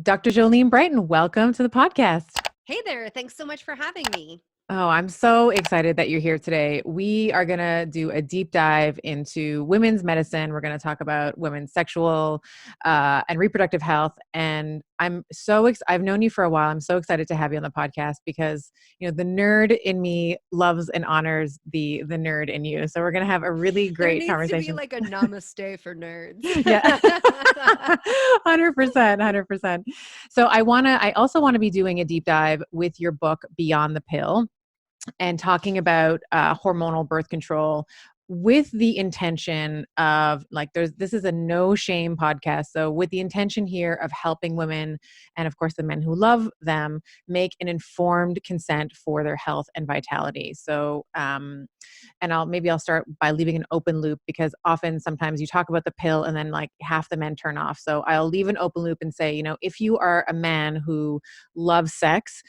Dr. Jolene Brighten, welcome to the podcast. Hey there. Thanks so much for having me. Oh, I'm so excited that you're here today. We are going to do a deep dive into women's medicine. We're going to talk about women's sexual and reproductive health. And I've known you for a while. I'm so excited to have you on the podcast because, the nerd in me loves and honors the nerd in you. So we're going to have a really There great needs to be conversation. like a namaste for nerds. Yeah. 100%, 100%. So I also want to be doing a deep dive with your book, Beyond the Pill, and talking about hormonal birth control with the intention of this is a no shame podcast. So with the intention here of helping women and of course the men who love them make an informed consent for their health and vitality. So, and I'll start by leaving an open loop because sometimes you talk about the pill and then like half the men turn off. So I'll leave an open loop and say, if you are a man who loves sex,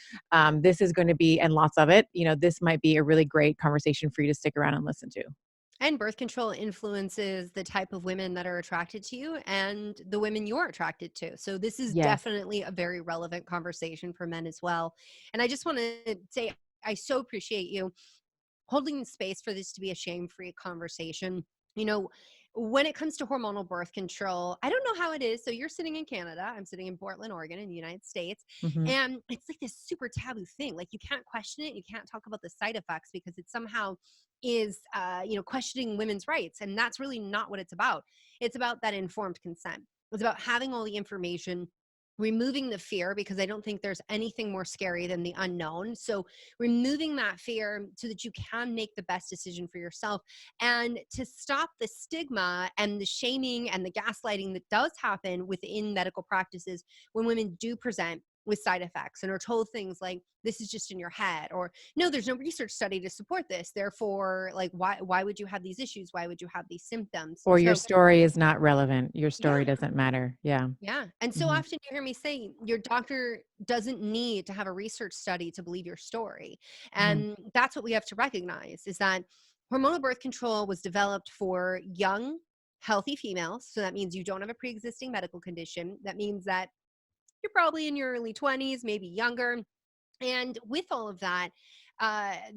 this is going to be, and lots of it, this might be a really great conversation for you to stick around and listen to. And birth control influences the type of women that are attracted to you and the women you're attracted to. So this is Yes. definitely a very relevant conversation for men as well. And I just want to say, I so appreciate you holding space for this to be a shame-free conversation. When it comes to hormonal birth control, I don't know how it is. So you're sitting in Canada, I'm sitting in Portland, Oregon, in the United States. Mm-hmm. And it's like this super taboo thing. Like you can't question it. You can't talk about the side effects because it somehow is, questioning women's rights. And that's really not what it's about. It's about that informed consent. It's about having all the information, removing the fear, because I don't think there's anything more scary than the unknown. So removing that fear so that you can make the best decision for yourself, and to stop the stigma and the shaming and the gaslighting that does happen within medical practices when women do present with side effects and are told things like, this is just in your head, or no, there's no research study to support this, therefore, like, why would you have these issues, why would you have these symptoms? Or your So story is not relevant. Your story yeah. doesn't matter. Yeah. Yeah. And so Mm-hmm. often you hear me say your doctor doesn't need to have a research study to believe your story. Mm-hmm. And that's what we have to recognize, is that hormonal birth control was developed for young, healthy females. So that means you don't have a pre-existing medical condition. That means that you're probably in your early 20s, maybe younger. And with all of that,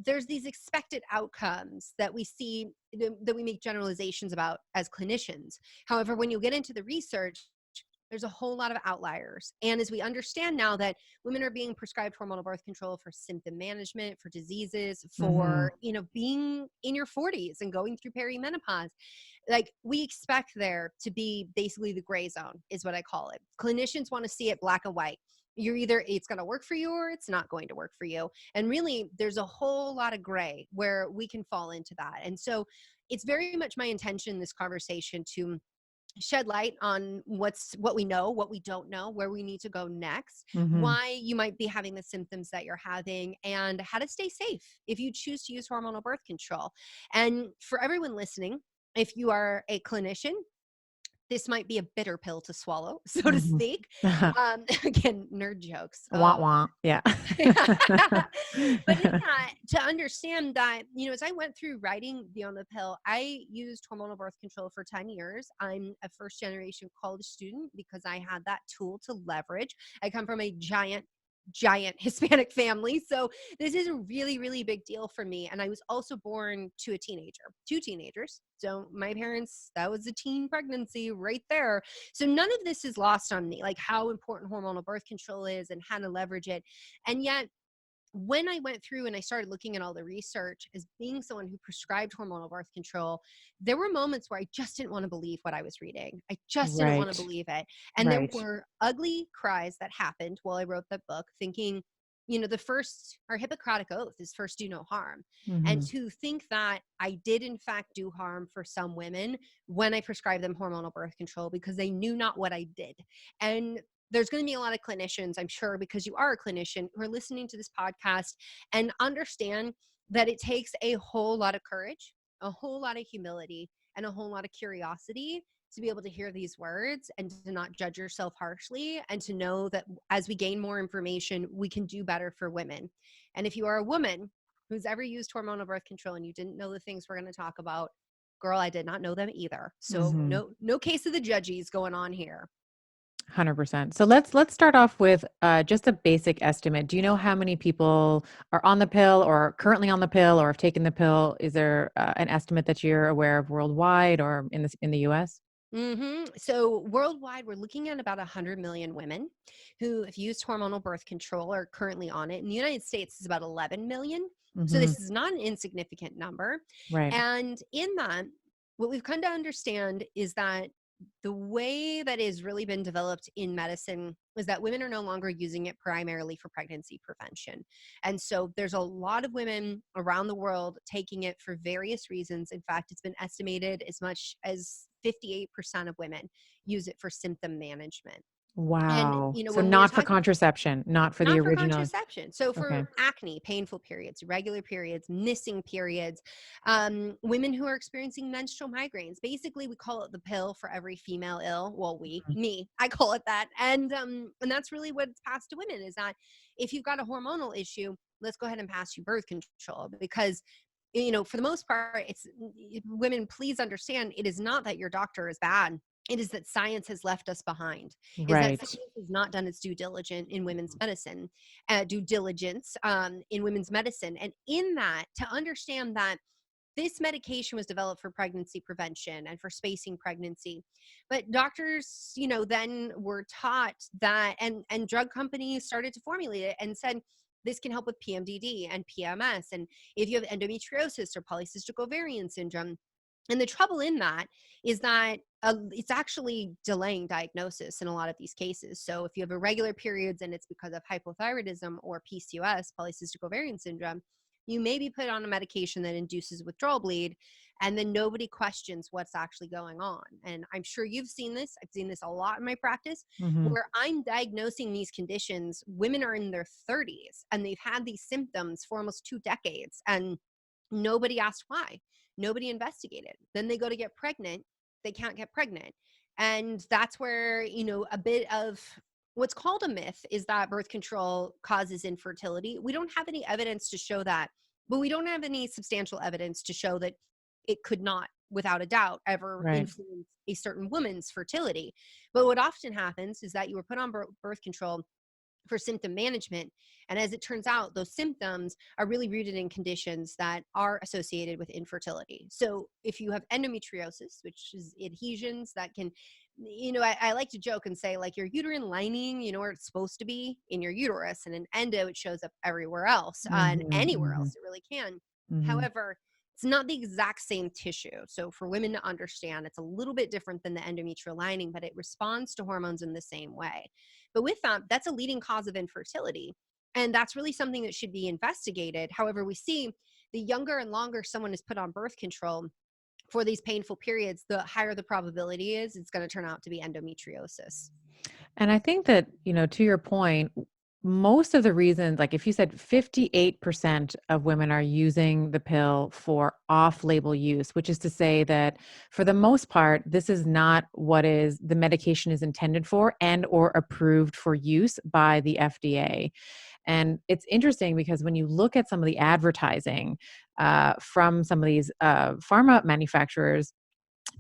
there's these expected outcomes that we see, that we make generalizations about as clinicians. However, when you get into the research, there's a whole lot of outliers. And as we understand now that women are being prescribed hormonal birth control for symptom management, for diseases, Mm-hmm. for, being in your 40s and going through perimenopause, like we expect there to be basically the gray zone, is what I call it. Clinicians want to see it black and white. You're either, it's going to work for you or it's not going to work for you. And really, there's a whole lot of gray where we can fall into that. And so it's very much my intention in this conversation to shed light on what we know, what we don't know, where we need to go next, Mm-hmm. why you might be having the symptoms that you're having, and how to stay safe if you choose to use hormonal birth control. And for everyone listening, if you are a clinician, this might be a bitter pill to swallow, so to Mm-hmm. speak. Again, nerd jokes. Wah wah. Yeah. But yeah, to understand that, as I went through writing Beyond the Pill, I used hormonal birth control for 10 years. I'm a first generation college student because I had that tool to leverage. I come from a giant Hispanic family. So this is a really, really big deal for me. And I was also born to two teenagers. So my parents, that was a teen pregnancy right there. So none of this is lost on me, like how important hormonal birth control is and how to leverage it. And yet, when I went through and I started looking at all the research, as being someone who prescribed hormonal birth control, there were moments where I just didn't want to believe what I was reading. I just didn't want to Right. believe it. And there Right. were ugly cries that happened while I wrote that book, thinking, our Hippocratic oath is first do no harm. And Mm-hmm. to think that I did in fact do harm for some women when I prescribed them hormonal birth control because they knew not what I did. And there's going to be a lot of clinicians, I'm sure, because you are a clinician, who are listening to this podcast and understand that it takes a whole lot of courage, a whole lot of humility, and a whole lot of curiosity to be able to hear these words and to not judge yourself harshly, and to know that as we gain more information, we can do better for women. And if you are a woman who's ever used hormonal birth control and you didn't know the things we're going to talk about, girl, I did not know them either. So Mm-hmm. no case of the judgies going on here. 100%. So let's start off with just a basic estimate. Do you know how many people are on the pill or are currently on the pill or have taken the pill? Is there an estimate that you're aware of worldwide or in the US? So worldwide, we're looking at about 100 million women who have used hormonal birth control or are currently on it. In the United States, it's about 11 million. So Hmm. this is not an insignificant number. Right. And in that, what we've come to understand is that the way that has really been developed in medicine is that women are no longer using it primarily for pregnancy prevention. And so there's a lot of women around the world taking it for various reasons. In fact, it's been estimated as much as 58% of women use it for symptom management. And, Wow. So when we're not for talking contraception, not for the not for original. contraception. So Okay. for acne, painful periods, irregular periods, missing periods, women who are experiencing menstrual migraines. Basically, we call it the pill for every female ill. Well, Mhm. me, I call it that. And that's really what's passed to women is that if you've got a hormonal issue, let's go ahead and pass you birth control because for the most part, it's women, please understand, it is not that your doctor is bad. It is that science has left us behind, is that Right. science has not done its due diligence in women's medicine. And in that, to understand that this medication was developed for pregnancy prevention and for spacing pregnancy. But doctors, then were taught that, and drug companies started to formulate it and said, this can help with PMDD and PMS. And if you have endometriosis or polycystic ovarian syndrome, and the trouble in that is that it's actually delaying diagnosis in a lot of these cases. So if you have irregular periods and it's because of hypothyroidism or PCOS, polycystic ovarian syndrome, you may be put on a medication that induces withdrawal bleed, and then nobody questions what's actually going on. And I'm sure you've seen this. I've seen this a lot in my practice Hmm. where I'm diagnosing these conditions. Women are in their 30s and they've had these symptoms for almost 2 decades, and nobody asked why. Nobody investigated. Then they go to get pregnant. They can't get pregnant. And that's where, a bit of what's called a myth is that birth control causes infertility. We don't have any evidence to show that, but we don't have any substantial evidence to show that it could not, without a doubt, ever Right. influence a certain woman's fertility. But what often happens is that you were put on birth control for symptom management. And as it turns out, those symptoms are really rooted in conditions that are associated with infertility. So if you have endometriosis, which is adhesions that can, I like to joke and say, like, your uterine lining, where it's supposed to be in your uterus, and an endo, it shows up everywhere else, and Hmm. anywhere Hmm. else it really can. Hmm. However, it's not the exact same tissue. So for women to understand, it's a little bit different than the endometrial lining, but it responds to hormones in the same way. But with that, that's a leading cause of infertility. And that's really something that should be investigated. However, we see the younger and longer someone is put on birth control for these painful periods, the higher the probability is it's going to turn out to be endometriosis. And I think that, to your point, most of the reasons, like if you said 58% of women are using the pill for off label use, which is to say that for the most part, this is not what is the medication is intended for and or approved for use by the FDA. And it's interesting because when you look at some of the advertising from some of these pharma manufacturers,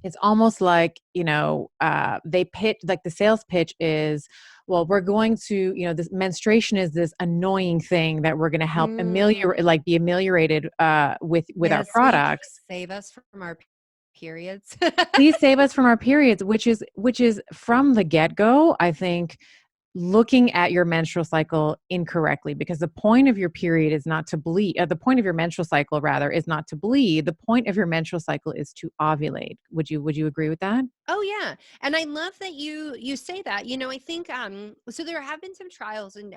it's almost like, they pitch like the sales pitch is, well, we're going to, this menstruation is this annoying thing that we're going to help Mm, be ameliorated with our yes, will you please products. save us from our periods? Please save us from our periods, which is from the get-go, I think, looking at your menstrual cycle incorrectly, because the point of your period is not to bleed. The point of your menstrual cycle, rather, is not to bleed. The point of your menstrual cycle is to ovulate. Would you agree with that? Oh yeah, and I love that you say that. I think so there have been some trials, and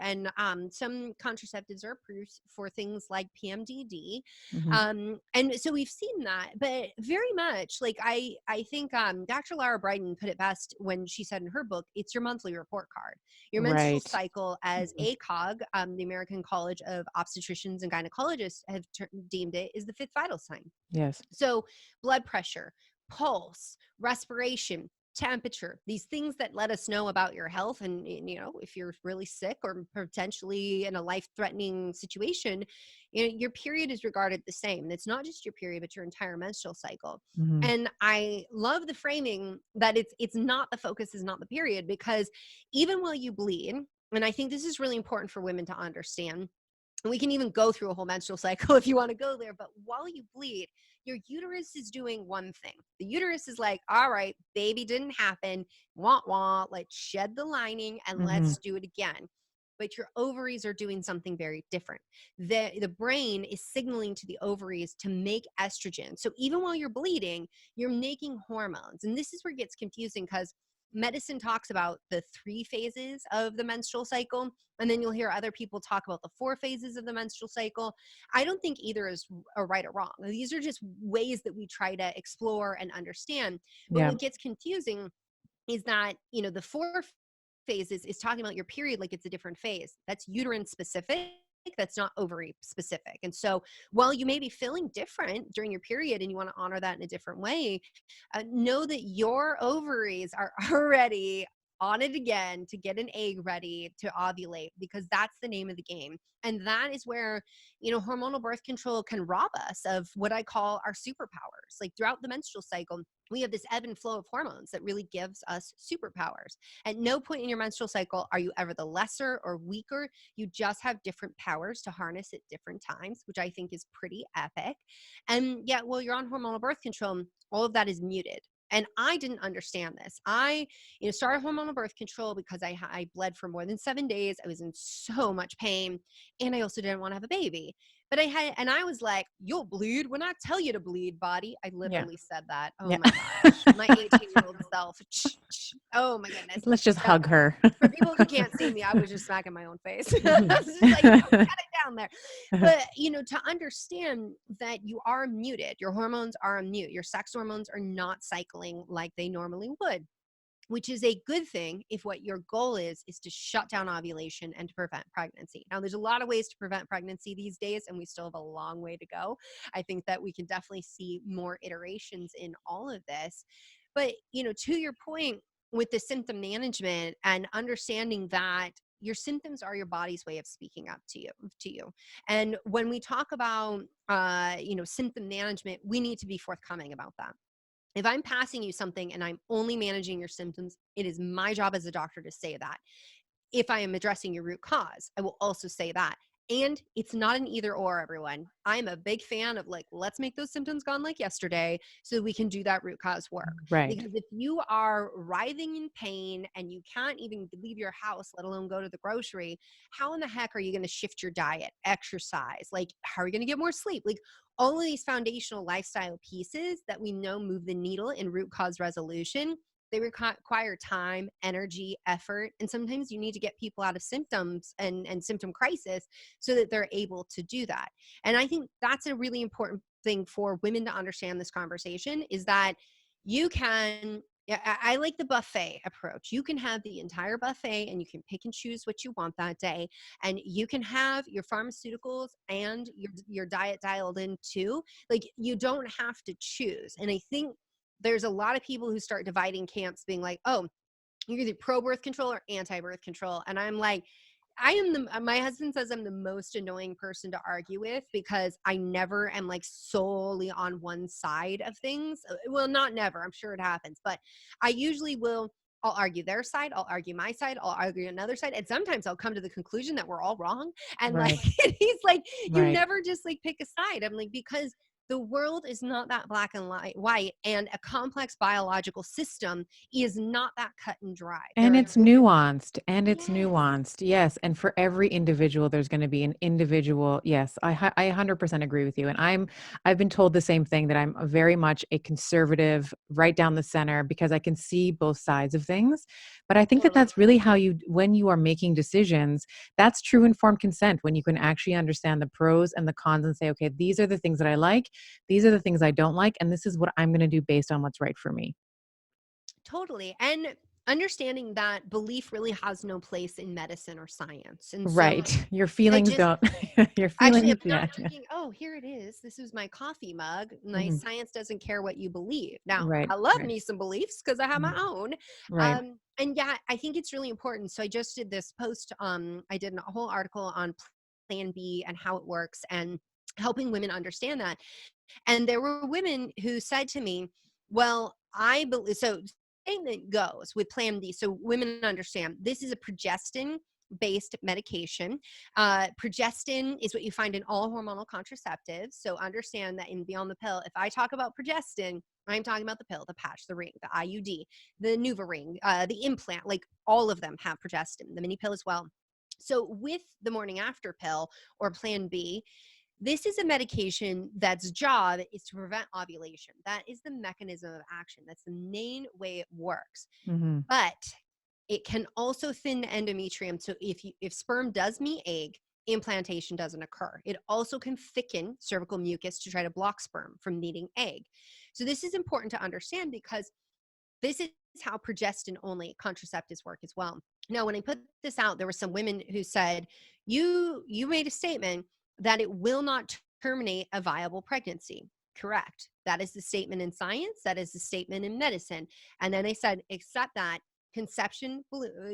some contraceptives are approved for things like PMDD. Hmm. And so we've seen that, but very much like I think Dr. Laura Brighton put it best when she said in her book, it's your monthly report card. Your menstrual Right. cycle, as Mhm. ACOG, the American College of Obstetricians and Gynecologists have deemed it, is the fifth vital sign. Yes. So blood pressure, pulse, respiration, temperature, these things that let us know about your health. And, if you're really sick or potentially in a life-threatening situation, your period is regarded the same. It's not just your period, but your entire menstrual cycle. Mhm. And I love the framing that it's not, the focus is not the period, because even while you bleed, and I think this is really important for women to understand, and we can even go through a whole menstrual cycle if you want to go there. But while you bleed, your uterus is doing one thing. The uterus is like, all right, baby didn't happen. Wah, wah. Let's shed the lining and Mhm. let's do it again. But your ovaries are doing something very different. The brain is signaling to the ovaries to make estrogen. So even while you're bleeding, you're making hormones. And this is where it gets confusing, because medicine talks about the 3 phases of the menstrual cycle, and then you'll hear other people talk about the 4 phases of the menstrual cycle. I don't think either is right or wrong. These are just ways that we try to explore and understand. But Yeah. what gets confusing is that, the 4 phases is talking about your period like it's a different phase. That's uterine specific. That's not ovary specific. And so while you may be feeling different during your period and you want to honor that in a different way, know that your ovaries are already on it again to get an egg ready to ovulate, because that's the name of the game. And that is where, hormonal birth control can rob us of what I call our superpowers. Like throughout the menstrual cycle, we have this ebb and flow of hormones that really gives us superpowers. At no point in your menstrual cycle are you ever the lesser or weaker. You just have different powers to harness at different times, which I think is pretty epic. And yet, while you're on hormonal birth control, all of that is muted. And I didn't understand this. I, started hormonal birth control because I bled for more than 7 days. I was in so much pain, and I also didn't want to have a baby. But I was like, "You'll bleed when I tell you to bleed, body." I Yeah. literally said that. Oh Yeah. my gosh, my 18-year-old self. Oh my goodness. Let's just So hug her. for people who can't see me, I was just smacking my own face. I was just like, "Oh, cut it down there." But, to understand that you are muted, your hormones are on mute, your sex hormones are not cycling like they normally would, which is a good thing if what your goal is to shut down ovulation and to prevent pregnancy. Now, there's a lot of ways to prevent pregnancy these days, and we still have a long way to go. I think that we can definitely see more iterations in all of this. But, to your point with the symptom management and understanding that your symptoms are your body's way of speaking up to you. And when we talk about, symptom management, we need to be forthcoming about that. If I'm passing you something and I'm only managing your symptoms, it is my job as a doctor to say that. If I am addressing your root cause, I will also say that. And it's not an either or, everyone. I'm a big fan of, like, let's make those symptoms gone like yesterday so we can do that root cause work. Right. Because if you are writhing in pain and you can't even leave your house, let alone go to the grocery, how in the heck are you going to shift your diet, exercise? Like, how are you going to get more sleep? Like, all of these foundational lifestyle pieces that we know move the needle in root cause resolution, they require time, energy, effort, and sometimes you need to get people out of symptoms and symptom crisis so that they're able to do that. And I think that's a really important thing for women to understand this conversation, is that you can, yeah, I like the buffet approach. You can have the entire buffet and you can pick and choose what you want that day. And you can have your pharmaceuticals and your diet dialed in too. Like, you don't have to choose. And I think there's a lot of people who start dividing camps, being like, "Oh, you're either pro birth control or anti birth control." And I'm like, my husband says I'm the most annoying person to argue with, because I never am like solely on one side of things. Well, not never, I'm sure it happens, but I usually will. I'll argue their side, I'll argue my side, I'll argue another side, and sometimes I'll come to the conclusion that we're all wrong. And like, Right. and he's like, "You Right. never just like pick a side." I'm like, because the world is not that black and white, and a complex biological system is not that cut and dry. And There are it's different. nuanced, and it's Yes. nuanced. Yes, and for every individual, there's going to be an individual. Yes, I 100% agree with you. And I've been told the same thing, that I'm very much a conservative, right down the center, because I can see both sides of things. But I think that Totally. that's really how when you are making decisions, that's true informed consent, when you can actually understand the pros and the cons and say, okay, these are the things that I like, these are the things I don't like, and this is what I'm going to do based on what's right for me. Totally. And understanding that belief really has no place in medicine or science. And so Right. Your I feelings just don't, your actually, feelings, I'm not yeah. drinking, oh, here it is. This is my coffee mug. My Mhm. science doesn't care what you believe. Now, Right, I love right. me some beliefs because I have my Mhm. own. Right. And yeah, I think it's really important. So I just did this post. I did a whole article on Plan B and how it works and helping women understand that. And there were women who said to me, well, I believe so. Statement goes with Plan B. So women understand this is a progestin based medication. Progestin is what you find in all hormonal contraceptives. So understand that in Beyond the Pill, if I talk about progestin, I'm talking about the pill, the patch, the ring, the IUD, the Nuva ring, the implant, like all of them have progestin, the mini pill as well. So with the morning after pill or Plan B, this is a medication that's job is to prevent ovulation. That is the mechanism of action. That's the main way it works. Mhm. But it can also thin the endometrium. So if sperm does meet egg, implantation doesn't occur. It also can thicken cervical mucus to try to block sperm from meeting egg. So this is important to understand because this is how progestin only contraceptives work as well. Now, when I put this out, there were some women who said, you made a statement that it will not terminate a viable pregnancy. Correct. That is the statement in science. That is the statement in medicine. And then they said, except that conception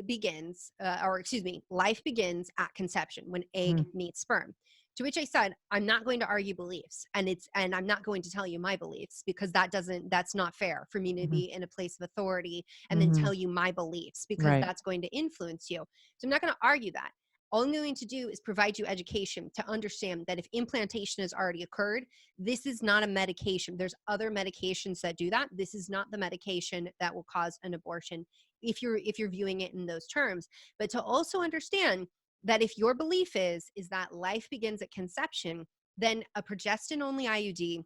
begins, or excuse me, life begins at conception when egg Mhm. meets sperm. To which I said, I'm not going to argue beliefs, and I'm not going to tell you my beliefs because that's not fair for me to Mhm. be in a place of authority and then Mhm. tell you my beliefs because Right. that's going to influence you. So I'm not going to argue that. All I'm going to do is provide you education to understand that if implantation has already occurred, this is not a medication. There's other medications that do that. This is not the medication that will cause an abortion if you're viewing it in those terms. But to also understand that if your belief is that life begins at conception, then a progestin only IUD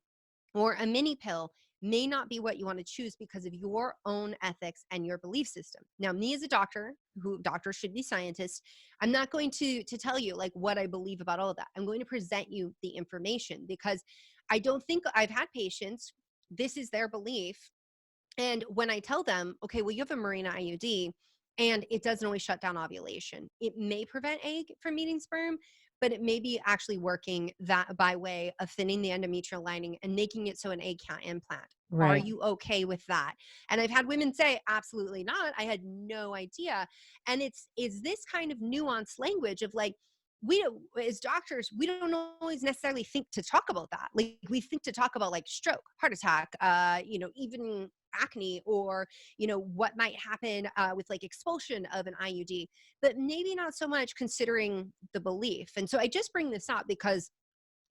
or a mini pill may not be what you want to choose because of your own ethics and your belief system. Now, me as a doctor, who doctors should be scientists, I'm not going to tell you like what I believe about all of that. I'm going to present you the information because I don't think I've had patients, this is their belief, and when I tell them, okay, well, you have a Mirena IUD and it doesn't always shut down ovulation. It may prevent egg from meeting sperm, but it may be actually working that by way of thinning the endometrial lining and making it so an egg can't implant. Are Right. you okay with that? And I've had women say, absolutely not. I had no idea. And is this kind of nuanced language of like, we don't, as doctors, we don't always necessarily think to talk about that. Like we think to talk about like stroke, heart attack, even acne or what might happen with like expulsion of an IUD, but maybe not so much considering the belief. And so I just bring this up because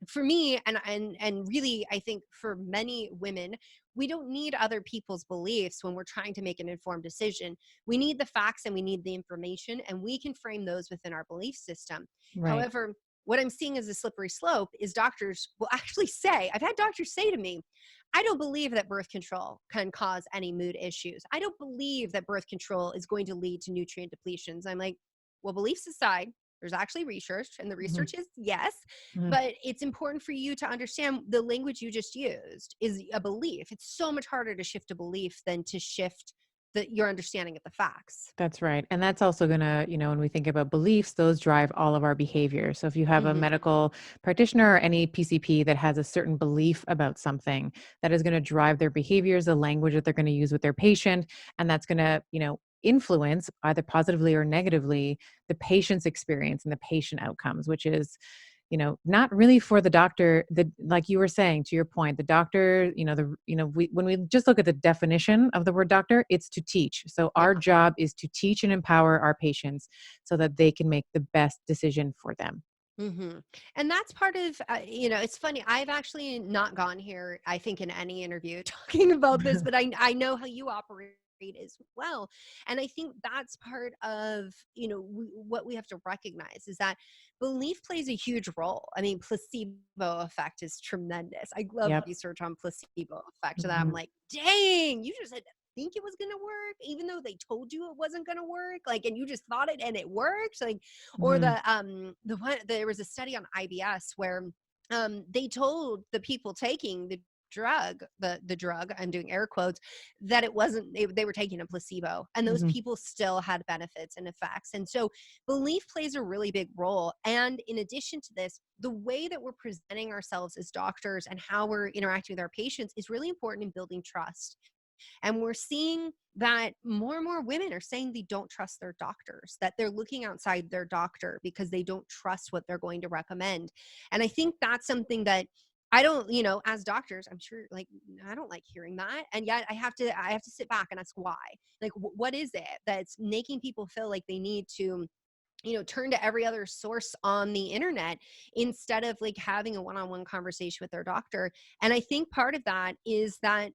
for me and really I think for many women, we don't need other people's beliefs when we're trying to make an informed decision. We need the facts and we need the information, and we can frame those within our belief system. Right. However, what I'm seeing as a slippery slope is doctors will actually say, I've had doctors say to me, I don't believe that birth control can cause any mood issues. I don't believe that birth control is going to lead to nutrient depletions. I'm like, well, beliefs aside, there's actually research, and the Mhm. research is yes, Mhm. but it's important for you to understand the language you just used is a belief. It's so much harder to shift a belief than to shift your understanding of the facts. That's right. And that's also going to, when we think about beliefs, those drive all of our behavior. So if you have a Hmm. medical practitioner or any PCP that has a certain belief about something, that is going to drive their behaviors, the language that they're going to use with their patient. And that's going to, influence either positively or negatively the patient's experience and the patient outcomes, which is not really for the doctor. The Like you were saying, to your point, the doctor, when we just look at the definition of the word doctor, it's to teach. So Yeah. our job is to teach and empower our patients so that they can make the best decision for them. Hmm. And that's part of, it's funny. I've actually not gone here, I think, in any interview talking about this, but I know how you operate as well. And I think that's part of, what we have to recognize is that belief plays a huge role. I mean, placebo effect is tremendous. I love Yep. research on placebo effect that I'm Mhm. like, dang, you just had to think it was going to work, even though they told you it wasn't going to work. Like, and you just thought it and it worked. Like, or Mhm. the one there was a study on IBS where they told the people taking the drug, the drug, I'm doing air quotes, that it wasn't, they were taking a placebo, and those Mhm. people still had benefits and effects. And so belief plays a really big role. And in addition to this, the way that we're presenting ourselves as doctors and how we're interacting with our patients is really important in building trust. And we're seeing that more and more women are saying they don't trust their doctors, that they're looking outside their doctor because they don't trust what they're going to recommend. And I think that's something that I don't, as doctors, I'm sure, like, I don't like hearing that. And yet I have to sit back and ask why. Like, what is it that's making people feel like they need to turn to every other source on the internet instead of like having a one-on-one conversation with their doctor? And I think part of that is that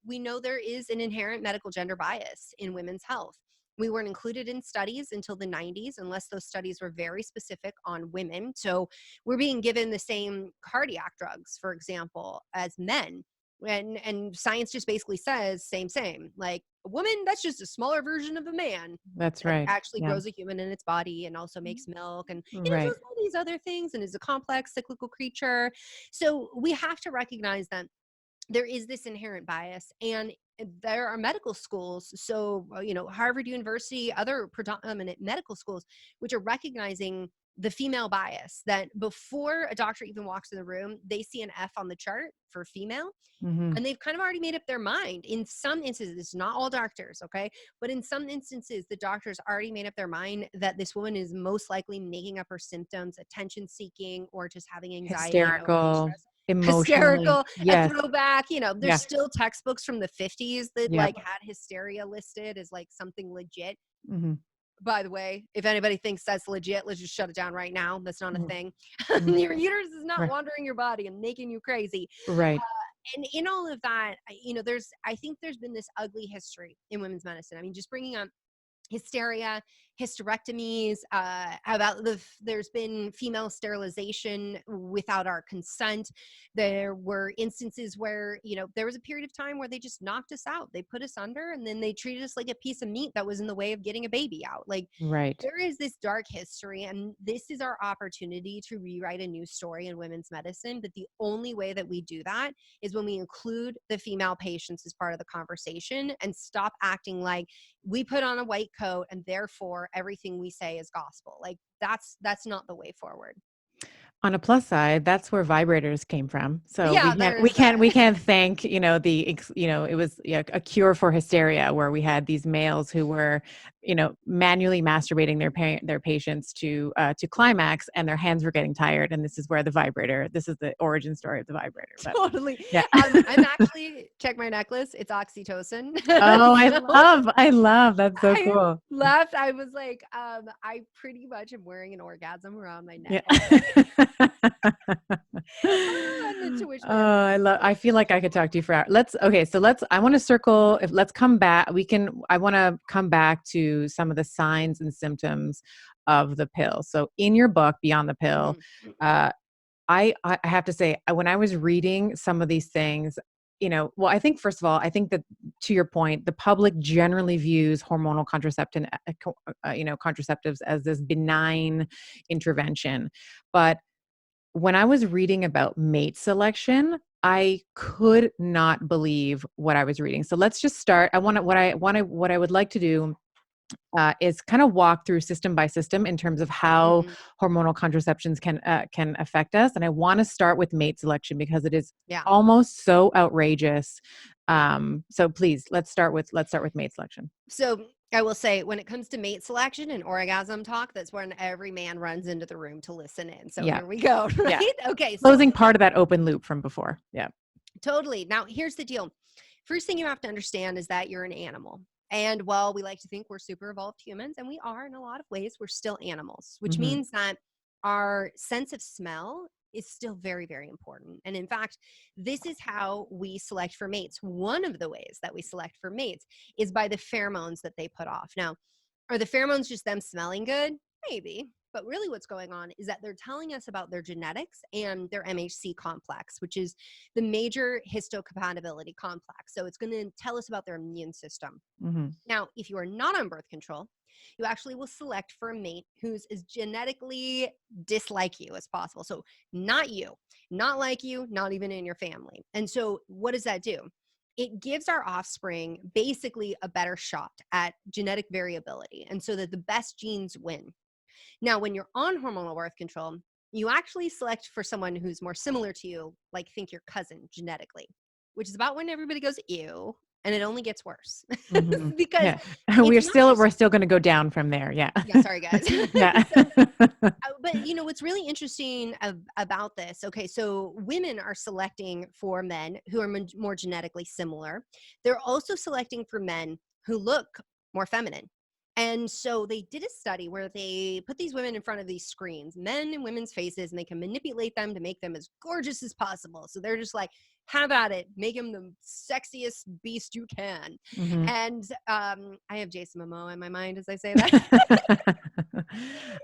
we know there is an inherent medical gender bias in women's health. We weren't included in studies until the 90s, unless those studies were very specific on women. So we're being given the same cardiac drugs, for example, as men. And science just basically says same. Like, a woman, that's just a smaller version of a man That's that right. actually Yeah. grows a human in its body and also makes milk and Right. does all these other things and is a complex cyclical creature. So we have to recognize that there is this inherent bias, and there are medical schools, so Harvard University, other predominant medical schools, which are recognizing the female bias, that before a doctor even walks in the room, they see an F on the chart for female, Mhm. and they've kind of already made up their mind. In some instances, not all doctors, okay, but in some instances, the doctors already made up their mind that this woman is most likely making up her symptoms, attention seeking, or just having anxiety and overly Hysterical, stressed. emotionally. Hysterical, a Yes. throwback. There's Yeah. still textbooks from the 50s that Yep. like had hysteria listed as like something legit. Mhm. By the way, if anybody thinks that's legit, let's just shut it down right now. That's not a Mhm. thing. Mhm. Your uterus is not Right. wandering your body and making you crazy. Right. And in all of that, I think there's been this ugly history in women's medicine. I mean, just bringing up hysteria, hysterectomies, there's been female sterilization without our consent. There were instances where, there was a period of time where they just knocked us out. They put us under, and then they treated us like a piece of meat that was in the way of getting a baby out. Like, Right. there is this dark history, and this is our opportunity to rewrite a new story in women's medicine. But the only way that we do that is when we include the female patients as part of the conversation and stop acting like we put on a white coat and therefore everything we say is gospel. Like, that's not the way forward. On a plus side, that's where vibrators came from. So Yeah, we can't there's we can't that. we can't thank, it was, yeah, a cure for hysteria, where we had these males who were, manually masturbating their patients to climax, and their hands were getting tired, and this is the origin story of the vibrator. But Totally. yeah. I'm actually, check my necklace. It's oxytocin. Oh, So I love, that's so I cool. left. I was like, I pretty much am wearing an orgasm around my neck Yeah. already. And then to wish Oh, me happy I birthday. feel like I could talk to you for hours. I want to circle, if let's come back, I want to come back to some of the signs and symptoms of the pill. So in your book, Beyond the Pill, Mhm. uh, I have to say, when I was reading some of these things, well, I think, first of all, I think that, to your point, the public generally views hormonal contraceptives as this benign intervention. But when I was reading about mate selection, I could not believe what I was reading. So let's just start. What I would like to do is kind of walk through system by system in terms of how Mhm. hormonal contraceptions can affect us. And I want to start with mate selection because it is Yeah. almost so outrageous. So please, let's start with mate selection. So I will say, when it comes to mate selection and orgasm talk, that's when every man runs into the room to listen in. So Yeah, here we go, yeah. right? Okay. So Closing part of that open loop from before. Yeah. totally. Now, here's the deal. First thing you have to understand is that you're an animal. And while we like to think we're super evolved humans, and we are in a lot of ways, we're still animals, which Hmm. means that our sense of smell is still very, very important. And in fact, this is how we select for mates. One of the ways that we select for mates is by the pheromones that they put off. Now, are the pheromones just them smelling good? Maybe. But really what's going on is that they're telling us about their genetics and their MHC complex, which is the major histocompatibility complex. So it's going to tell us about their immune system. Mm-hmm. Now, if you are not on birth control, you actually will select for a mate who's as genetically dislike you as possible. So not you, not like you, not even in your family. And so what does that do? It gives our offspring basically a better shot at genetic variability, and so that the best genes win. Now, when you're on hormonal birth control, you actually select for someone who's more similar to you, like think your cousin genetically, which is about when everybody goes, ew, and it only gets worse. Mm-hmm. Because Yeah. it's not We're just, still going to go down from there. Yeah. yeah, sorry guys. Yeah. So, but what's really interesting about this, okay, so women are selecting for men who are more genetically similar. They're also selecting for men who look more feminine. And so they did a study where they put these women in front of these screens, men and women's faces, and they can manipulate them to make them as gorgeous as possible. So they're just like, have at it, make him the sexiest beast you can. Mm-hmm. And I have Jason Momoa in my mind as I say that.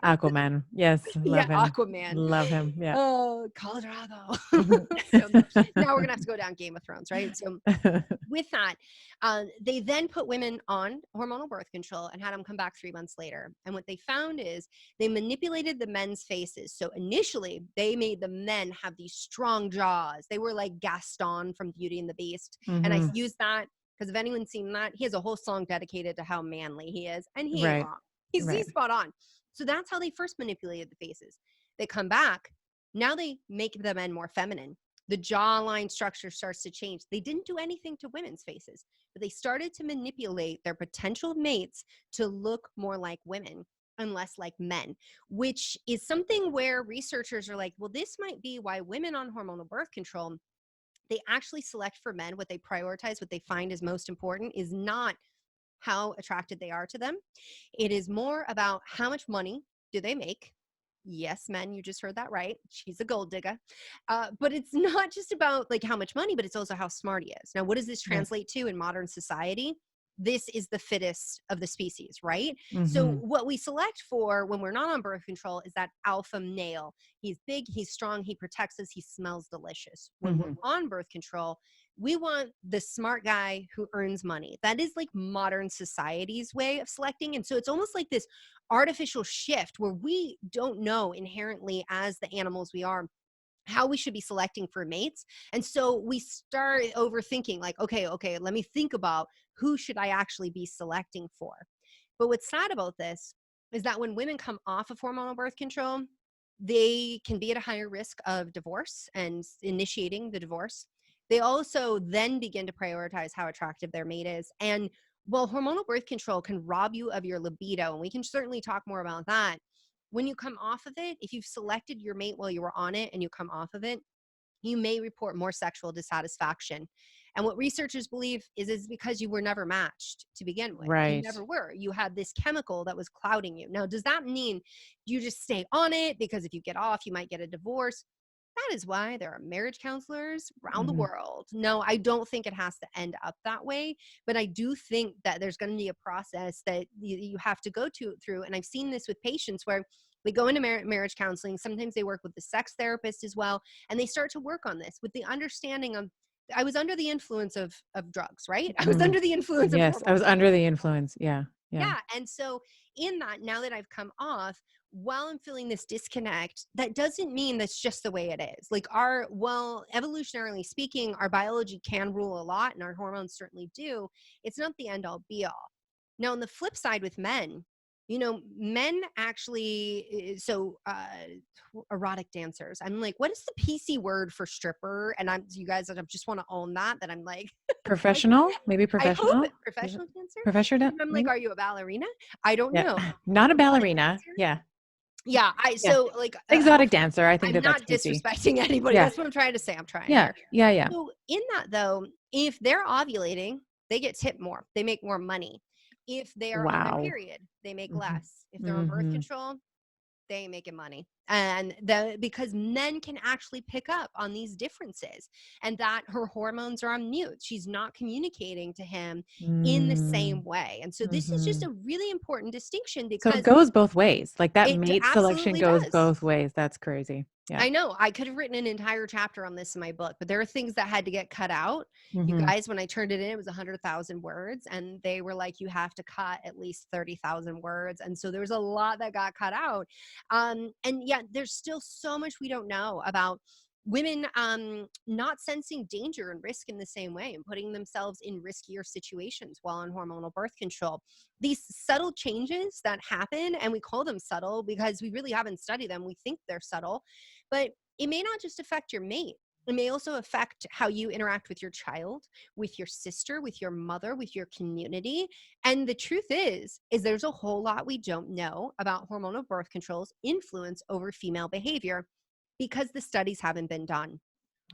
Aquaman. Yes. Yeah, Love him. Aquaman. Love him. Yeah. Oh, Colorado. Mhm. So now we're gonna have to go down Game of Thrones, right? So with that, they then put women on hormonal birth control and had them come back 3 months later. And what they found is they manipulated the men's faces. So initially, they made the men have these strong jaws. They were like Gaston from Beauty and the Beast. And I Mhm. used that because if anyone's seen that, he has a whole song dedicated to how manly he is. And he ain't Right. wrong. Right. He's spot on. So that's how they first manipulated the faces. They come back. Now they make the men more feminine. The jawline structure starts to change. They didn't do anything to women's faces, but they started to manipulate their potential mates to look more like women and less like men, which is something where researchers are like, well, this might be why women on hormonal birth control, they actually select for men. What they prioritize, what they find is most important is not how attracted they are to them. It is more about how much money do they make. Yes, men, you just heard that right. She's a gold digger. But it's not just about like how much money, but it's also how smart he is. Now, what does this Right. translate to in modern society? This is the fittest of the species, right? So Mhm. what we select for when we're not on birth control is that alpha male. He's big, he's strong, he protects us, he smells delicious. When we're Mhm. on birth control, we want the smart guy who earns money. That is like modern society's way of selecting. And so it's almost like this artificial shift where we don't know inherently as the animals we are how we should be selecting for mates. And so we start overthinking like, okay, let me think about who should I actually be selecting for. But what's sad about this is that when women come off of hormonal birth control, they can be at a higher risk of divorce and initiating the divorce. They also then begin to prioritize how attractive their mate is. And while hormonal birth control can rob you of your libido, and we can certainly talk more about that, when you come off of it, if you've selected your mate while you were on it and you come off of it, you may report more sexual dissatisfaction. And what researchers believe is because you were never matched to begin with. You Right. never were. You had this chemical that was clouding you. Now, does that mean you just stay on it because if you get off, you might get a divorce? That is why there are marriage counselors around the Mhm. world. No, I don't think it has to end up that way, but I do think that there's going to be a process that you have to go through. And I've seen this with patients where they go into marriage counseling. Sometimes they work with the sex therapist as well, and they start to work on this with the understanding of I was under the influence of drugs, right? I was Mhm. under the influence of Yes, I hormones. was under the influence. Yeah. Yeah. Yeah. And so, in that, now that I've come off, while I'm feeling this disconnect, that doesn't mean that's just the way it is. Like, well, evolutionarily speaking, our biology can rule a lot, and our hormones certainly do. It's not the end all be all. Now, on the flip side with men, men actually, erotic dancers. I'm like, what is the PC word for stripper? And you guys, I just want to own that I'm like, like, Professional? Maybe I hope professional? it professional dancer? Professional? And I'm like, Maybe? "Are you a ballerina?" I don't Yeah. know. Not a Erotic ballerina. dancer? Yeah. Yeah, Yeah. so, like, Exotic dancer. I think I'm that's not PC. disrespecting anybody, Yeah. that's what I'm trying to say, I'm trying Yeah. here. Yeah. Yeah. So, in that though, if they're ovulating, they get tipped more, they make more money. If they are on their Wow. period, they make Mhm. less. If they're on birth Mhm. control, they ain't making money. And because men can actually pick up on these differences, and that her hormones are on mute. She's not communicating to him in the Mm. same way. And so this is just Mhm. a really important distinction, So it because goes both ways. Like that it mate selection absolutely goes does. both ways. That's crazy. Yeah. I know. I could have written an entire chapter on this in my book, but there are things that had to get cut out. You Mhm. guys, when I turned it in, it was 100,000 words, and they were like, you have to cut at least 30,000 words. And so there was a lot that got cut out. And yet there's still so much we don't know about women not sensing danger and risk in the same way, and putting themselves in riskier situations while on hormonal birth control. These subtle changes that happen, and we call them subtle because we really haven't studied them. We think they're subtle, but it may not just affect your mate. It may also affect how you interact with your child, with your sister, with your mother, with your community. And the truth is there's a whole lot we don't know about hormonal birth control's influence over female behavior, because the studies haven't been done.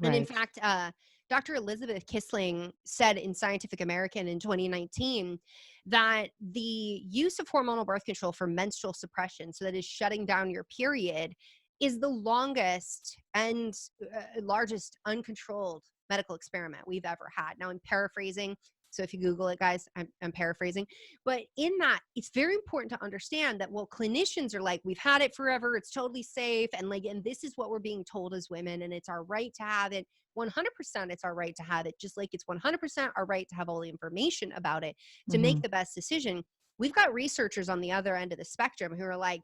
And in Right. fact, Dr. Elizabeth Kissling said in Scientific American in 2019 that the use of hormonal birth control for menstrual suppression, so that is shutting down your period, is the longest and largest uncontrolled medical experiment we've ever had. Now, I'm paraphrasing. So if you Google it, guys, I'm paraphrasing. But in that, it's very important to understand that, well, clinicians are like, we've had it forever, it's totally safe. And like, and this is what we're being told as women, and it's our right to have it. 100% it's our right to have it, just like it's 100% our right to have all the information about it to make Mhm. the best decision. We've got researchers on the other end of the spectrum who are like,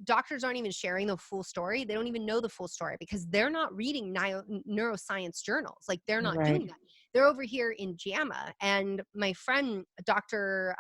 doctors aren't even sharing the full story. They don't even know the full story because they're not reading neuroscience journals. Like, they're not Right. doing that. They're over here in JAMA. And my friend, Dr.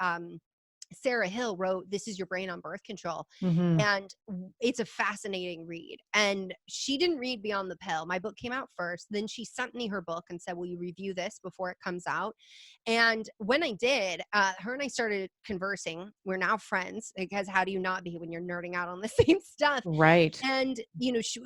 Sarah Hill, wrote This Is Your Brain on Birth Control. Mhm. And it's a fascinating read. And she didn't read Beyond the Pill. My book came out first. Then she sent me her book and said, will you review this before it comes out? And when I did, her and I started conversing. We're now friends, because how do you not be when you're nerding out on the same stuff? Right. And,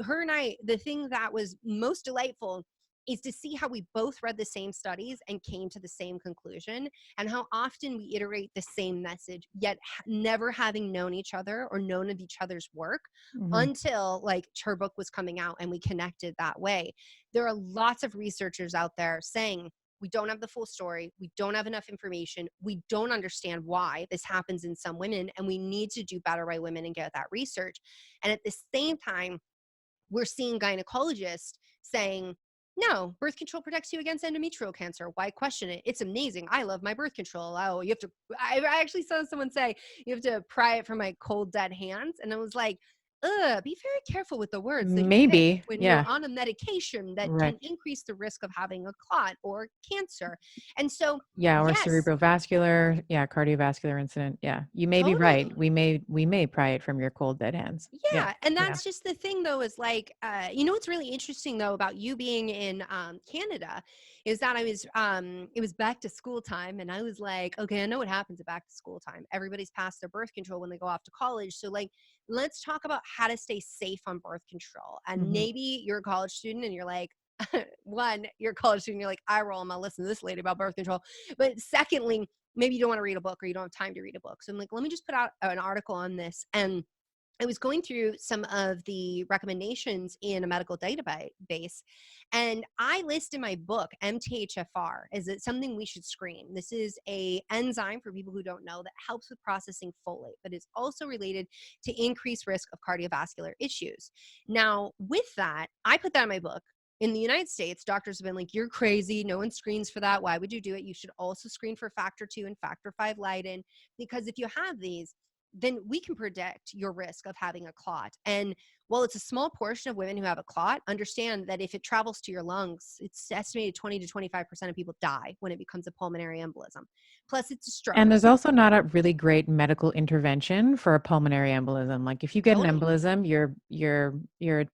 her and I, the thing that was most delightful is to see how we both read the same studies and came to the same conclusion, and how often we iterate the same message, yet never having known each other or known of each other's work Mhm. until like her book was coming out and we connected that way. There are lots of researchers out there saying, we don't have the full story. We don't have enough information. We don't understand why this happens in some women, and we need to do better by women and get that research. And at the same time, we're seeing gynecologists saying, no, birth control protects you against endometrial cancer. Why question it? It's amazing. I love my birth control. Oh, you have to, I actually saw someone say, you have to pry it from my cold, dead hands. And I was like, be very careful with the words that you pick Maybe. when you're Yeah. on a medication that Right. can increase the risk of having a clot or cancer. And so, Yeah, or yes, cerebrovascular, yeah, cardiovascular incident. Yeah. You may be right. totally. We may pry it from your cold dead hands. Yeah. Yeah, and Yeah. that's just the thing, though, is like, what's really interesting though about you being in Canada is that it was back to school time, and I was like, okay, I know what happens at back to school time. Everybody's past their birth control when they go off to college, so like, let's talk about how to stay safe on birth control. And Mhm. maybe you're a college student and you're like, one, you're a college student, you're like, I roll, I'm gonna listen to this lady about birth control. But secondly, maybe you don't want to read a book or you don't have time to read a book. So I'm like, let me just put out an article on this. And I was going through some of the recommendations in a medical database, and I list in my book MTHFR. Is it something we should screen? This is a enzyme, for people who don't know, that helps with processing folate, but is also related to increased risk of cardiovascular issues. Now, with that, I put that in my book. In the United States, doctors have been like, you're crazy. No one screens for that. Why would you do it? You should also screen for factor 2 and factor 5 Leiden, because if you have these, then we can predict your risk of having a clot. And while it's a small portion of women who have a clot, understand that if it travels to your lungs, it's estimated 20 to 25% of people die when it becomes a pulmonary embolism. Plus, it's a stroke. And there's also not a really great medical intervention for a pulmonary embolism. Like if you get an Totally. embolism, you're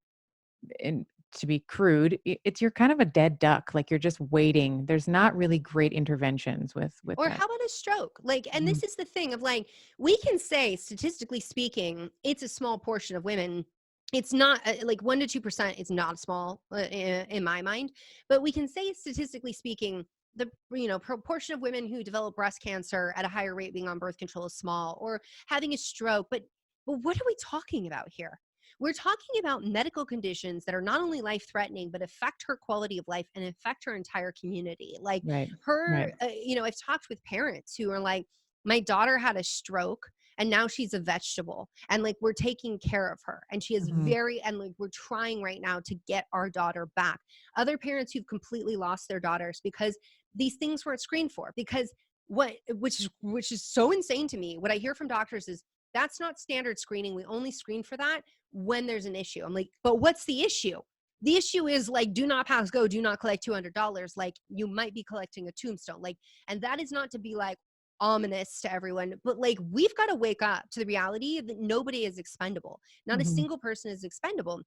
in, to be crude, it's you're kind of a dead duck. Like you're just waiting. There's not really great interventions with Or that. how about a stroke? Like, and Mhm. this is the thing of like, we can say, statistically speaking, it's a small portion of women. It's not like 1 to 2% is not small in my mind, but we can say, statistically speaking, the proportion of women who develop breast cancer at a higher rate being on birth control is small, or having a stroke. But what are we talking about here? We're talking about medical conditions that are not only life-threatening, but affect her quality of life and affect her entire community. Like Right. Right. her, I've talked with parents who are like, my daughter had a stroke and now she's a vegetable. And like, we're taking care of her. And she is Mhm. and like, we're trying right now to get our daughter back. Other parents who've completely lost their daughters because these things weren't screened for. Because which is so insane to me. What I hear from doctors is, that's not standard screening. We only screen for that when there's an issue. I'm like, but what's the issue? The issue is like, do not pass go, do not collect $200. Like, you might be collecting a tombstone. Like, and that is not to be like ominous to everyone, but like, we've got to wake up to the reality that nobody is expendable. Not a Mhm. single person is expendable.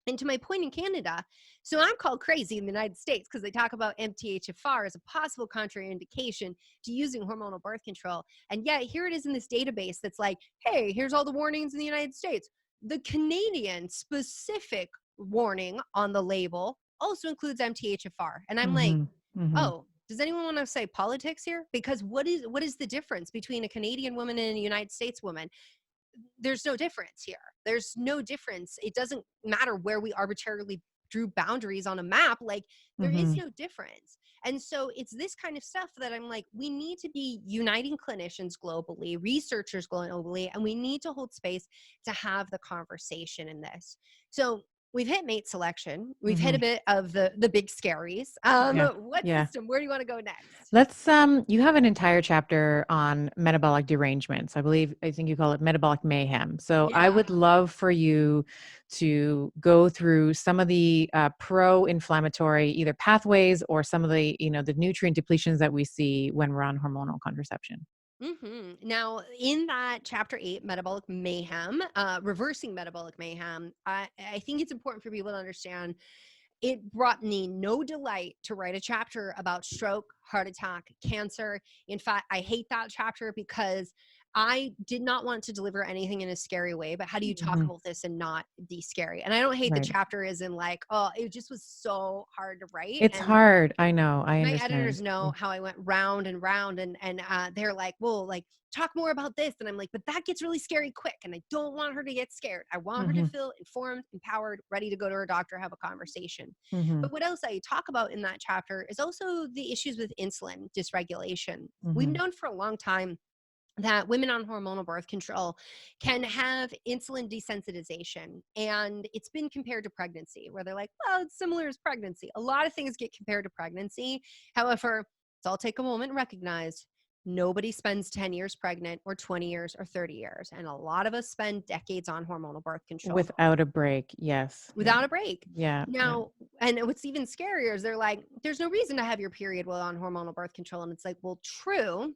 And to my point in Canada, so I'm called crazy in the United States because they talk about MTHFR as a possible contraindication to using hormonal birth control. And yet here it is in this database that's like, hey, here's all the warnings in the United States. The Canadian specific warning on the label also includes MTHFR. And I'm like, Mhm. Mhm. oh, does anyone want to say politics here? Because what is the difference between a Canadian woman and a United States woman? There's no difference here. There's no difference. It doesn't matter where we arbitrarily drew boundaries on a map. Like, there is Mhm. no difference. And so it's this kind of stuff that I'm like, we need to be uniting clinicians globally, researchers globally, and we need to hold space to have the conversation in this. So we've hit mate selection. We've hit a Mhm. bit of the big scaries. Yeah. What Yeah. system? Where do you want to go next? Let's you have an entire chapter on metabolic derangements. I think you call it metabolic mayhem. So I Yeah. would love for you to go through some of the pro-inflammatory either pathways or some of the, the nutrient depletions that we see when we're on hormonal contraception. Now, in that chapter 8, metabolic mayhem, reversing metabolic mayhem, I think it's important for people to understand it brought me no delight to write a chapter about stroke, heart attack, cancer. In fact, I hate that chapter because I did not want to deliver anything in a scary way, but how do you talk Mhm. about this and not be scary? And I don't hate the Right. chapter as in like, oh, it just was so hard to write. It's And hard. I know. I my understand. editors know how I went round and round, and they're like, well, like, talk more about this. And I'm like, but that gets really scary quick, and I don't want her to get scared. I want her to Mhm. feel informed, empowered, ready to go to her doctor, have a conversation. Mhm. But what else I talk about in that chapter is also the issues with insulin dysregulation. We've Mhm. known for a long time that women on hormonal birth control can have insulin desensitization. And it's been compared to pregnancy, where they're like, well, it's similar as pregnancy. A lot of things get compared to pregnancy. However, let's all take a moment and recognize nobody spends 10 years pregnant or 20 years or 30 years. And a lot of us spend decades on hormonal birth control Without a break. Yes. Yeah. without a break. Yeah. Yeah. Now, and what's even scarier is they're like, there's no reason to have your period while on hormonal birth control. And it's like, well, true,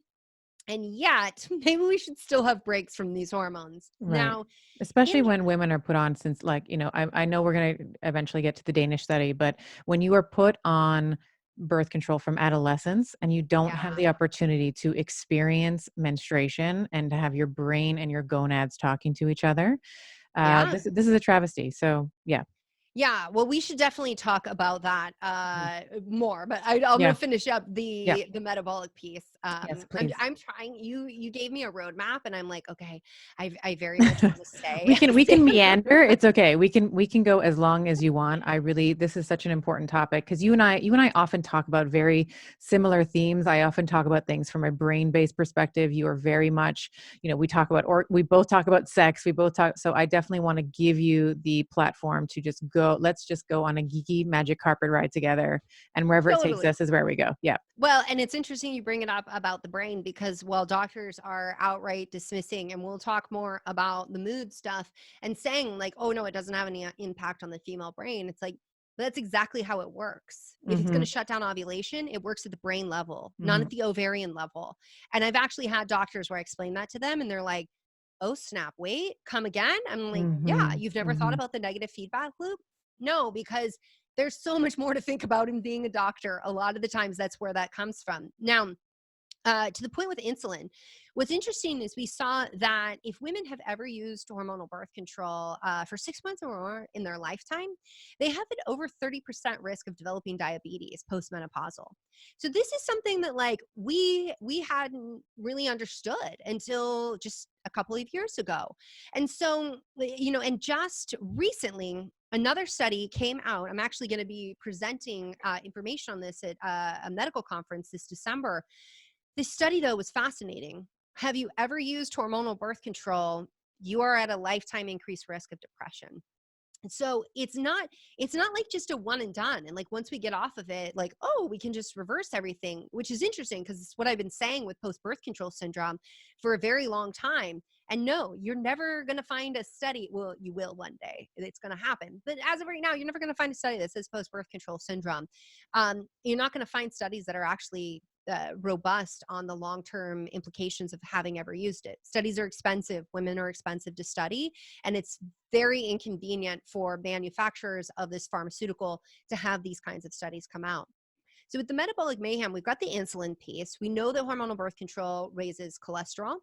and yet, maybe we should still have breaks from these hormones. Right. Now, Especially in when women are put on, since like, I know we're going to eventually get to the Danish study, but when you are put on birth control from adolescence and you don't have yeah, the opportunity to experience menstruation and to have your brain and your gonads talking to each other, yeah, this is a travesty. So yeah. yeah. Well, we should definitely talk about that Mhm. more. But I'm going Yeah. to finish up Yeah. the metabolic piece. Yes, I'm please. I'm trying. You gave me a roadmap, and I'm like, okay, I very much want to We stay can we stay can on the meander. road. It's okay. We can go as long as you want. This is such an important topic because you and I often talk about very similar themes. I often talk about things from a brain-based perspective. You are very much, we talk about, or we both talk about sex. We both talk. So I definitely want to give you the platform to just go. Let's just go on a geeky magic carpet ride together, and wherever it takes Totally. us is where we go. Yeah. Well, and it's interesting you bring it up about the brain because while doctors are outright dismissing, and we'll talk more about the mood stuff and saying like, oh no, it doesn't have any impact on the female brain. It's like, that's exactly how it works. If it's going Mm-hmm. to shut down ovulation, it works at the brain level, not Mm-hmm. at the ovarian level. And I've actually had doctors where I explain that to them and they're like, oh snap, wait, come again? I'm like, yeah, Mm-hmm. you've never thought Mm-hmm. about the negative feedback loop? No, because there's so much more to think about in being a doctor. A lot of the times that's where that comes from. Now, to the point with insulin, What's interesting is we saw that if women have ever used hormonal birth control for 6 months or more in their lifetime, they have an over 30% risk of developing diabetes postmenopausal. So this is something that like we hadn't really understood until just a couple of years ago. And so, and just recently, another study came out. I'm actually going to be presenting information on this at a medical conference this December. This study, though, was fascinating. Have you ever used hormonal birth control? You are at a lifetime increased risk of depression. And so it's not like just a one and done. And like once we get off of it, like, oh, we can just reverse everything, which is interesting because it's what I've been saying with post-birth control syndrome for a very long time. And no, you're never going to find a study. Well, you will one day. It's going to happen. But as of right now, you're never going to find a study that says post-birth control syndrome. You're not going to find studies that are actually robust on the long-term implications of having ever used it. Studies are expensive. Women are expensive to study. And it's very inconvenient for manufacturers of this pharmaceutical to have these kinds of studies come out. So with the metabolic mayhem, we've got the insulin piece. We know that hormonal birth control raises cholesterol.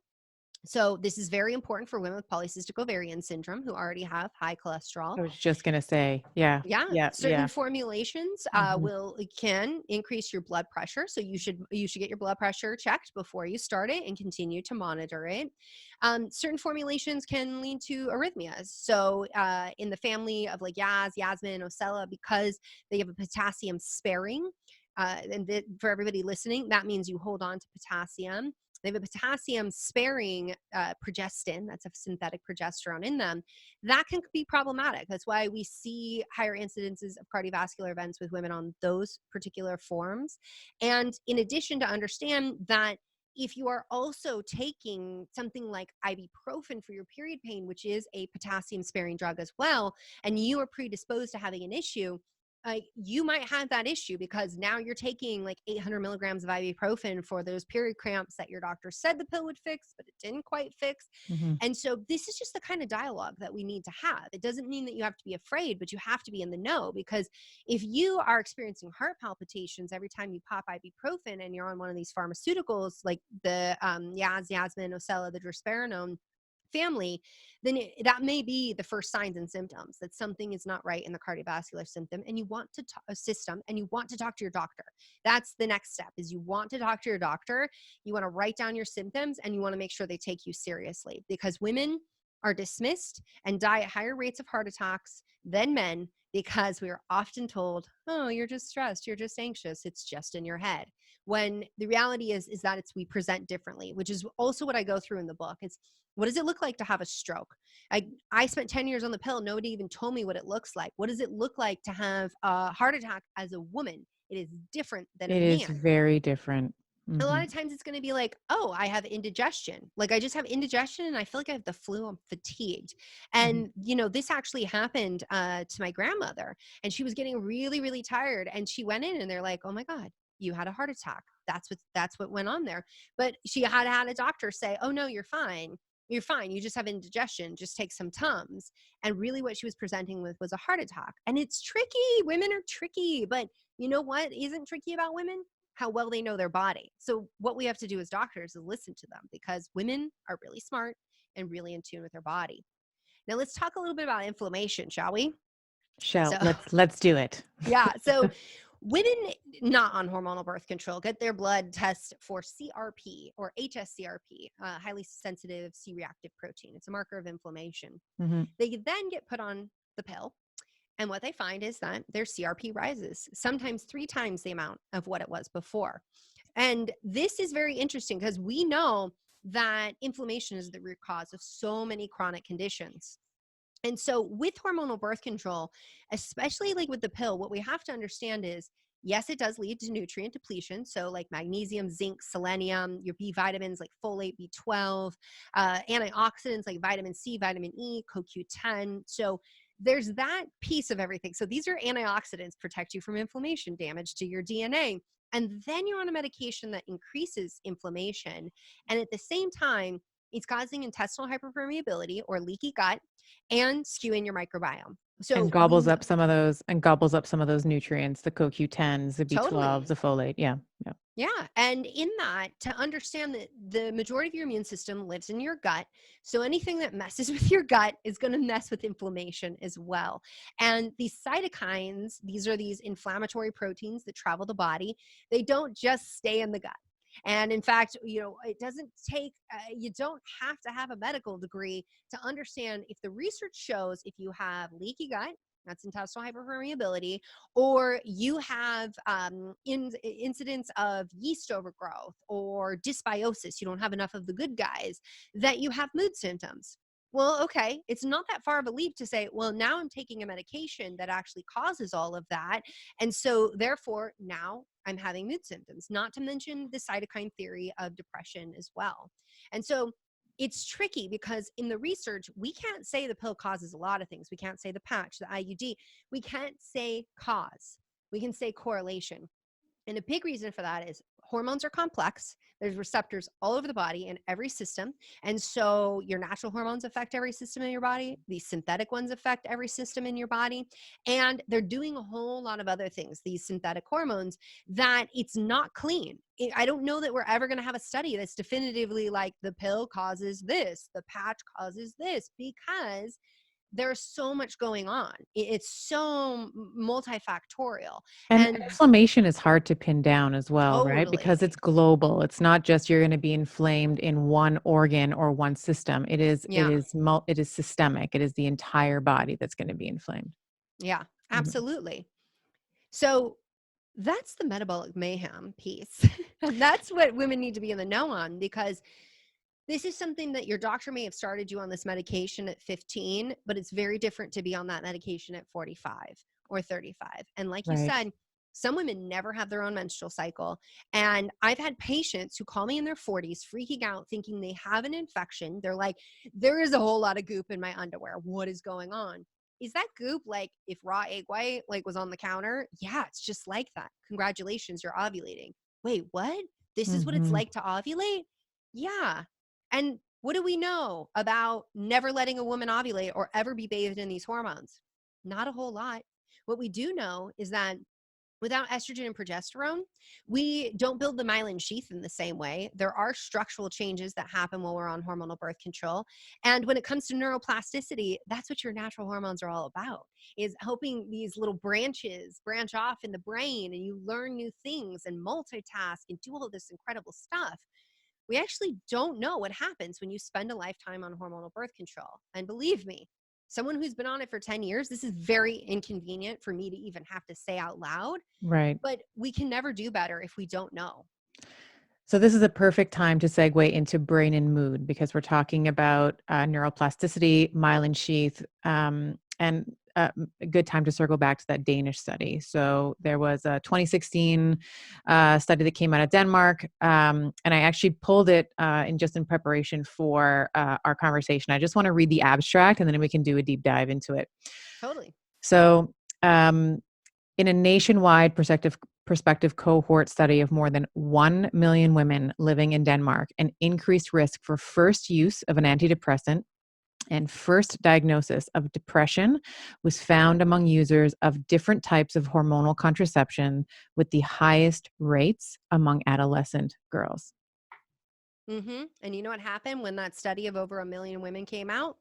So this is very important for women with polycystic ovarian syndrome who already have high cholesterol. I was just gonna say, yeah, Yeah, yeah, certain yeah. formulations Mhm. can increase your blood pressure, so you should get your blood pressure checked before you start it and continue to monitor it. Certain formulations can lead to arrhythmias. So in the family of like Yasmin, Ocella, because they have a potassium sparing, for everybody listening, that means you hold on to potassium. They have a potassium sparing progestin, that's a synthetic progesterone in them. That can be problematic. That's why we see higher incidences of cardiovascular events with women on those particular forms. And in addition, to understand that if you are also taking something like ibuprofen for your period pain, which is a potassium sparing drug as well, and you are predisposed to having an issue, you might have that issue because now you're taking like 800 milligrams of ibuprofen for those period cramps that your doctor said the pill would fix, but it didn't quite fix. Mhm. And so this is just the kind of dialogue that we need to have. It doesn't mean that you have to be afraid, but you have to be in the know, because if you are experiencing heart palpitations every time you pop ibuprofen and you're on one of these pharmaceuticals like the Yasmin, Ocella, the drospirenone family, then that may be the first signs and symptoms that something is not right in the cardiovascular system, and you want to system, and you want to talk to your doctor. That's the next step. Is you want to talk to your doctor. You want to write down your symptoms, and you want to make sure they take you seriously, because women are dismissed and die at higher rates of heart attacks than men, because we are often told, oh, you're just stressed, you're just anxious, it's just in your head, when the reality is that we present differently, which is also what I go through in the book. It's, what does it look like to have a stroke? I spent 10 years on the pill. Nobody even told me what it looks like. What does it look like to have a heart attack as a woman? It is different than a It is man. very different. A lot Mhm. of times it's going to be like, oh, I have indigestion. Like I just have indigestion and I feel like I have the flu. I'm fatigued. Mhm. And, this actually happened to my grandmother, and she was getting really, really tired. And she went in and they're like, oh my God, you had a heart attack. That's what went on there. But she had a doctor say, oh no, you're fine. You're fine. You just have indigestion. Just take some Tums. And really what she was presenting with was a heart attack. And it's tricky. Women are tricky. But you know what isn't tricky about women? How well they know their body. So what we have to do as doctors is listen to them, because women are really smart and really in tune with their body. Now let's talk a little bit about inflammation, shall we? Shall So let's do it. yeah, so women not on hormonal birth control get their blood test for CRP or HSCRP, highly sensitive C-reactive protein. It's a marker of inflammation. Mhm. They then get put on the pill. And what they find is that their CRP rises, sometimes 3 times the amount of what it was before. And this is very interesting because we know that inflammation is the root cause of so many chronic conditions. And so with hormonal birth control, especially like with the pill, what we have to understand is, yes, it does lead to nutrient depletion. So like magnesium, zinc, selenium, your B vitamins like folate, B12, antioxidants like vitamin C, vitamin E, CoQ10. So there's that piece of everything. So these are antioxidants, protect you from inflammation, damage to your DNA. And then you're on a medication that increases inflammation. And at the same time, It's causing intestinal hyperpermeability or leaky gut and skewing your microbiome. And So gobbles up some of those nutrients, the CoQ10s, the B12s, totally. the folate. Yeah. Yeah. Yeah. And in that, to understand that the majority of your immune system lives in your gut. So anything that messes with your gut is going to mess with inflammation as well. And these cytokines, these are these inflammatory proteins that travel the body. They don't just stay in the gut. And in fact, it doesn't take, you don't have to have a medical degree to understand if the research shows if you have leaky gut, that's intestinal hyperpermeability, or you have incidents of yeast overgrowth or dysbiosis, you don't have enough of the good guys, that you have mood symptoms. Well, okay, it's not that far of a leap to say, well, now I'm taking a medication that actually causes all of that. And so, therefore, now I'm having mood symptoms, not to mention the cytokine theory of depression as well. And so, it's tricky because in the research, we can't say the pill causes a lot of things. We can't say the patch, the IUD. We can't say cause. We can say correlation. And a big reason for that is hormones are complex. There's receptors all over the body in every system. And so your natural hormones affect every system in your body. These synthetic ones affect every system in your body. And they're doing a whole lot of other things, these synthetic hormones, that it's not clean. I don't know that we're ever going to have a study that's definitively like the pill causes this, the patch causes this, because there's so much going on. It's so multifactorial. And And inflammation is hard to pin down as well, right? Because it's totally. global. It's not just you're going to be inflamed in one organ or one system. Yeah. It is systemic. It is the entire body that's going to be inflamed. Yeah, Mhm. absolutely. So that's the metabolic mayhem piece. And that's what women need to be in the know on, because this is something that your doctor may have started you on this medication at 15, but it's very different to be on that medication at 45 or 35. And like you Right. said, some women never have their own menstrual cycle. And I've had patients who call me in their 40s freaking out thinking they have an infection. They're like, there is a whole lot of goop in my underwear. What is going on? Is that goop like if raw egg white like was on the counter? Yeah, it's just like that. Congratulations, you're ovulating. Wait, what? This is what it's Mhm. like to ovulate? Yeah. And what do we know about never letting a woman ovulate or ever be bathed in these hormones? Not a whole lot. What we do know is that without estrogen and progesterone, we don't build the myelin sheath in the same way. There are structural changes that happen while we're on hormonal birth control. And when it comes to neuroplasticity, that's what your natural hormones are all about, is helping these little branches branch off in the brain, and you learn new things and multitask and do all this incredible stuff. We actually don't know what happens when you spend a lifetime on hormonal birth control. And believe me, someone who's been on it for 10 years, this is very inconvenient for me to even have to say out loud, Right. but we can never do better if we don't know. So this is a perfect time to segue into brain and mood because we're talking about neuroplasticity, myelin sheath, and a good time to circle back to that Danish study. So there was a 2016 study that came out of Denmark, and I actually pulled it in preparation for our conversation. I just want to read the abstract, and then we can do a deep dive into it. Totally. So. In a nationwide prospective cohort study of more than 1 million women living in Denmark, an increased risk for first use of an antidepressant and first diagnosis of depression was found among users of different types of hormonal contraception, with the highest rates among adolescent girls. And you know what happened when that study of over 1 million women came out?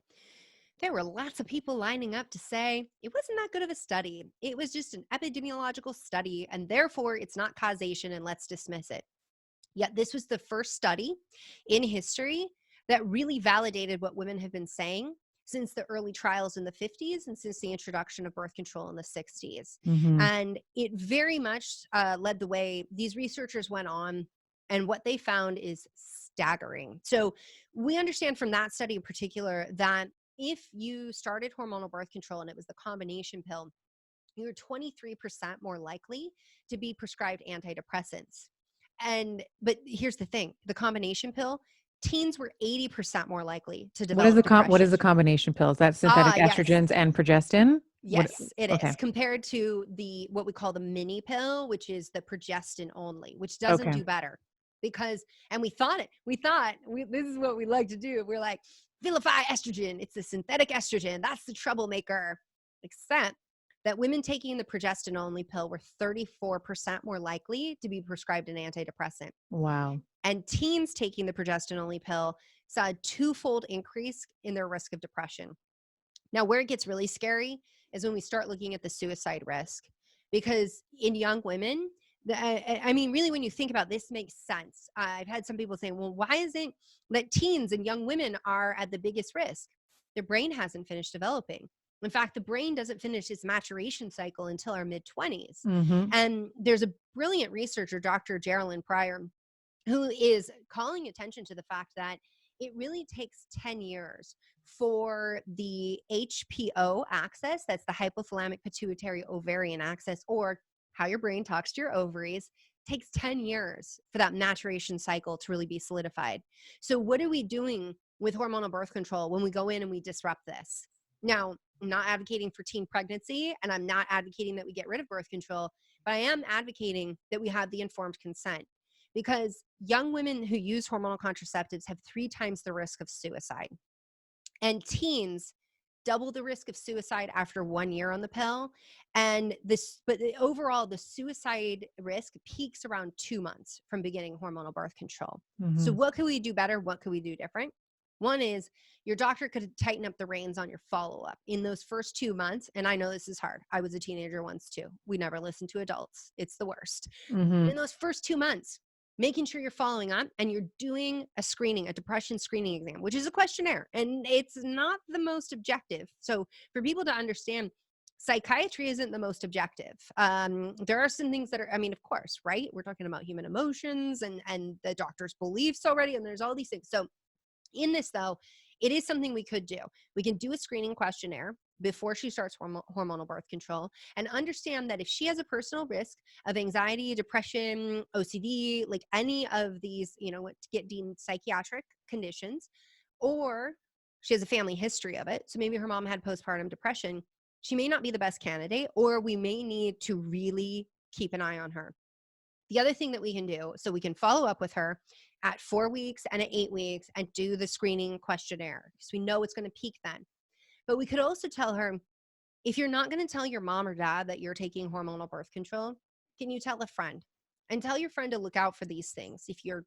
There were lots of people lining up to say it wasn't that good of a study. It was just an epidemiological study, and therefore it's not causation, and let's dismiss it. Yet this was the first study in history that really validated what women have been saying since the early trials in the 50s and since the introduction of birth control in the 60s. Mm-hmm. And it very much led the way. These researchers went on, and what they found is staggering. So we understand from that study in particular that if you started hormonal birth control and it was the combination pill, you're 23% more likely to be prescribed antidepressants. But here's the thing, the combination pill, teens were 80% more likely to develop What is depression. the combination pill? Is that synthetic Yes. estrogens and progestin? What? Yes, it Okay. is, compared to the what we call the mini pill, which is the progestin only, which doesn't Okay. do better. And we thought this is what we like to do. We're like, vilify estrogen. It's the synthetic estrogen. That's the troublemaker. Except that women taking the progestin only pill were 34% more likely to be prescribed an antidepressant. Wow. And teens taking the progestin only pill saw a twofold increase in their risk of depression. Now, where it gets really scary is when we start looking at the suicide risk, because in young women, I mean, really, when you think about this, makes sense. I've had some people saying, well, why isn't that teens and young women are at the biggest risk? Their brain hasn't finished developing. In fact, the brain doesn't finish its maturation cycle until our mid 20s. Mm-hmm. And there's a brilliant researcher, Dr. Jolene Pryor, who is calling attention to the fact that it really takes 10 years for the HPO axis, that's the hypothalamic pituitary ovarian axis, or how your brain talks to your ovaries, takes 10 years for that maturation cycle to really be solidified. So what are we doing with hormonal birth control when we go in and we disrupt this? Now, I'm not advocating for teen pregnancy, and I'm not advocating that we get rid of birth control, but I am advocating that we have the informed consent, because young women who use hormonal contraceptives have 3 times the risk of suicide. And teens double the risk of suicide after 1 year on the pill. But overall, the suicide risk peaks around 2 months from beginning hormonal birth control. Mm-hmm. So what could we do better? What could we do different? One is your doctor could tighten up the reins on your follow-up in those first 2 months. And I know this is hard. I was a teenager once too. We never listen to adults. It's the worst. Mm-hmm. In those first 2 months, making sure you're following up and you're doing a screening, a depression screening exam, which is a questionnaire, and it's not the most objective. So for people to understand, psychiatry isn't the most objective. There are some things that are, I mean, of course, right? We're talking about human emotions and the doctor's beliefs already, and there's all these things. So in this, though, it is something we could do. We can do a screening questionnaire before she starts hormonal birth control, and understand that if she has a personal risk of anxiety, depression, OCD, like any of these, what get deemed psychiatric conditions, or she has a family history of it, so maybe her mom had postpartum depression, she may not be the best candidate, or we may need to really keep an eye on her. The other thing that we can do, so we can follow up with her at 4 weeks and at 8 weeks and do the screening questionnaire, because we know it's going to peak then. But we could also tell her, if you're not going to tell your mom or dad that you're taking hormonal birth control, can you tell a friend? And tell your friend to look out for these things. If you're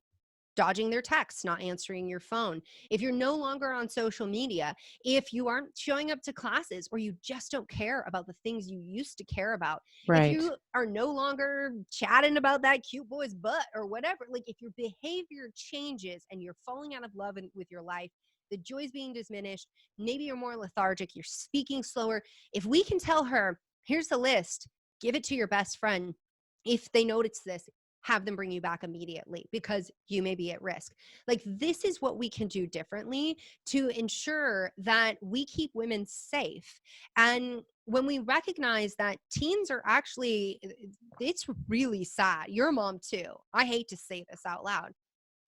dodging their texts, not answering your phone, if you're no longer on social media, if you aren't showing up to classes, or you just don't care about the things you used to care about, Right. if you are no longer chatting about that cute boy's butt or whatever, like if your behavior changes and you're falling out of love with your life, the joy's being diminished, maybe you're more lethargic, you're speaking slower. If we can tell her, here's the list, give it to your best friend. If they notice this, have them bring you back immediately, because you may be at risk. Like, this is what we can do differently to ensure that we keep women safe. And when we recognize that teens are actually, it's really sad. You're a mom too. I hate to say this out loud.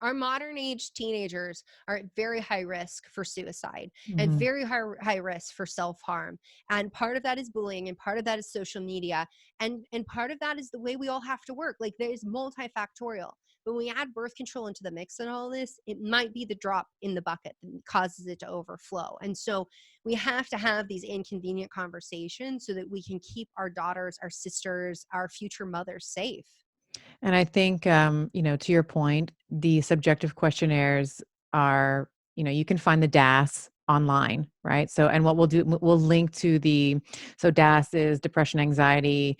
Our modern age teenagers are at very high risk for suicide, and very high risk for self-harm. And part of that is bullying, and part of that is social media. And part of that is the way we all have to work. Like, there's multifactorial. But when we add birth control into the mix and all this, it might be the drop in the bucket that causes it to overflow. And so we have to have these inconvenient conversations so that we can keep our daughters, our sisters, our future mothers safe. And I think, to your point, the subjective questionnaires are, you can find the DAS online, right? So, and what we'll do, we'll link to so DAS is depression, anxiety,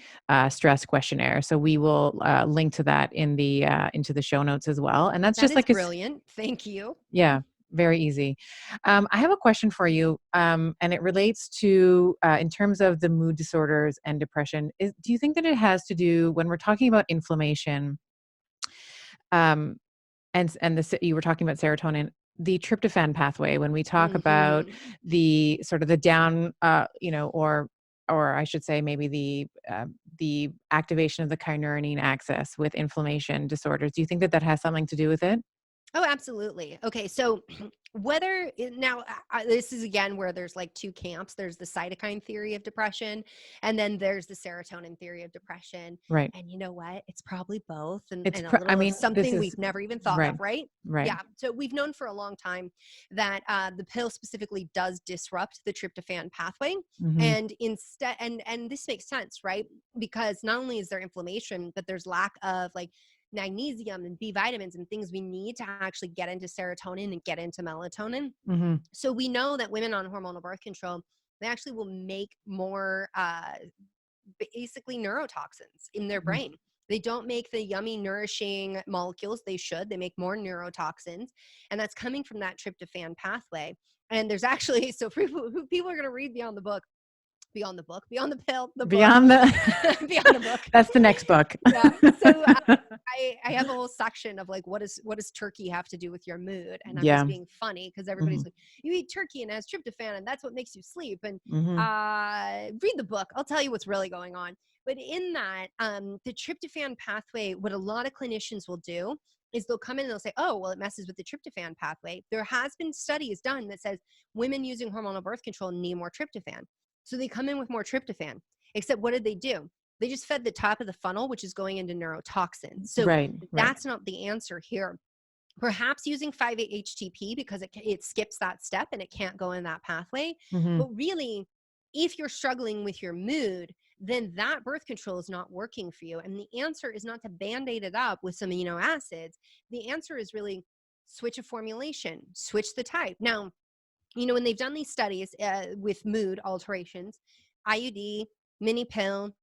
stress questionnaire. So we will link to that into the show notes as well. And that's That just is like brilliant. Thank you. yeah, very easy. I have a question for you, and it relates to, in terms of the mood disorders and depression. Do you think that it has to do, when we're talking about inflammation, um, you were talking about serotonin, the tryptophan pathway, when we talk about the sort of the down, or I should say maybe the activation of the kynurenine axis with inflammation disorders. Do you think that has something to do with it? Oh, absolutely. Okay, so now this is again where there's like two camps. There's the cytokine theory of depression, and then there's the serotonin theory of depression. Right. And you know what? It's probably both, It's and a I little of mean, this something is we've never even thought of, right. right? Right. Yeah. So we've known for a long time that the pill specifically does disrupt the tryptophan pathway, Mhm. and instead, and this makes sense, right? Because not only is there inflammation, but there's lack of like magnesium and B vitamins and things we need to actually get into serotonin and get into melatonin. Mhm. So we know that women on hormonal birth control, they actually will make more basically neurotoxins in their Mhm. brain. They don't make the yummy, nourishing molecules they should. They make more neurotoxins, and that's coming from that tryptophan pathway. And there's actually, so for people are going to read beyond the pill, the book, Beyond beyond the book. that's the next book. Yeah. So I have a whole section of like what does turkey have to do with your mood? And I'm just Yeah. being funny because everybody's Mhm. like, you eat turkey and it has tryptophan and that's what makes you sleep. And Mhm. read the book. I'll tell you what's really going on. But in that, the tryptophan pathway, what a lot of clinicians will do is they'll come in and they'll say, oh, well, it messes with the tryptophan pathway. There has been studies done that says women using hormonal birth control need more tryptophan. So they come in with more tryptophan. Except what did they do? They just fed the top of the funnel, which is going into neurotoxins. So Right. Right. that's not the answer here. Perhaps using 5-HTP because it skips that step and it can't go in that pathway. Mhm. But really, if you're struggling with your mood, then that birth control is not working for you. And the answer is not to band-aid it up with some amino acids. The answer is really switch a formulation, switch the type. Now, when they've done these studies with mood alterations, IUD, mini pill,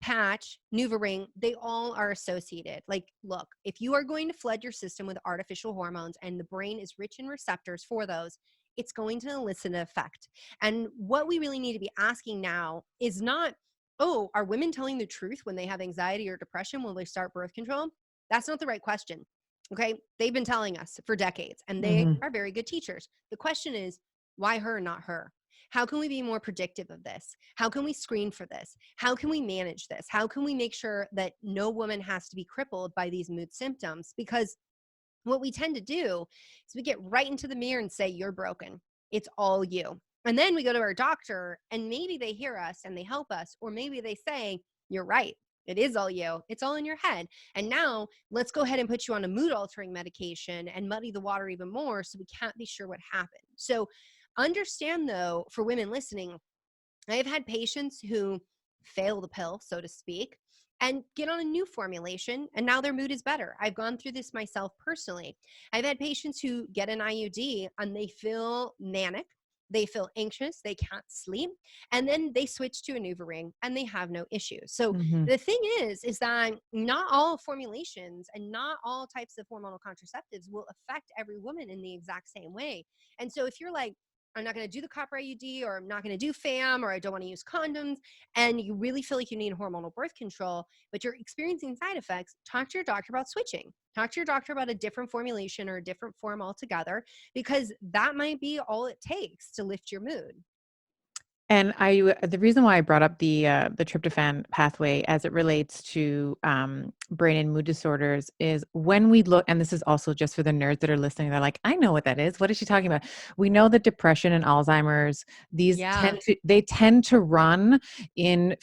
patch, NuvaRing, they all are associated. Like, look, if you are going to flood your system with artificial hormones and the brain is rich in receptors for those, it's going to elicit an effect. And what we really need to be asking now is not, oh, are women telling the truth when they have anxiety or depression when they start birth control? That's not the right question. Okay. They've been telling us for decades and they Mhm. are very good teachers. The question is, why her, not her? How can we be more predictive of this? How can we screen for this? How can we manage this? How can we make sure that no woman has to be crippled by these mood symptoms? Because what we tend to do is we get right into the mirror and say, you're broken. It's all you. And then we go to our doctor and maybe they hear us and they help us, or maybe they say, you're right. It is all you. It's all in your head. And now let's go ahead and put you on a mood altering medication and muddy the water even more so we can't be sure what happened. So understand though, for women listening, I've had patients who fail the pill, so to speak, and get on a new formulation, and now their mood is better. I've gone through this myself personally. I've had patients who get an IUD and they feel manic. They feel anxious, they can't sleep, and then they switch to a NuvaRing and they have no issues. So Mhm. the thing is that not all formulations and not all types of hormonal contraceptives will affect every woman in the exact same way. And so if you're like, I'm not going to do the copper IUD, or I'm not going to do FAM, or I don't want to use condoms, and you really feel like you need hormonal birth control, but you're experiencing side effects, talk to your doctor about switching. Talk to your doctor about a different formulation or a different form altogether, because that might be all it takes to lift your mood. And the reason why I brought up the tryptophan pathway as it relates to brain and mood disorders is when we look, and this is also just for the nerds that are listening, they're like, I know what that is. What is she talking about? We know that depression and Alzheimer's, Yeah. they tend to run in.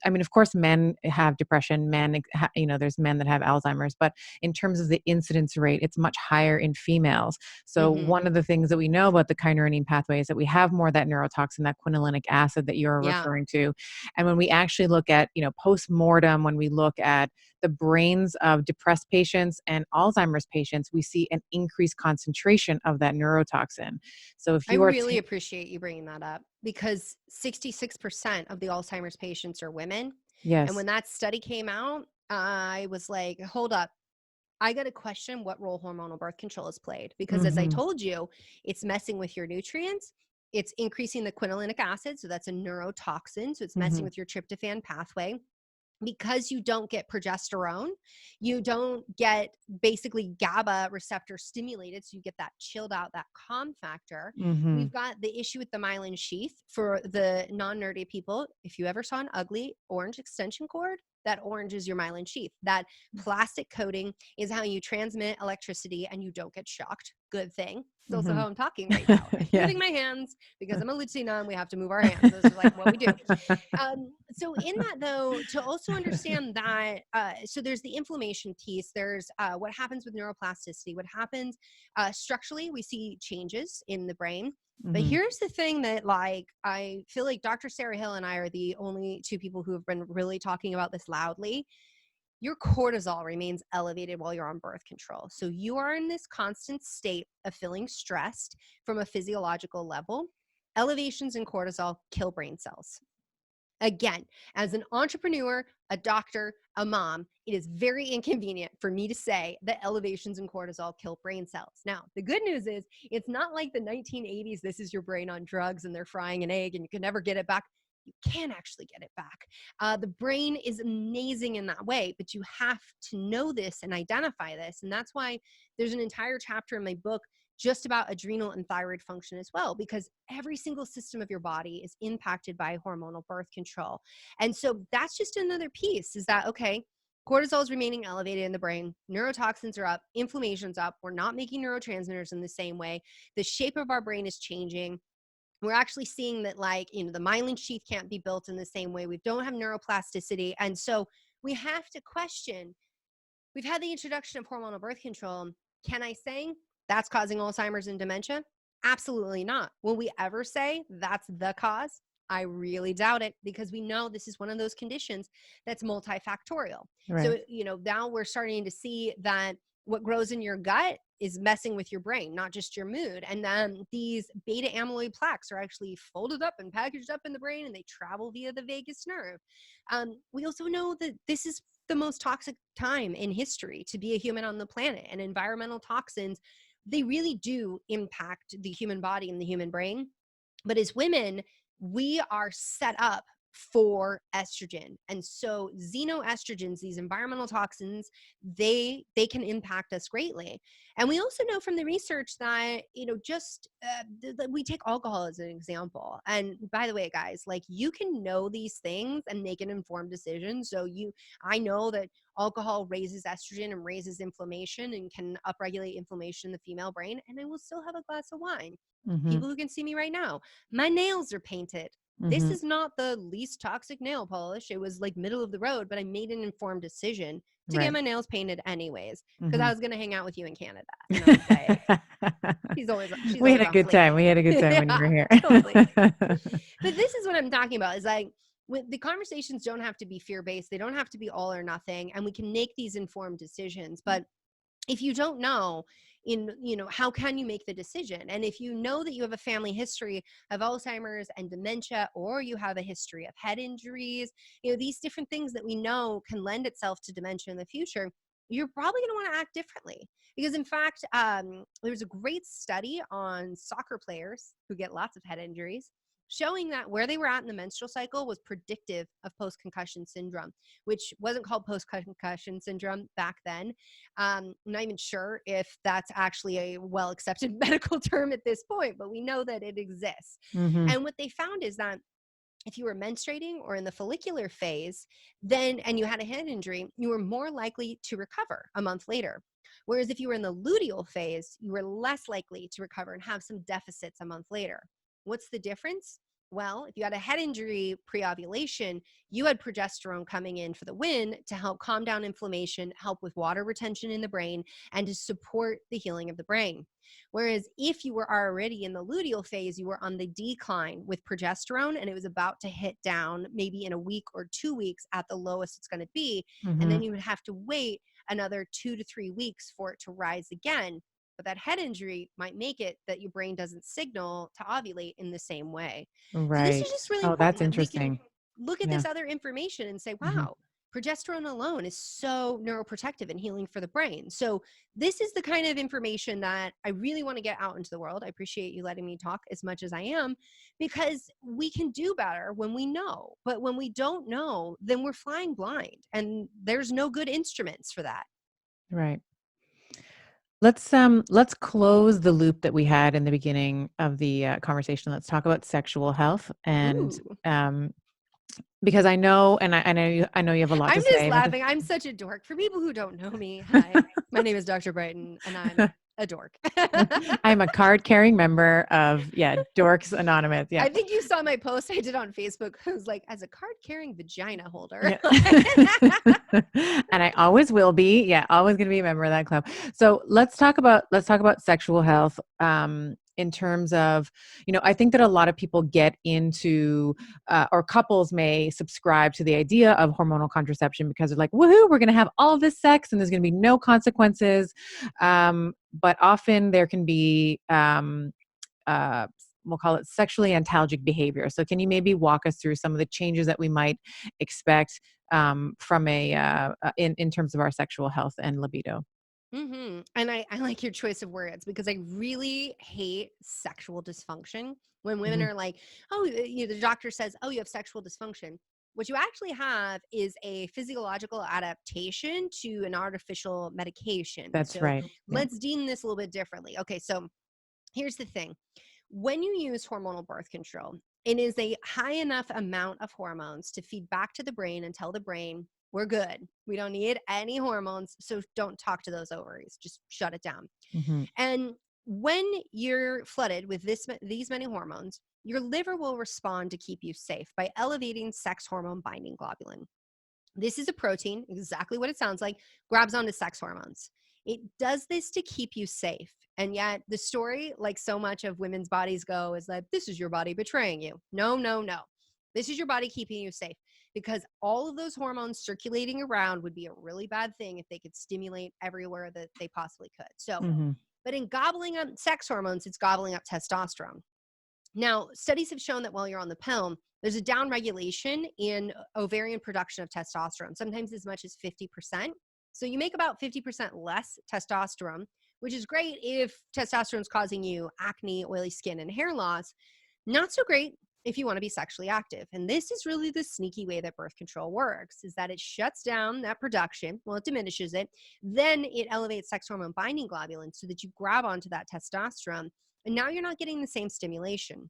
I mean, of course, men have depression. There's men that have Alzheimer's, but in terms of the incidence rate, it's much higher in females. So Hmm. one of the things that we know about the kynurenine pathway is that we have more of that neurotoxin, that quinolinic acid that you're Yeah. referring to. And when we actually look at, post-mortem, when we look at the brains of depressed patients and Alzheimer's patients, we see an increased concentration of that neurotoxin. So if I you are, really appreciate you bringing that up because 66% of the Alzheimer's patients are women. And yes. when that study came out, I was like, hold up. I got to question what role hormonal birth control has played because, as I Hmm. told you, it's messing with your nutrients. It's increasing the quinolinic acid. So that's a neurotoxin. So it's messing Hmm. with your tryptophan pathway. Because you don't get progesterone, you don't get basically GABA receptor stimulated. So you get that chilled out, that calm factor. Hmm. We've got the issue with the myelin sheath for the non nerdy people. If you ever saw an ugly orange extension cord, That orange is your myelin sheath. That plastic coating is how you transmit electricity and you don't get shocked. Good thing. It's also how I'm talking right now. I'm Yeah. moving my hands because I'm a Latina and we have to move our hands. This is like what we do. So in that though, to also understand that, so there's the inflammation piece, there's what happens with neuroplasticity, what happens structurally, we see changes in the brain. But here's the thing that, like, I feel like Dr. Sarah Hill and I are the only two people who have been really talking about this loudly. Your cortisol remains elevated while you're on birth control. So you are in this constant state of feeling stressed from a physiological level. Elevations in cortisol kill brain cells. Again, as an entrepreneur, a doctor, a mom, it is very inconvenient for me to say that elevations in cortisol kill brain cells. Now, the good news is it's not like the 1980s, this is your brain on drugs and they're frying an egg and you can never get it back. You can actually get it back. The brain is amazing in that way, but you have to know this and identify this. And that's why there's an entire chapter in my book just about adrenal and thyroid function as well, because every single system of your body is impacted by hormonal birth control. And so that's just another piece, is that, okay, cortisol is remaining elevated in the brain, neurotoxins are up, inflammation's up, we're not making neurotransmitters in the same way, the shape of our brain is changing. We're actually seeing that, like, the myelin sheath can't be built in the same way. We don't have neuroplasticity. And so we have to question, we've had the introduction of hormonal birth control. Can I say that's causing Alzheimer's and dementia? Absolutely not. Will we ever say that's the cause? I really doubt it, because we know this is one of those conditions that's multifactorial. Right. So, now we're starting to see that what grows in your gut is messing with your brain, not just your mood. And then these beta amyloid plaques are actually folded up and packaged up in the brain, and they travel via the vagus nerve. We also know that this is the most toxic time in history to be a human on the planet, and environmental toxins, they really do impact the human body and the human brain. But as women, we are set up for estrogen. And so xenoestrogens, these environmental toxins, they can impact us greatly. And we also know from the research that, we take alcohol as an example. And by the way, guys, like, you can know these things and make an informed decision. So I know that alcohol raises estrogen and raises inflammation and can upregulate inflammation in the female brain, and I will still have a glass of wine. People who can see me right now, my nails are painted. This is not the least toxic nail polish. It was like middle of the road, but I made an informed decision to get my nails painted anyways, because I was going to hang out with you in Canada. And I was like, we had a good time. We had a good time when you were here. Totally. But this is what I'm talking about, is like, the conversations don't have to be fear-based. They don't have to be all or nothing. And we can make these informed decisions. But if you don't know, how can you make the decision? And if you know that you have a family history of Alzheimer's and dementia, or you have a history of head injuries, these different things that we know can lend itself to dementia in the future, you're probably going to want to act differently. Because in fact, there was a great study on soccer players who get lots of head injuries, showing that where they were at in the menstrual cycle was predictive of post-concussion syndrome, which wasn't called post-concussion syndrome back then. I'm not even sure if that's actually a well-accepted medical term at this point, but we know that it exists. And what they found is that if you were menstruating or in the follicular phase, and you had a head injury, you were more likely to recover a month later. Whereas if you were in the luteal phase, you were less likely to recover and have some deficits a month later. What's the difference? Well, if you had a head injury pre-ovulation, you had progesterone coming in for the win to help calm down inflammation, help with water retention in the brain, and to support the healing of the brain. Whereas if you were already in the luteal phase, you were on the decline with progesterone, and it was about to hit down maybe in a week or 2 weeks at the lowest it's going to be. And then you would have to wait another 2 to 3 weeks for it to rise again. But that head injury might make it that your brain doesn't signal to ovulate in the same way. Right. So this is just really important. That's interesting. We can look at this other information and say, wow, progesterone alone is so neuroprotective and healing for the brain. So this is the kind of information that I really want to get out into the world. I appreciate you letting me talk as much as I am, because we can do better when we know. But when we don't know, then we're flying blind, and there's no good instruments for that. Right. Let's close the loop that we had in the beginning of the conversation. Let's talk about sexual health. And Because I know, and I know you have a lot to I'm just say about this. laughing. I'm such a dork. For people who don't know me, hi, my name is Dr. Brighten, and I'm a dork. I'm a card-carrying member of, Dorks Anonymous. Yeah. I think you saw my post I did on Facebook. It was like, as a card-carrying vagina holder. Yeah. And I always will be. Yeah, always going to be a member of that club. So let's talk about sexual health in terms of, I think that a lot of people get into or couples may subscribe to the idea of hormonal contraception because they're like, woohoo, we're going to have all of this sex and there's going to be no consequences. But often there can be we'll call it sexually antalgic behavior. So can you maybe walk us through some of the changes that we might expect from in terms of our sexual health and libido? And I like your choice of words because I really hate sexual dysfunction when women Hmm. are like, oh, the doctor says, oh, you have sexual dysfunction. What you actually have is a physiological adaptation to an artificial medication. That's So right. Yeah. let's deem this a little bit differently. Okay, so here's the thing. When you use hormonal birth control, it is a high enough amount of hormones to feed back to the brain and tell the brain, we're good. We don't need any hormones. So don't talk to those ovaries. Just shut it down. Hmm. And when you're flooded with these many hormones, your liver will respond to keep you safe by elevating sex hormone binding globulin. This is a protein, exactly what it sounds like, grabs onto sex hormones. It does this to keep you safe. And yet, the story, like so much of women's bodies go, is like, this is your body betraying you. No, no, no. This is your body keeping you safe because all of those hormones circulating around would be a really bad thing if they could stimulate everywhere that they possibly could. So, Hmm. but in gobbling up sex hormones, it's gobbling up testosterone. Now, studies have shown that while you're on the pill, there's a downregulation in ovarian production of testosterone, sometimes as much as 50%. So you make about 50% less testosterone, which is great if testosterone is causing you acne, oily skin, and hair loss. Not so great if you want to be sexually active. And this is really the sneaky way that birth control works, is that it shuts down that production. Well, it diminishes it. Then it elevates sex hormone binding globulin so that you grab onto that testosterone. And now you're not getting the same stimulation.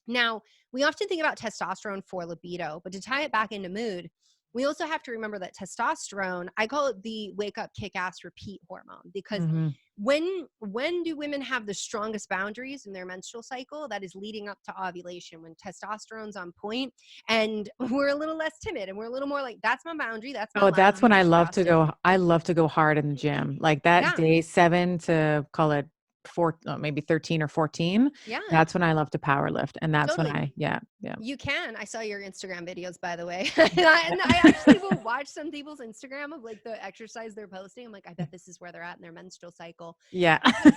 Now, we often think about testosterone for libido, but to tie it back into mood, we also have to remember that testosterone, I call it the wake up, kick ass, repeat hormone, because Hmm. when do women have the strongest boundaries in their menstrual cycle? That is leading up to ovulation, when testosterone's on point and we're a little less timid and we're a little more like, that's my boundary, that's my Oh, line, that's I'm when gonna I love trust to it. go. I love to go hard in the gym. Like that Yeah, day 7 to call it 4, maybe 13 or 14. yeah, That's when I love to power lift. And that's when totally. yeah, yeah. You can. I saw your Instagram videos, by the way. And I actually will watch some people's Instagram of like the exercise they're posting. I'm like, I bet this is where they're at in their menstrual cycle. Yeah. Because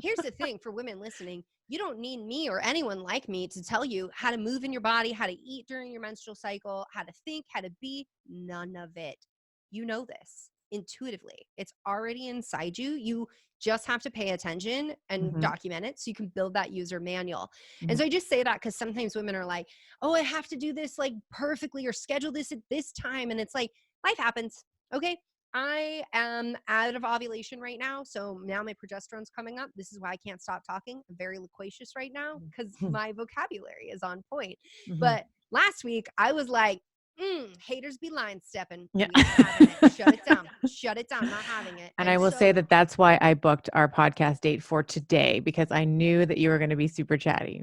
here's the thing for women listening, you don't need me or anyone like me to tell you how to move in your body, how to eat during your menstrual cycle, how to think, how to be. None of it. You know this intuitively. It's already inside you. You just have to pay attention and Hmm. document it so you can build that user manual. And Hmm. so I just say that because sometimes women are like, oh, I have to do this like perfectly or schedule this at this time. And it's like, life happens. Okay. I am out of ovulation right now. So now my progesterone's coming up. This is why I can't stop talking. I'm very loquacious right now because my vocabulary is on point. Hmm. But last week I was like, haters be line stepping. Yeah. We ain't having it. Shut it down. Shut it down. Not having it. And I And will say so, that that's why I booked our podcast date for today, because I knew that you were going to be super chatty.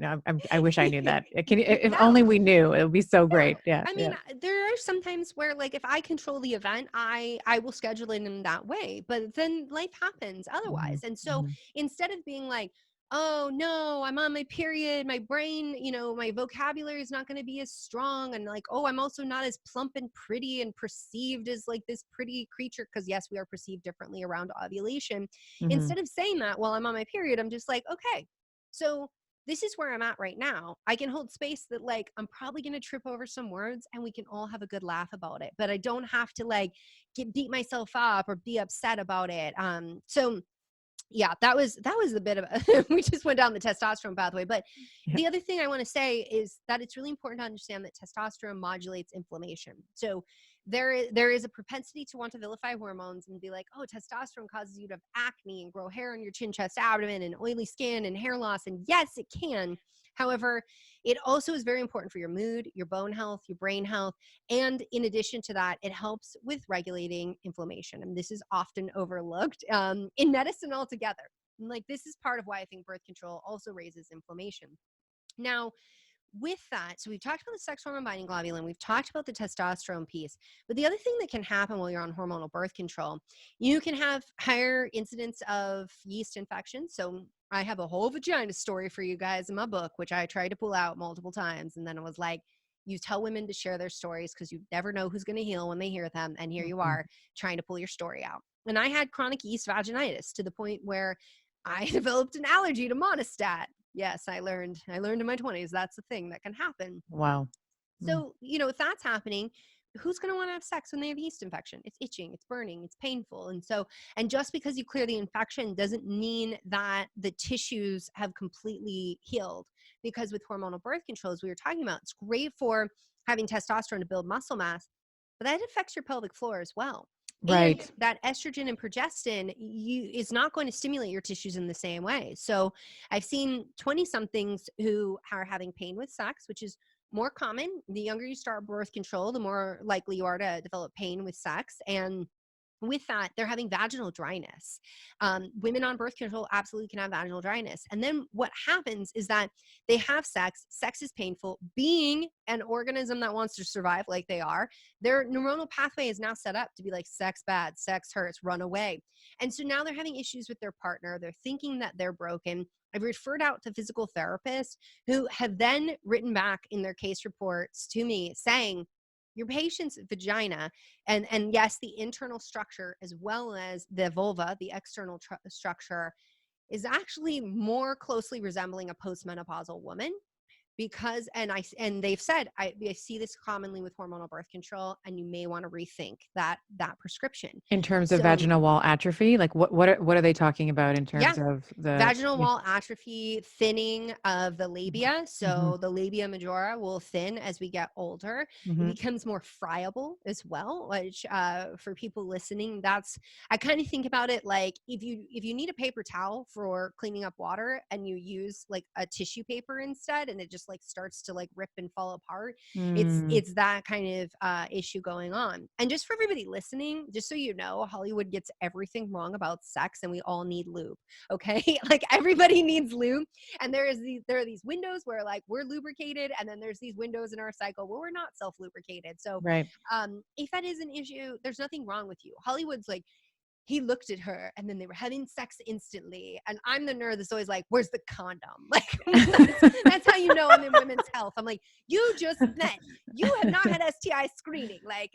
I wish I knew that. If no, only we knew, it would be so no. great. Yeah. I Yeah. mean, there are some times where like if I control the event, I will schedule it in that way. But then life happens Hmm. otherwise. And so Hmm. instead of being like, oh no, I'm on my period, my brain, my vocabulary is not going to be as strong, and like, oh, I'm also not as plump and pretty and perceived as like this pretty creature, because yes, we are perceived differently around ovulation. Hmm. Instead of saying that while I'm on my period, I'm just like, okay, so this is where I'm at right now. I can hold space that like I'm probably going to trip over some words and we can all have a good laugh about it, but I don't have to like beat myself up or be upset about it. So yeah, that was a bit of a we just went down the testosterone pathway. But Yeah. the other thing I want to say is that it's really important to understand that testosterone modulates inflammation. So there is a propensity to want to vilify hormones and be like, oh, testosterone causes you to have acne and grow hair on your chin, chest, abdomen, and oily skin and hair loss. And yes, it can. However, it also is very important for your mood, your bone health, your brain health. And in addition to that, it helps with regulating inflammation. And this is often overlooked in medicine altogether. Like, this is part of why I think birth control also raises inflammation. Now, with that, so we've talked about the sex hormone binding globulin, we've talked about the testosterone piece, but the other thing that can happen while you're on hormonal birth control, you can have higher incidence of yeast infections. So I have a whole vagina story for you guys in my book, which I tried to pull out multiple times. And then it was like, you tell women to share their stories because you never know who's going to heal when they hear them. And here you Mhm. are trying to pull your story out. And I had chronic yeast vaginitis to the point where I developed an allergy to monostat. Yes, I learned in my 20s that's a thing that can happen. Wow. Mm. So, if that's happening, who's going to want to have sex when they have yeast infection? It's itching, it's burning, it's painful. And just because you clear the infection doesn't mean that the tissues have completely healed. Because with hormonal birth control, as we were talking about, it's great for having testosterone to build muscle mass, but that affects your pelvic floor as well. And Right. that estrogen and progestin is not going to stimulate your tissues in the same way. So I've seen 20 somethings who are having pain with sex, which is more common. The younger you start birth control, the more likely you are to develop pain with sex. And with that, they're having vaginal dryness. Women on birth control absolutely can have vaginal dryness. And then what happens is that they have sex. Sex is painful. Being an organism that wants to survive like they are, their neuronal pathway is now set up to be like, sex bad, sex hurts, run away. And so now they're having issues with their partner. They're thinking that they're broken. I've referred out to physical therapists who have then written back in their case reports to me saying, your patient's vagina and yes, the internal structure as well as the vulva, the external structure, is actually more closely resembling a postmenopausal woman. Because and they've said, I see this commonly with hormonal birth control, and you may want to rethink that prescription. In terms of So vaginal wall atrophy, like what are they talking about in yeah, terms of the vaginal yeah. wall atrophy, thinning of the labia. Mhm. So the labia majora will thin as we get older. It Mhm. becomes more friable as well, which for people listening, I kind of think about it like if you need a paper towel for cleaning up water and you use like a tissue paper instead, and it just like starts to like rip and fall apart. Mm. It's that kind of issue going on. And just for everybody listening, just so you know, Hollywood gets everything wrong about sex, and we all need lube. Okay. Like, everybody needs lube. And there are these windows where like we're lubricated, and then there's these windows in our cycle where we're not self-lubricated. So Right. if that is an issue, there's nothing wrong with you. Hollywood's like, he looked at her and then they were having sex instantly. And I'm the nerd that's always like, where's the condom? Like, that's how you know I'm in women's health. I'm like, you just met, you have not had STI screening. Like,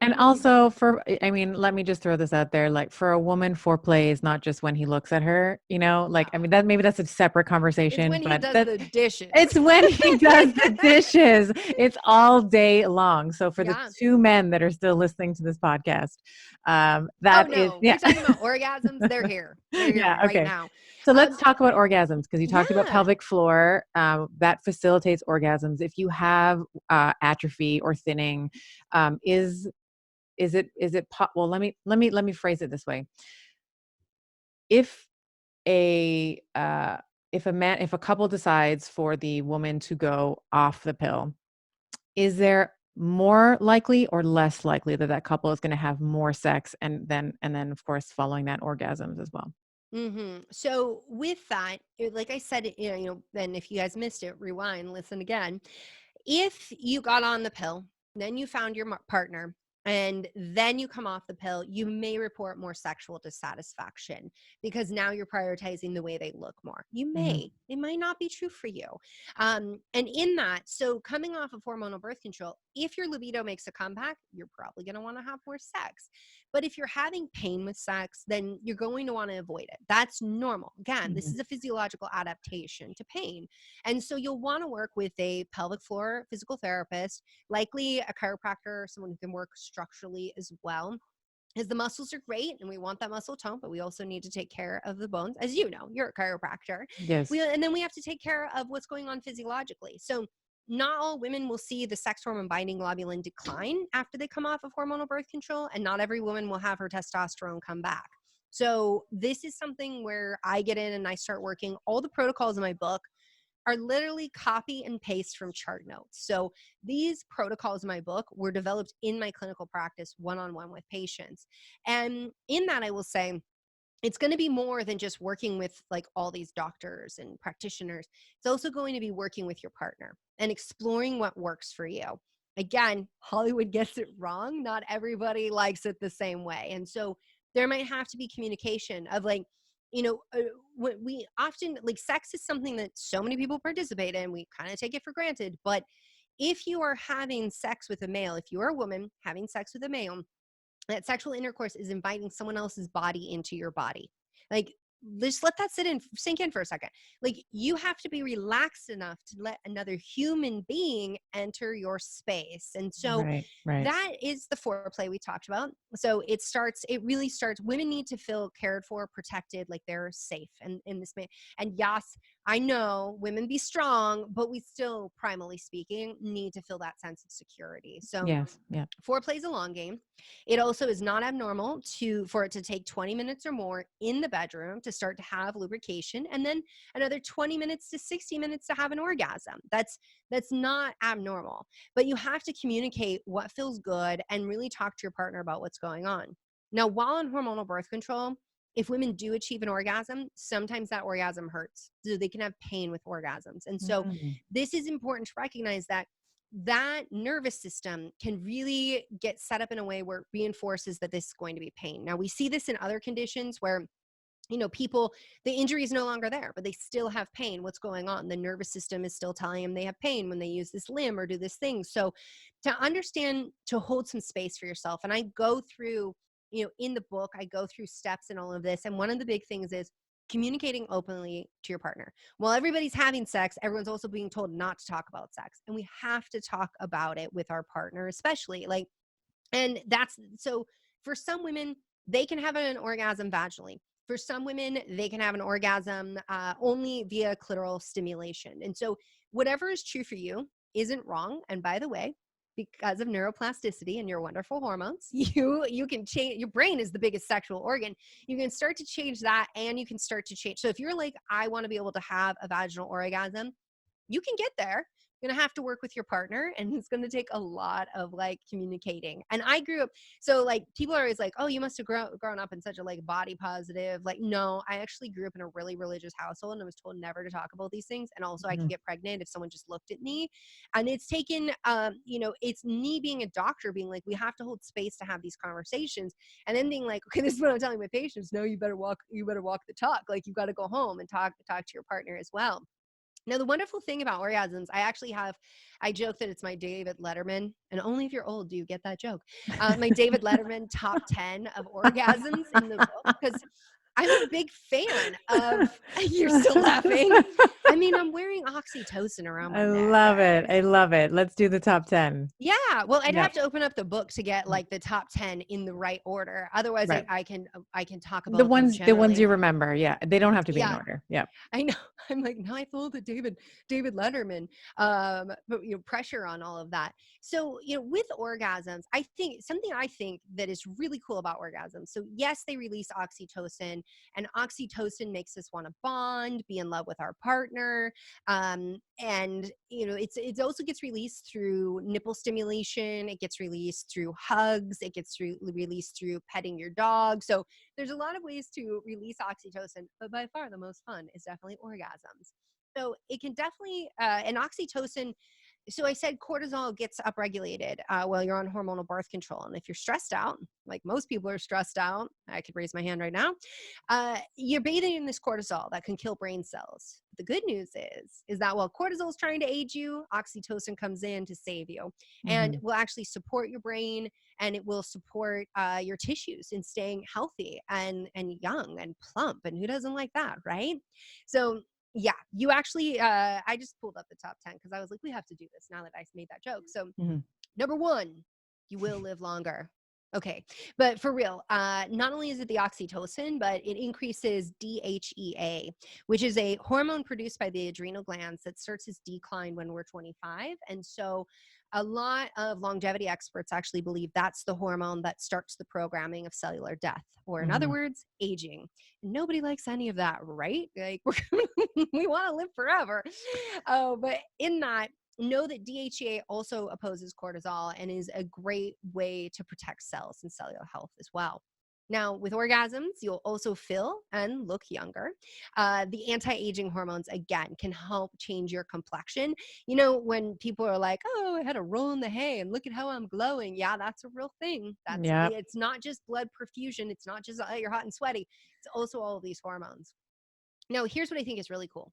And also I mean, let me just throw this out there. Like, for a woman, foreplay is not just when he looks at her, like, I mean, that maybe that's a separate it's conversation, when he but does the dishes. it's when he does the dishes. It's all day long. So for the Yeah. two men that are still listening to this podcast, Oh that is, no, yeah. we're talking about orgasms. They're here. They're here Yeah. right Okay. now. So let's Um, talk about orgasms, because you talked about yeah. pelvic floor, that facilitates orgasms. If you have atrophy or thinning, well, let me phrase it this way. If a if a couple decides for the woman to go off the pill, is there more likely or less likely that that couple is going to have more sex, and then of course following that orgasms as well? So with that, like I said, then if you guys missed it, rewind, listen again. If you got on the pill, then you found your partner, and then you come off the pill, you may report more sexual dissatisfaction because now you're prioritizing the way they look more. Mhm. It might not be true for you. And in that, so coming off of hormonal birth control, if your libido makes a comeback, you're probably going to want to have more sex. But if you're having pain with sex, then you're going to want to avoid it. That's normal. Again, this Mhm. is a physiological adaptation to pain. And so you'll want to work with a pelvic floor physical therapist, likely a chiropractor, someone who can work structurally as well. Because the muscles are great and we want that muscle tone, but we also need to take care of the bones. As you know, you're a chiropractor. Yes. And then we have to take care of what's going on physiologically. So not all women will see the sex hormone binding globulin decline after they come off of hormonal birth control, and not every woman will have her testosterone come back. So this is something where I get in and I start working. All the protocols in my book are literally copy and paste from chart notes. So these protocols in my book were developed in my clinical practice one-on-one with patients. And in that, I will say, it's going to be more than just working with like all these doctors and practitioners. It's also going to be working with your partner and exploring what works for you. Again, Hollywood gets it wrong. Not everybody likes it the same way. And so there might have to be communication of like, what we often like, sex is something that so many people participate in. We kind of take it for granted. But if you are having sex with a male, if you are a woman having sex with a male, that sexual intercourse is inviting someone else's body into your body. Like, just let that sink in for a second. Like, you have to be relaxed enough to let another human being enter your space. And so Right, right. that is the foreplay we talked about. So it really starts, women need to feel cared for, protected, like they're safe. And in this, and yes, I know women be strong, but we still, primally speaking, need to feel that sense of security. So Yes, yeah. foreplay is a long game. It also is not abnormal for it to take 20 minutes or more in the bedroom to start to have lubrication, and then another 20 minutes to 60 minutes to have an orgasm. That's not abnormal, but you have to communicate what feels good and really talk to your partner about what's going on. Now, while on hormonal birth control, if women do achieve an orgasm, sometimes that orgasm hurts. So they can have pain with orgasms. And so Mm. this is important to recognize that nervous system can really get set up in a way where it reinforces that this is going to be pain. Now, we see this in other conditions where, people, the injury is no longer there, but they still have pain. What's going on? The nervous system is still telling them they have pain when they use this limb or do this thing. So to understand, to hold some space for yourself. And I go through, in the book, I go through steps in all of this. And one of the big things is communicating openly to your partner. While everybody's having sex, everyone's also being told not to talk about sex. And we have to talk about it with our partner, especially and that's so for some women, they can have an orgasm vaginally. For some women, they can have an orgasm only via clitoral stimulation. And so whatever is true for you isn't wrong. And by the way, because of neuroplasticity and your wonderful hormones, you can change. Your brain is the biggest sexual organ. You can start to change that, and you can start to change. So if you're like, I want to be able to have a vaginal orgasm, you can get there. You're going to have to work with your partner, and it's going to take a lot of like communicating. And I grew up, so like people are always like, oh, you must have grown up in such a like body positive. Like, no, I actually grew up in a really religious household, and I was told never to talk about these things. And also I could Mhm. get pregnant if someone just looked at me. And it's taken, it's me being a doctor being like, we have to hold space to have these conversations. And then being like, okay, this is what I'm telling my patients. No, you better walk the talk. Like, you've got to go home and talk to your partner as well. Now, the wonderful thing about orgasms, I joke that it's my David Letterman, and only if you're old do you get that joke. My David Letterman top 10 of orgasms in the book, because I'm a big fan of, you're still laughing. I mean, I'm wearing oxytocin around I my neck, love it. guys. I love it. Let's do the top 10. Yeah, well, I'd Yep. have to open up the book to get like the top 10 in the right order. Otherwise, Right. I can talk The about them ones generally. you remember. Yeah. They don't have to be in Yeah, order. Yeah. I know. I'm like, now I feel the David Letterman, but pressure on all of that. So, with orgasms, I think that is really cool about orgasms. So yes, they release oxytocin, and oxytocin makes us want to bond, be in love with our partner. And it also gets released through nipple stimulation. It gets released through hugs. It gets released through petting your dog. So there's a lot of ways to release oxytocin, but by far the most fun is definitely orgasms. So it can definitely, and oxytocin, so I said cortisol gets upregulated while you're on hormonal birth control. And if you're stressed out, like most people are stressed out, I could raise my hand right now, you're bathing in this cortisol that can kill brain cells. The good news is that while cortisol is trying to aid you, oxytocin comes in to save you and Mhm. will actually support your brain, and it will support your tissues in staying healthy and young and plump. And who doesn't like that, right? So yeah, you actually, I just pulled up the top 10 because I was like, we have to do this now that I made that joke. So Mhm. number one, you will live longer. Okay, but for real, not only is it the oxytocin, but it increases DHEA, which is a hormone produced by the adrenal glands that starts its decline when we're 25. And so a lot of longevity experts actually believe that's the hormone that starts the programming of cellular death, or in other Mhm. words, aging. Nobody likes any of that, right? Like, we want to live forever. Oh, but in that, know that DHEA also opposes cortisol and is a great way to protect cells and cellular health as well. Now, with orgasms, you'll also feel and look younger. The anti aging hormones, again, can help change your complexion. You know, when people are like, oh, I had a roll in the hay and look at how I'm glowing. Yeah, that's a real thing. Yeah. It's not just blood perfusion, it's not just you're hot and sweaty, it's also all of these hormones. Now, here's what I think is really cool.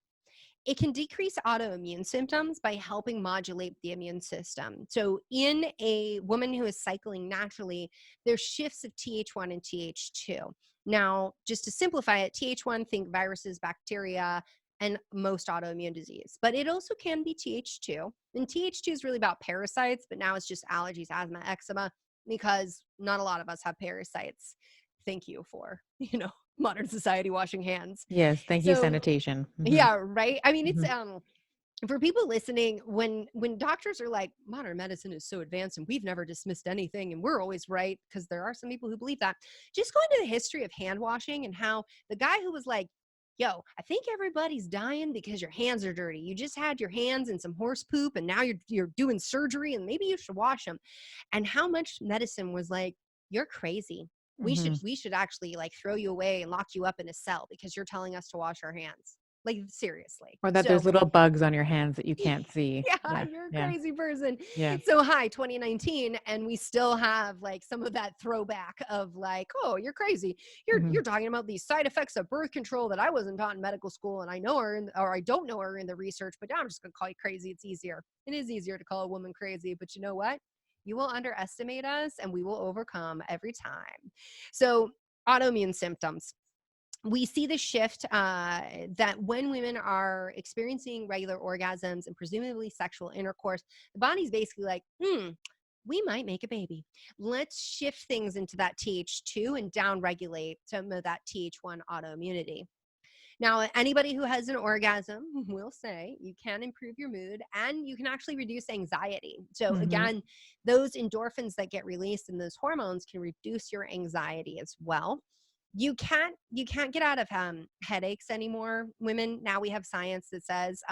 It can decrease autoimmune symptoms by helping modulate the immune system. So, in a woman who is cycling naturally, there's shifts of Th1 and Th2. Now, just to simplify it, Th1, think viruses, bacteria, and most autoimmune disease, but it also can be Th2. And Th2 is really about parasites, but now it's just allergies, asthma, eczema, because not a lot of us have parasites. Thank you for, modern society washing hands. Yes, thank you, So, sanitation. Mhm. yeah, right. I mean, it's Mhm. for people listening, when doctors are like, modern medicine is so advanced and we've never dismissed anything and we're always right, because there are some people who believe that. Just go into the history of hand washing and how the guy who was like, yo, I think everybody's dying because your hands are dirty. You just had your hands in some horse poop and now you're doing surgery and maybe you should wash them. And how much medicine was like, you're crazy. Mhm. We should actually like throw you away and lock you up in a cell because you're telling us to wash our hands. Like, seriously. Or that there's So little bugs on your hands that you can't see. yeah, Yeah, you're a yeah, crazy person. yeah. So hi, 2019, and we still have like some of that throwback of like, oh, you're crazy. Mhm. You're talking about these side effects of birth control that I wasn't taught in medical school, and I know are in, or I don't know are in the research, but now I'm just gonna call you crazy. It's easier. It is easier to call a woman crazy, but you know what? You will underestimate us, and we will overcome every time. So autoimmune symptoms, we see the shift that when women are experiencing regular orgasms and presumably sexual intercourse, the body's basically like, we might make a baby. Let's shift things into that Th2 and downregulate some of that Th1 autoimmunity. Now, anybody who has an orgasm will say you can improve your mood and you can actually reduce anxiety. So, Mhm. again, those endorphins that get released and those hormones can reduce your anxiety as well. You can't get out of headaches anymore, women. Now we have science that says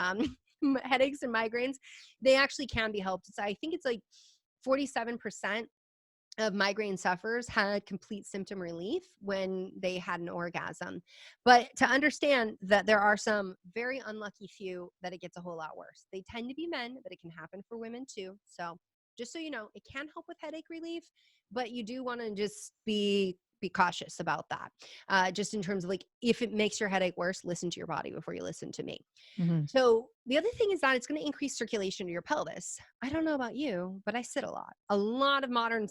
headaches and migraines, they actually can be helped. So I think it's like 47% of migraine sufferers had complete symptom relief when they had an orgasm. But to understand that there are some very unlucky few that it gets a whole lot worse. They tend to be men, but it can happen for women too. So just so you know, it can help with headache relief, but you do want to just be cautious about that. Just in terms of like, if it makes your headache worse, listen to your body before you listen to me. Mhm. So the other thing is that it's going to increase circulation to your pelvis. I don't know about you, but I sit a lot. A lot of modern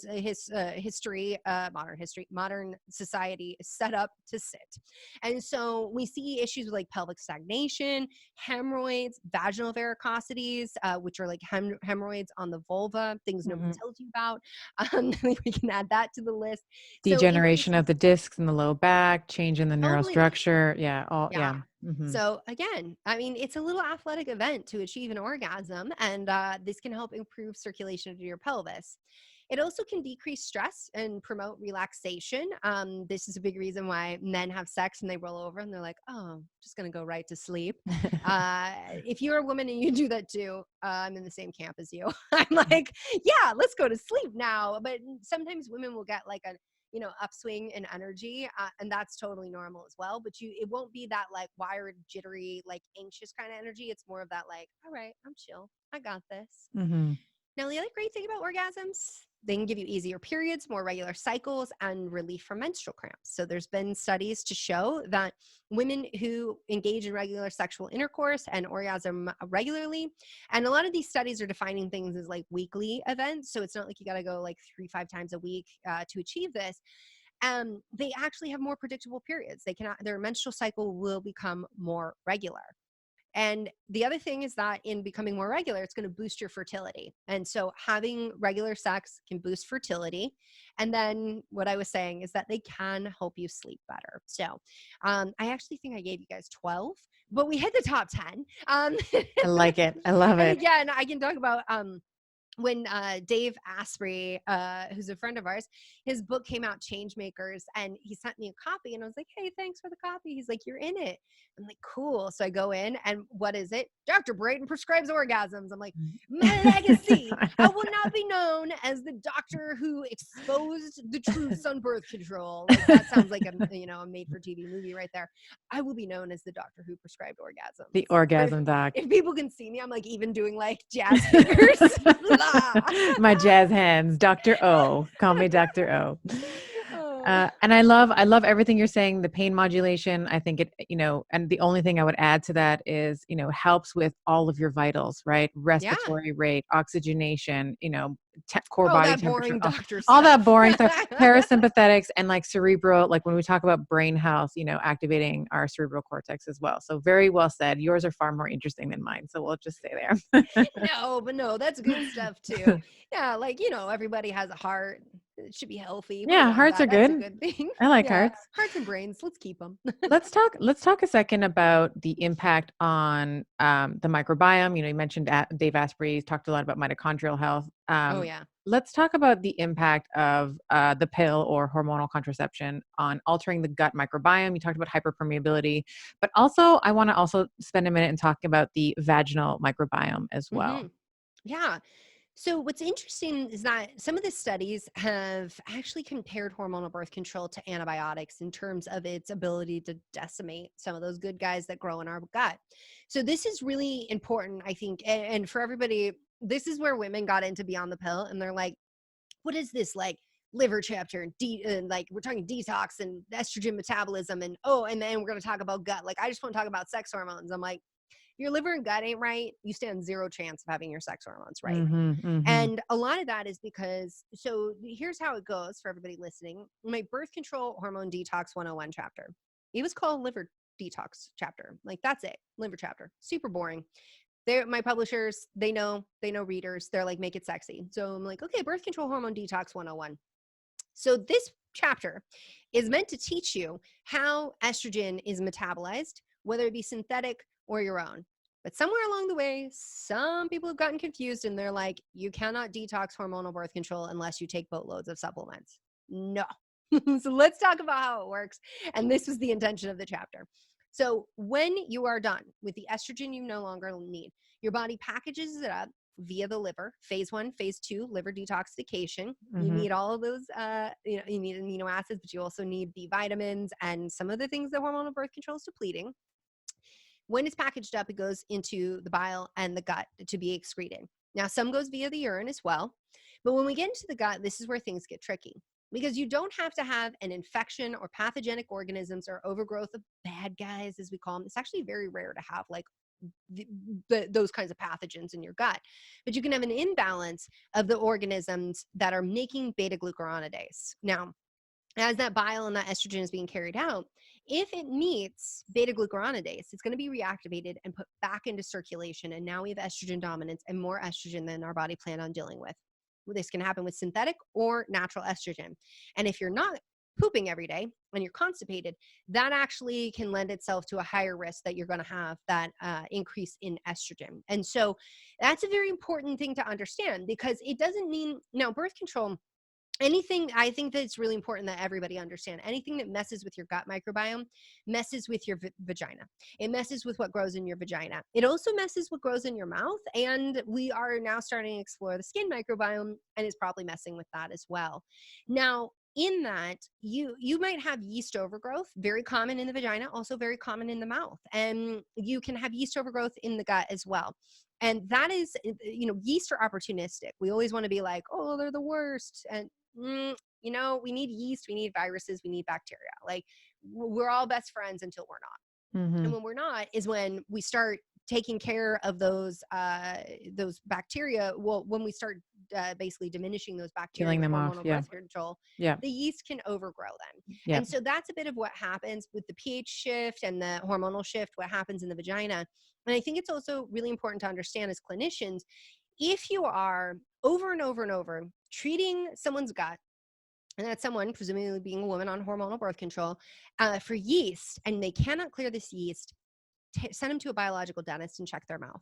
society is set up to sit. And so we see issues with like pelvic stagnation, hemorrhoids, vaginal varicosities, which are like hemorrhoids on the vulva, things nobody Mhm. tells you about. We can add that to the list. So Degeneration of increases the discs in the low back, change in the neural totally. structure. Yeah, all Yeah. yeah. Mhm. So again, I mean, it's a little athletic event to achieve an orgasm, and this can help improve circulation to your pelvis. It also can decrease stress and promote relaxation. This is a big reason why men have sex and they roll over and they're like, "Oh, just gonna go right to sleep." If you're a woman and you do that too, I'm in the same camp as you. I'm like, "Yeah, let's go to sleep now." But sometimes women will get like a upswing in energy, and that's totally normal as well, but it won't be that like wired, jittery, like anxious kind of energy. It's more of that like, all right, I'm chill, I got this. Mhm. Now, the other great thing about orgasms, they can give you easier periods, more regular cycles, and relief from menstrual cramps. So there's been studies to show that women who engage in regular sexual intercourse and orgasm regularly, and a lot of these studies are defining things as like weekly events. So it's not like you got to go like 3, 5 times a week to achieve this. They actually have more predictable periods. Their menstrual cycle will become more regular. And the other thing is that in becoming more regular, it's going to boost your fertility. And so having regular sex can boost fertility. And then what I was saying is that they can help you sleep better. So I actually think I gave you guys 12, but we hit the top 10. I like it. I love And it. again, I can talk about when Dave Asprey, who's a friend of ours, his book came out, Change Makers, and he sent me a copy, and I was like, hey, thanks for the copy. He's like, you're in it. I'm like, cool. So I go in, and what is it? Dr. Brighten prescribes orgasms. I'm like, my legacy. I will not be known as the doctor who exposed the truths on birth control. Like, that sounds like a made-for-TV movie right there. I will be known as the doctor who prescribed orgasms. The orgasm doc. If people can see me, I'm like even doing like jazz fingers. My jazz hands, Dr. O. Call me Dr. O. And I love everything you're saying, the pain modulation. I think it, and the only thing I would add to that is, helps with all of your vitals, right? Respiratory rate, oxygenation, core body that temperature, boring doctor all stuff. that boring stuff, parasympathetics, and like cerebral, like when we talk about brain health, activating our cerebral cortex as well. So very well said. Yours are far more interesting than mine. So we'll just stay there. No, that's good stuff too. Yeah, like, everybody has a heart. It should be healthy. We Yeah, want hearts that. are That's good. a good thing. I like Yeah, hearts. hearts and brains. Let's keep them. Let's talk a second about the impact on the microbiome. You mentioned Dave Asprey talked a lot about mitochondrial health. Oh yeah. Let's talk about the impact of the pill or hormonal contraception on altering the gut microbiome. You talked about hyperpermeability, but also I want to also spend a minute and talk about the vaginal microbiome as well. Yeah. So what's interesting is that some of the studies have actually compared hormonal birth control to antibiotics in terms of its ability to decimate some of those good guys that grow in our gut. So this is really important, I think. And for everybody, this is where women got into Beyond the Pill, and they're like, what is this like liver chapter and like we're talking detox and estrogen metabolism and then we're going to talk about gut. Like, I just want to talk about sex hormones. I'm like, your liver and gut ain't right, you stand zero chance of having your sex hormones right. And a lot of that is because, so here's how it goes for everybody listening. My birth control hormone detox 101 chapter, it was called liver detox chapter. Like, that's it, liver chapter, super boring. They're my publishers, they know readers, they're like, make it sexy. So I'm like, okay, birth control hormone detox 101. So this chapter is meant to teach you how estrogen is metabolized, whether it be synthetic or your own. But somewhere along the way, some people have gotten confused and they're like, you cannot detox hormonal birth control unless you take boatloads of supplements. No. So let's talk about how it works. And this was the intention of the chapter. So when you are done with the estrogen you no longer need, your body packages it up via the liver. Phase 1, phase 2, liver detoxification. You need all of those, you need amino acids, but you also need B vitamins and some of the things that hormonal birth control is depleting. When it's packaged up, it goes into the bile and the gut to be excreted. Now, some goes via the urine as well. But when we get into the gut, this is where things get tricky, because you don't have to have an infection or pathogenic organisms or overgrowth of bad guys, as we call them. It's actually very rare to have like those kinds of pathogens in your gut, but you can have an imbalance of the organisms that are making beta glucuronidase. Now, as that bile and that estrogen is being carried out, if it meets beta glucuronidase, it's going to be reactivated and put back into circulation. And now we have estrogen dominance and more estrogen than our body planned on dealing with. This can happen with synthetic or natural estrogen. And if you're not pooping every day and you're constipated, that actually can lend itself to a higher risk that you're going to have that increase in estrogen. And so that's a very important thing to understand, because it doesn't mean, now birth control, anything, I think that it's really important that everybody understand, anything that messes with your gut microbiome messes with your vagina. It messes with what grows in your vagina. It also messes what grows in your mouth. And we are now starting to explore the skin microbiome, and it's probably messing with that as well. Now, in that, you might have yeast overgrowth, very common in the vagina, also very common in the mouth. And you can have yeast overgrowth in the gut as well. And that is, yeast are opportunistic. We always want to be like, oh, they're the worst. And we need yeast, we need viruses, we need bacteria. Like, we're all best friends until we're not. And when we're not is when we start taking care of those bacteria. Well, when we start basically diminishing those bacteria Killing with them off. hormonal Yeah. birth control, Yeah. the yeast can overgrow them. Yeah. And so that's a bit of what happens with the pH shift and the hormonal shift, what happens in the vagina. And I think it's also really important to understand as clinicians, if you are over and over and over treating someone's gut, and that's someone presumably being a woman on hormonal birth control, for yeast, and they cannot clear this yeast, send them to a biological dentist and check their mouth.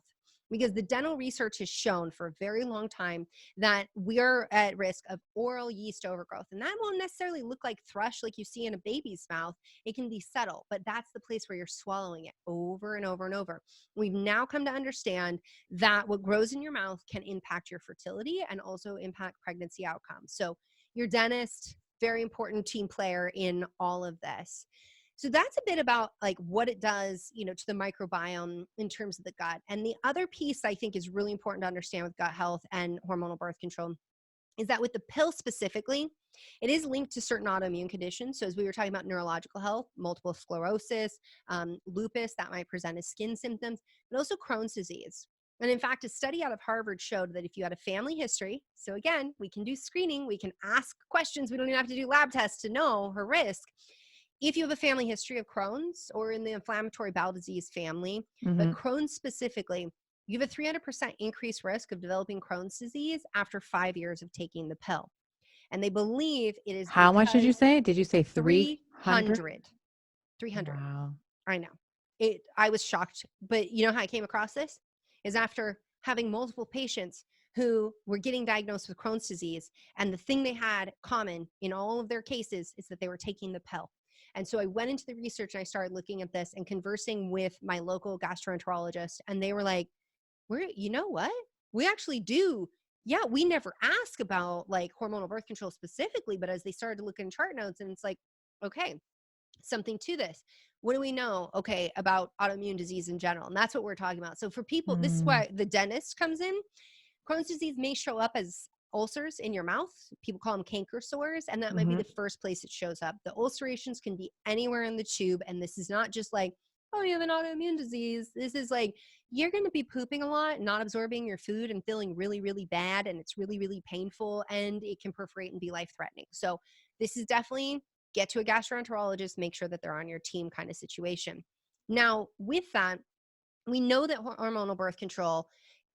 Because the dental research has shown for a very long time that we are at risk of oral yeast overgrowth. And that won't necessarily look like thrush like you see in a baby's mouth. It can be subtle, but that's the place where you're swallowing it over and over and over. We've now come to understand that what grows in your mouth can impact your fertility and also impact pregnancy outcomes. So your dentist, very important team player in all of this. So that's a bit about like what it does, to the microbiome in terms of the gut. And the other piece I think is really important to understand with gut health and hormonal birth control is that with the pill specifically, it is linked to certain autoimmune conditions. So as we were talking about neurological health, multiple sclerosis, lupus that might present as skin symptoms, but also Crohn's disease. And in fact, a study out of Harvard showed that if you had a family history, so again, we can do screening, we can ask questions, we don't even have to do lab tests to know her risk. If you have a family history of Crohn's or in the inflammatory bowel disease family, but Crohn's specifically, you have a 300% increased risk of developing Crohn's disease after 5 years of taking the pill. And they believe it is How much did you say? Did you say 300? 300. Wow. I know. I was shocked. But you know how I came across this? Is after having multiple patients who were getting diagnosed with Crohn's disease. And the thing they had common in all of their cases is that they were taking the pill. And so I went into the research and I started looking at this and conversing with my local gastroenterologist. And they were like, you know what? We actually do. Yeah, we never ask about like hormonal birth control specifically, but as they started to look in chart notes, and it's like, okay, something to this. What do we know, okay, about autoimmune disease in general? And that's what we're talking about. So for people, this is why the dentist comes in. Crohn's disease may show up as ulcers in your mouth. People call them canker sores, and that might be the first place it shows up. The ulcerations can be anywhere in the tube, and this is not just like, oh, you have an autoimmune disease. This is like, you're going to be pooping a lot, not absorbing your food and feeling really, really bad, and it's really, really painful, and it can perforate and be life-threatening. So this is definitely get to a gastroenterologist, make sure that they're on your team kind of situation. Now, with that, we know that hormonal birth control,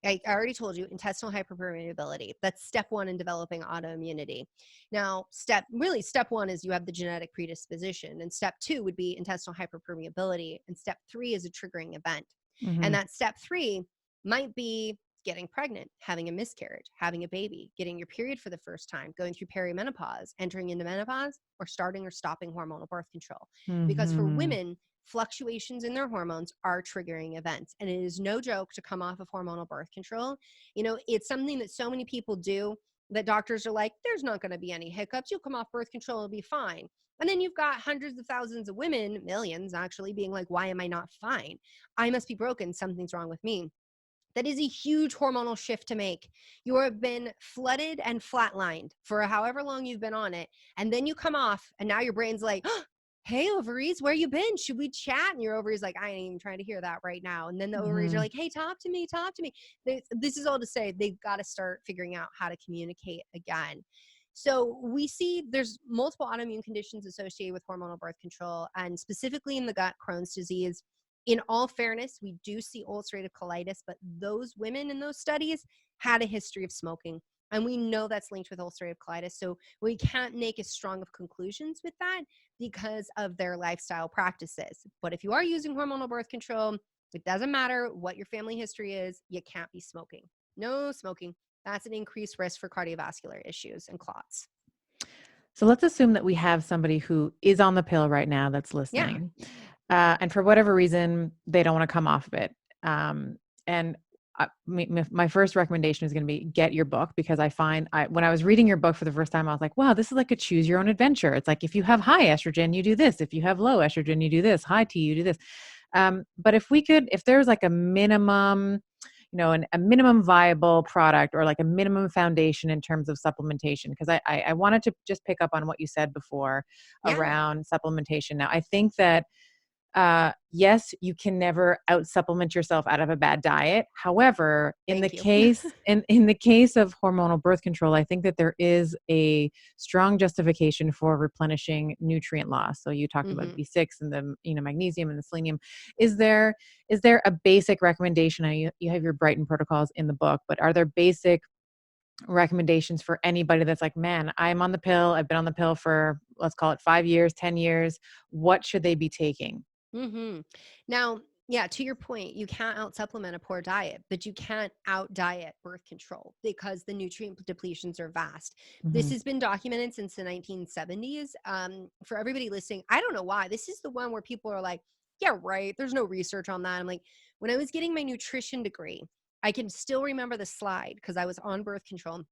I already told you, intestinal hyperpermeability. That's step one in developing autoimmunity. Now, step one is you have the genetic predisposition, and step two would be intestinal hyperpermeability, and step three is a triggering event. And that step three might be getting pregnant, having a miscarriage, having a baby, getting your period for the first time, going through perimenopause, entering into menopause, or starting or stopping hormonal birth control. Because for women, fluctuations in their hormones are triggering events. And it is no joke to come off of hormonal birth control. It's something that so many people do that doctors are like, there's not going to be any hiccups. You'll come off birth control, it'll be fine. And then you've got hundreds of thousands of women, millions actually, being like, why am I not fine? I must be broken. Something's wrong with me. That is a huge hormonal shift to make. You have been flooded and flatlined for however long you've been on it. And then you come off and now your brain's like, oh, hey, ovaries, where you been? Should we chat? And your ovaries like, I ain't even trying to hear that right now. And then the ovaries are like, hey, talk to me. This is all to say they've got to start figuring out how to communicate again. So we see there's multiple autoimmune conditions associated with hormonal birth control, and specifically in the gut, Crohn's disease. In all fairness, we do see ulcerative colitis, but those women in those studies had a history of smoking. And we know that's linked with ulcerative colitis. So we can't make as strong of conclusions with that because of their lifestyle practices. But if you are using hormonal birth control, it doesn't matter what your family history is, you can't be smoking. No smoking. That's an increased risk for cardiovascular issues and clots. So let's assume that we have somebody who is on the pill right now that's listening. Yeah. And for whatever reason, they don't want to come off of it. My first recommendation is going to be get your book, because I find when I was reading your book for the first time, I was like, wow, this is like a choose your own adventure. It's like, if you have high estrogen, you do this. If you have low estrogen, you do this. High T, you do this. But if there's like a minimum, a minimum viable product, or like a minimum foundation in terms of supplementation, because I wanted to just pick up on what you said before around supplementation. Now, I think that Yes, you can never out supplement yourself out of a bad diet. However, Thank you. in the case of hormonal birth control, I think that there is a strong justification for replenishing nutrient loss. So you talked about Hmm. B6 and the, magnesium and the selenium. Is there a basic recommendation? You have your Brighten protocols in the book, but are there basic recommendations for anybody that's like, man, I'm on the pill. I've been on the pill for, let's call it 5 years, 10 years. What should they be taking? Hmm. Now, yeah, to your point, you can't out supplement a poor diet, but you can't out diet birth control because the nutrient depletions are vast. This Mhm. has been documented since the 1970s. For everybody listening, I don't know why. This is the one where people are like, yeah, right. There's no research on that. I'm like, when I was getting my nutrition degree, I can still remember the slide because I was on birth control.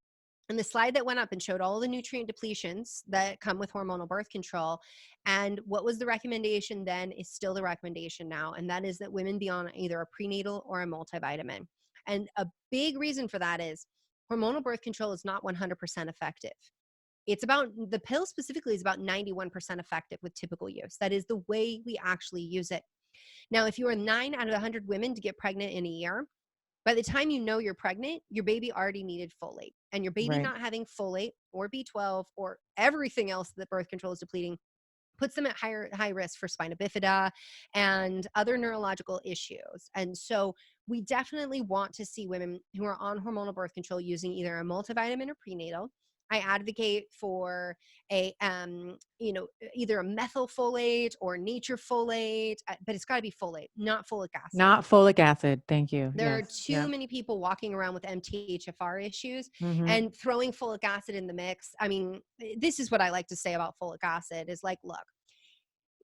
And the slide that went up and showed all the nutrient depletions that come with hormonal birth control. And what was the recommendation then is still the recommendation now. And that is that women be on either a prenatal or a multivitamin. And a big reason for that is hormonal birth control is not 100% effective. It's about the pill specifically is about 91% effective with typical use. That is the way we actually use it. Now, if you are 9 out of 100 women to get pregnant in a year, by the time you know you're pregnant, your baby already needed folate. And your baby Right. not having folate or B12 or everything else that birth control is depleting puts them at high risk for spina bifida and other neurological issues. And so we definitely want to see women who are on hormonal birth control using either a multivitamin or prenatal. I advocate for a either a methylfolate or nature folate, but it's got to be folate, not folic acid. Not folic acid. Thank you. There are Yes. too Yeah. many people walking around with MTHFR issues Mhm. and throwing folic acid in the mix. I mean, this is what I like to say about folic acid is like, look,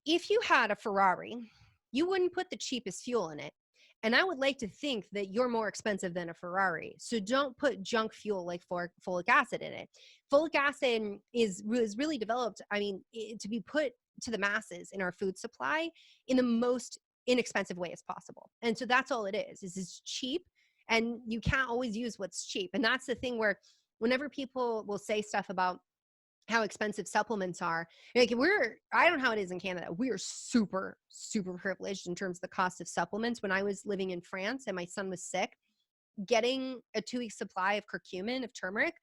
if you had a Ferrari, you wouldn't put the cheapest fuel in it. And I would like to think that you're more expensive than a Ferrari. So don't put junk fuel like folic acid in it. Folic acid is really developed, I mean, to be put to the masses in our food supply in the most inexpensive way as possible. And so that's all it is it's cheap and you can't always use what's cheap. And that's the thing where whenever people will say stuff about how expensive supplements are. Like I don't know how it is in Canada. We are super, super privileged in terms of the cost of supplements. When I was living in France and my son was sick, getting a 2 week supply of curcumin, of turmeric,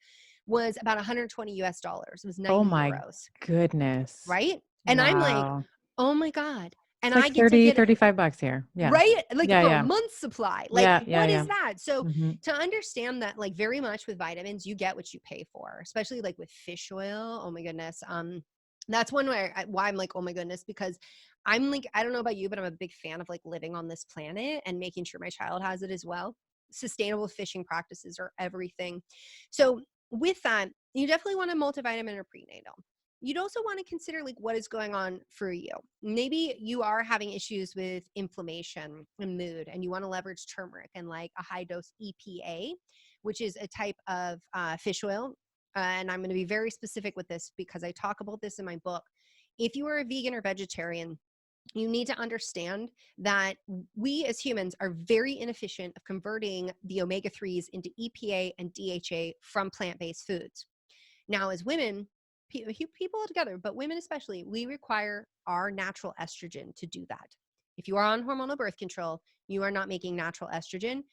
was about 120 US dollars. It was Oh 90 my euros, goodness. right? And I'm like, Wow. oh my God. It's And like I get to 30, get $35 here. Yeah. right? Like Yeah, for a yeah. month's supply. Like, Yeah, yeah, what yeah. is that? So Mhm. to understand that, like very much with vitamins, you get what you pay for, especially like with fish oil. Oh my goodness. That's one why I'm like, oh my goodness, because I'm like, I don't know about you, but I'm a big fan of like living on this planet and making sure my child has it as well. Sustainable fishing practices are everything. So with that, you definitely want a multivitamin or prenatal. You'd also want to consider like what is going on for you. Maybe you are having issues with inflammation and mood, and you want to leverage turmeric and like a high dose EPA, which is a type of fish oil. And I'm going to be very specific with this because I talk about this in my book. If you are a vegan or vegetarian, you need to understand that we as humans are very inefficient of converting the omega 3s into EPA and DHA from plant based foods. Now, as women, people altogether, but women especially, we require our natural estrogen to do that. If you are on hormonal birth control, you are not making natural estrogen.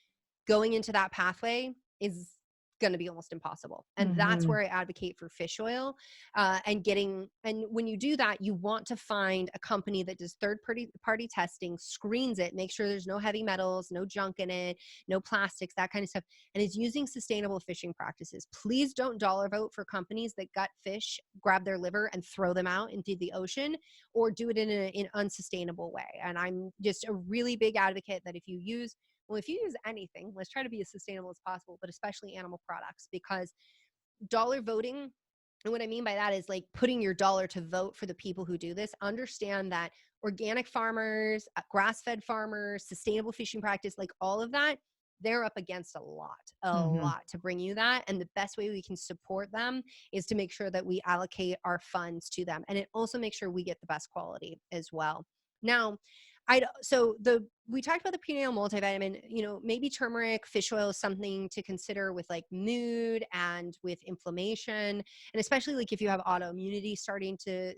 Going into that pathway is going to be almost impossible. And that's Mhm. where I advocate for fish oil and when you do that, you want to find a company that does third party testing, screens it, make sure there's no heavy metals, no junk in it, no plastics, that kind of stuff, and is using sustainable fishing practices. Please don't dollar vote for companies that gut fish, grab their liver and throw them out into the ocean or do it in an unsustainable way. And I'm just a really big advocate that if you use anything, let's try to be as sustainable as possible, but especially animal products, because dollar voting, and what I mean by that is like putting your dollar to vote for the people who do this, understand that organic farmers, grass-fed farmers, sustainable fishing practice, like all of that, they're up against a Mhm. lot to bring you that. And the best way we can support them is to make sure that we allocate our funds to them. And it also makes sure we get the best quality as well. Now, we talked about the prenatal multivitamin, maybe turmeric, fish oil is something to consider with like mood and with inflammation, and especially like if you have autoimmunity starting to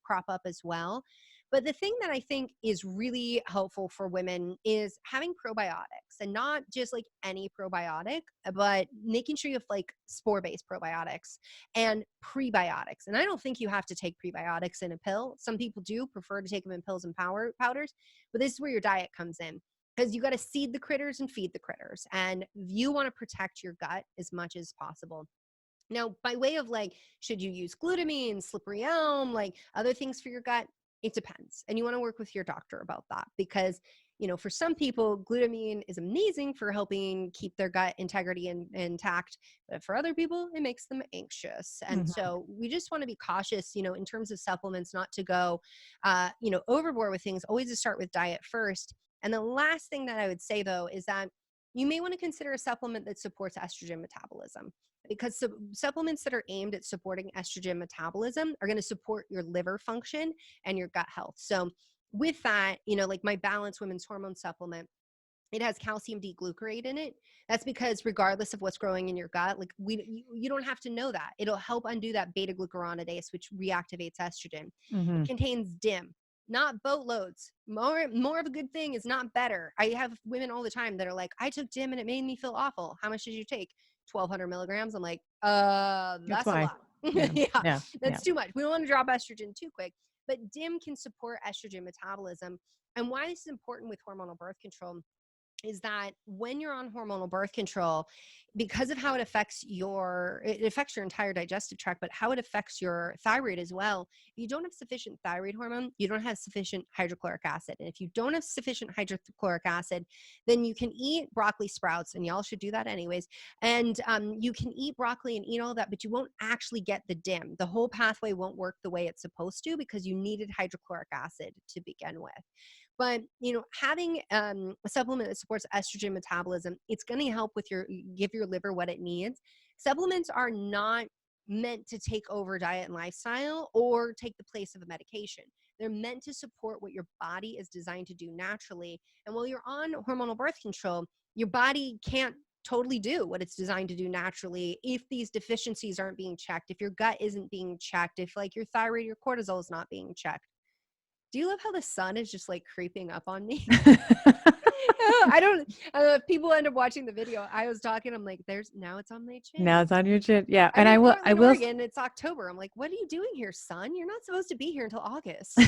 crop up as well. But the thing that I think is really helpful for women is having probiotics, and not just like any probiotic, but making sure you have like spore-based probiotics and prebiotics. And I don't think you have to take prebiotics in a pill. Some people do prefer to take them in pills and powders, but this is where your diet comes in, because you got to seed the critters and feed the critters, and you want to protect your gut as much as possible. Now, by way of like, should you use glutamine, slippery elm, like other things for your gut? It depends. And you want to work with your doctor about that, because, for some people, glutamine is amazing for helping keep their gut integrity intact. But for other people, it makes them anxious. And Mhm. so we just want to be cautious, in terms of supplements, not to go, overboard with things, always to start with diet first. And the last thing that I would say, though, is that you may want to consider a supplement that supports estrogen metabolism, because supplements that are aimed at supporting estrogen metabolism are going to support your liver function and your gut health. So with that, like my Balance Women's Hormone Supplement, it has calcium D-glucarate in it. That's because regardless of what's growing in your gut, like you don't have to know that. It'll help undo that beta glucuronidase, which reactivates estrogen. It Mhm. contains DIM, not boatloads. More of a good thing is not better. I have women all the time that are like, I took DIM and it made me feel awful. How much did you take? 1,200 milligrams. I'm like, That's that's a why. lot. Yeah. Yeah, Yeah. Yeah. that's too much. We don't want to drop estrogen too quick. But DIM can support estrogen metabolism. And why this is important with hormonal birth control is that when you're on hormonal birth control, because of how it affects your entire digestive tract, but how it affects your thyroid as well. If you don't have sufficient thyroid hormone, you don't have sufficient hydrochloric acid. And if you don't have sufficient hydrochloric acid, then you can eat broccoli sprouts, and y'all should do that anyways. And you can eat broccoli and eat all that, but you won't actually get the DIM. The whole pathway won't work the way it's supposed to, because you needed hydrochloric acid to begin with. But having a supplement that supports estrogen metabolism, it's going to help with give your liver what it needs. Supplements are not meant to take over diet and lifestyle or take the place of a medication. They're meant to support what your body is designed to do naturally. And while you're on hormonal birth control, your body can't totally do what it's designed to do naturally if these deficiencies aren't being checked, if your gut isn't being checked, if like your thyroid, your cortisol is not being checked. Do you love how the sun is just like creeping up on me? I don't know if people end up watching the video. I was talking, I'm like, now it's on my chin. Now it's on your chin. Yeah. I'm And in I Portland, will Oregon. It's October. I'm like, what are you doing here, son? You're not supposed to be here until August.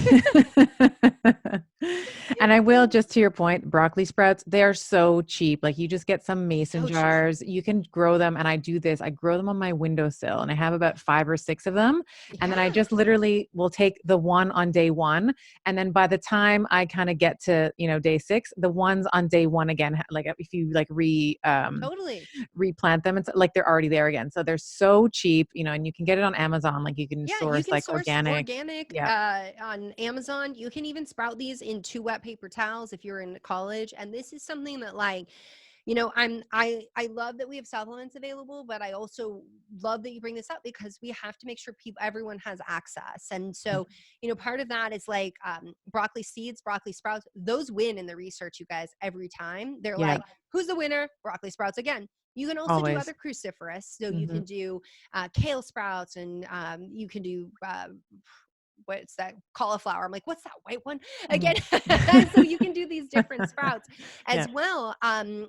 And I will, just to your point, broccoli sprouts, they're so cheap. Like you just get some mason So cheap. jars, you can grow them. And I do this, I grow them on my windowsill, and I have about 5 or 6 of them. And then I Yeah, just literally will take the one on day one. And then by the time I kind of get to, day 6, the ones on day one again, like if you like totally. replant them, it's like they're already there again. So they're so cheap, and you can get it on Amazon. Like you can Yeah, you source can like source organic. organic Yeah. on Amazon. You can even sprout these in 2 wet paper towels if you're in college. And this is something that like, I love that we have supplements available, but I also love that you bring this up, because we have to make sure everyone has access. And so, part of that is like broccoli seeds, broccoli sprouts, those win in the research, you guys, every time. They're Yeah. like, who's the winner? Broccoli sprouts again. You can also do Always. other cruciferous. So you Hmm. can do kale sprouts, and you can do what's that, cauliflower. I'm like, what's that white one Hmm. again? So you can do these different sprouts Yeah. as well. And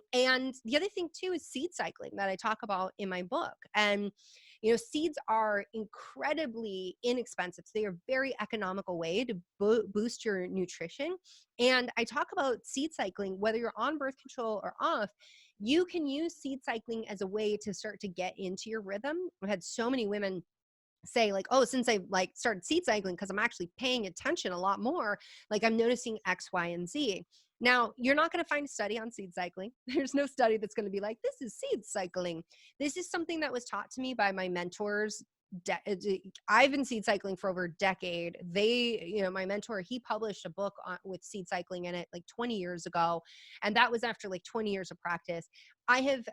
the other thing too is seed cycling that I talk about in my book. And seeds are incredibly inexpensive. So they are a very economical way to boost your nutrition. And I talk about seed cycling, whether you're on birth control or off. You can use seed cycling as a way to start to get into your rhythm. I've had so many women say like, oh, since I like started seed cycling, because I'm actually paying attention a lot more, like I'm noticing X, Y, and Z. Now, you're not going to find a study on seed cycling. There's no study that's going to be like, this is seed cycling. This is something that was taught to me by my mentors. I've been seed cycling for over a decade. My mentor, he published a book with seed cycling in it like 20 years ago. And that was after like 20 years of practice. I've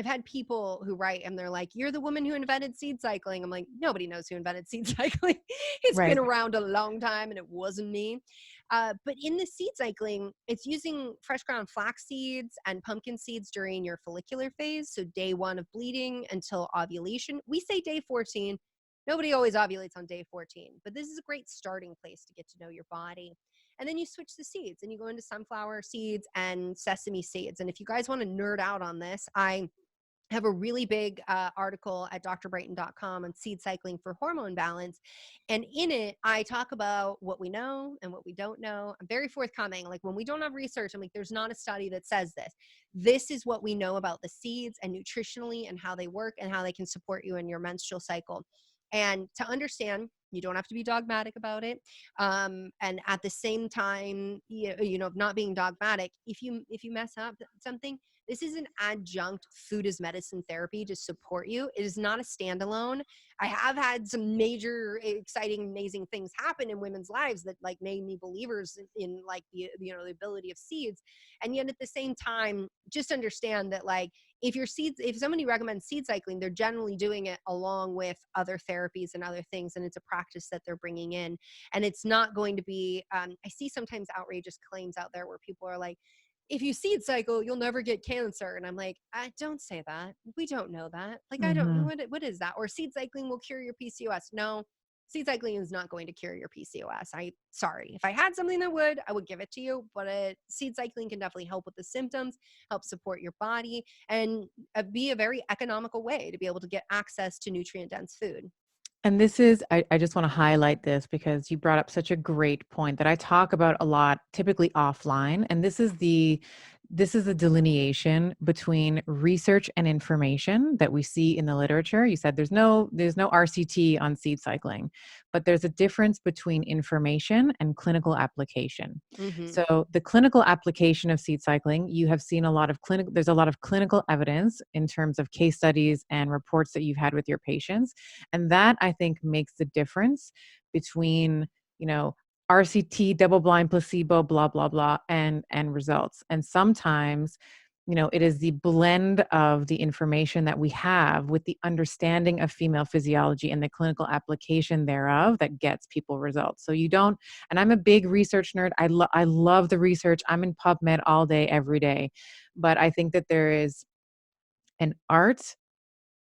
had people who write and they're like, you're the woman who invented seed cycling. I'm like, nobody knows who invented seed cycling. It's been Right. around a long time and it wasn't me. But in the seed cycling, it's using fresh ground flax seeds and pumpkin seeds during your follicular phase. So day 1 of bleeding until ovulation. We say day 14. Nobody always ovulates on day 14, but this is a great starting place to get to know your body. And then you switch the seeds and you go into sunflower seeds and sesame seeds. And if you guys want to nerd out on this, I have a really big article at drbrighten.com on seed cycling for hormone balance. And in it, I talk about what we know and what we don't know. I'm very forthcoming. Like when we don't have research, I'm like, there's not a study that says this. This is what we know about the seeds and nutritionally and how they work and how they can support you in your menstrual cycle. And to understand, you don't have to be dogmatic about it. And at the same time, not being dogmatic, if you mess up something, this is an adjunct food as medicine therapy to support you. It is not a standalone. I have had some major, exciting, amazing things happen in women's lives that like made me believers in like the ability of seeds. And yet at the same time, just understand that like if somebody recommends seed cycling, they're generally doing it along with other therapies and other things, and it's a practice that they're bringing in. And it's not going to be. I see sometimes outrageous claims out there where people are like, if you seed cycle, you'll never get cancer. And I'm like, I don't say that. We don't know that. Like, I don't know Hmm. what is that? Or seed cycling will cure your PCOS. No, seed cycling is not going to cure your PCOS. Sorry. If I had something that would, I would give it to you. But seed cycling can definitely help with the symptoms, help support your body, and be a very economical way to be able to get access to nutrient dense food. And this is, I just want to highlight this because you brought up such a great point that I talk about a lot, typically offline. And this is the delineation between research and information that we see in the literature. You said there's no RCT on seed cycling, but there's a difference between information and clinical application. Mm-hmm. So the clinical application of seed cycling, you have seen there's a lot of clinical evidence in terms of case studies and reports that you've had with your patients. And that I think makes the difference between, you know, RCT, double blind placebo, blah, blah, blah, and results. And sometimes, it is the blend of the information that we have with the understanding of female physiology and the clinical application thereof that gets people results. So you don't, and I'm a big research nerd. I love the research. I'm in PubMed all day, every day. But I think that there is an art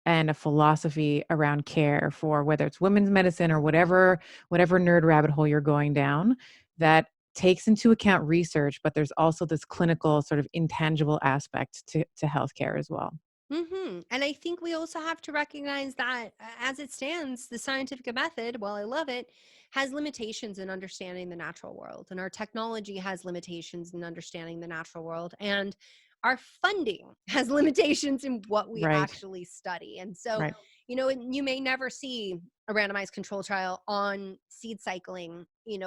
and a philosophy around care for whether it's women's medicine or whatever nerd rabbit hole you're going down that takes into account research, but there's also this clinical sort of intangible aspect to healthcare as well. And I think we also have to recognize that as it stands, the scientific method, while I love it, has limitations in understanding the natural world. And our technology has limitations in understanding the natural world. And our funding has limitations in what we Right. actually study. And so, Right. you may never see a randomized control trial on seed cycling,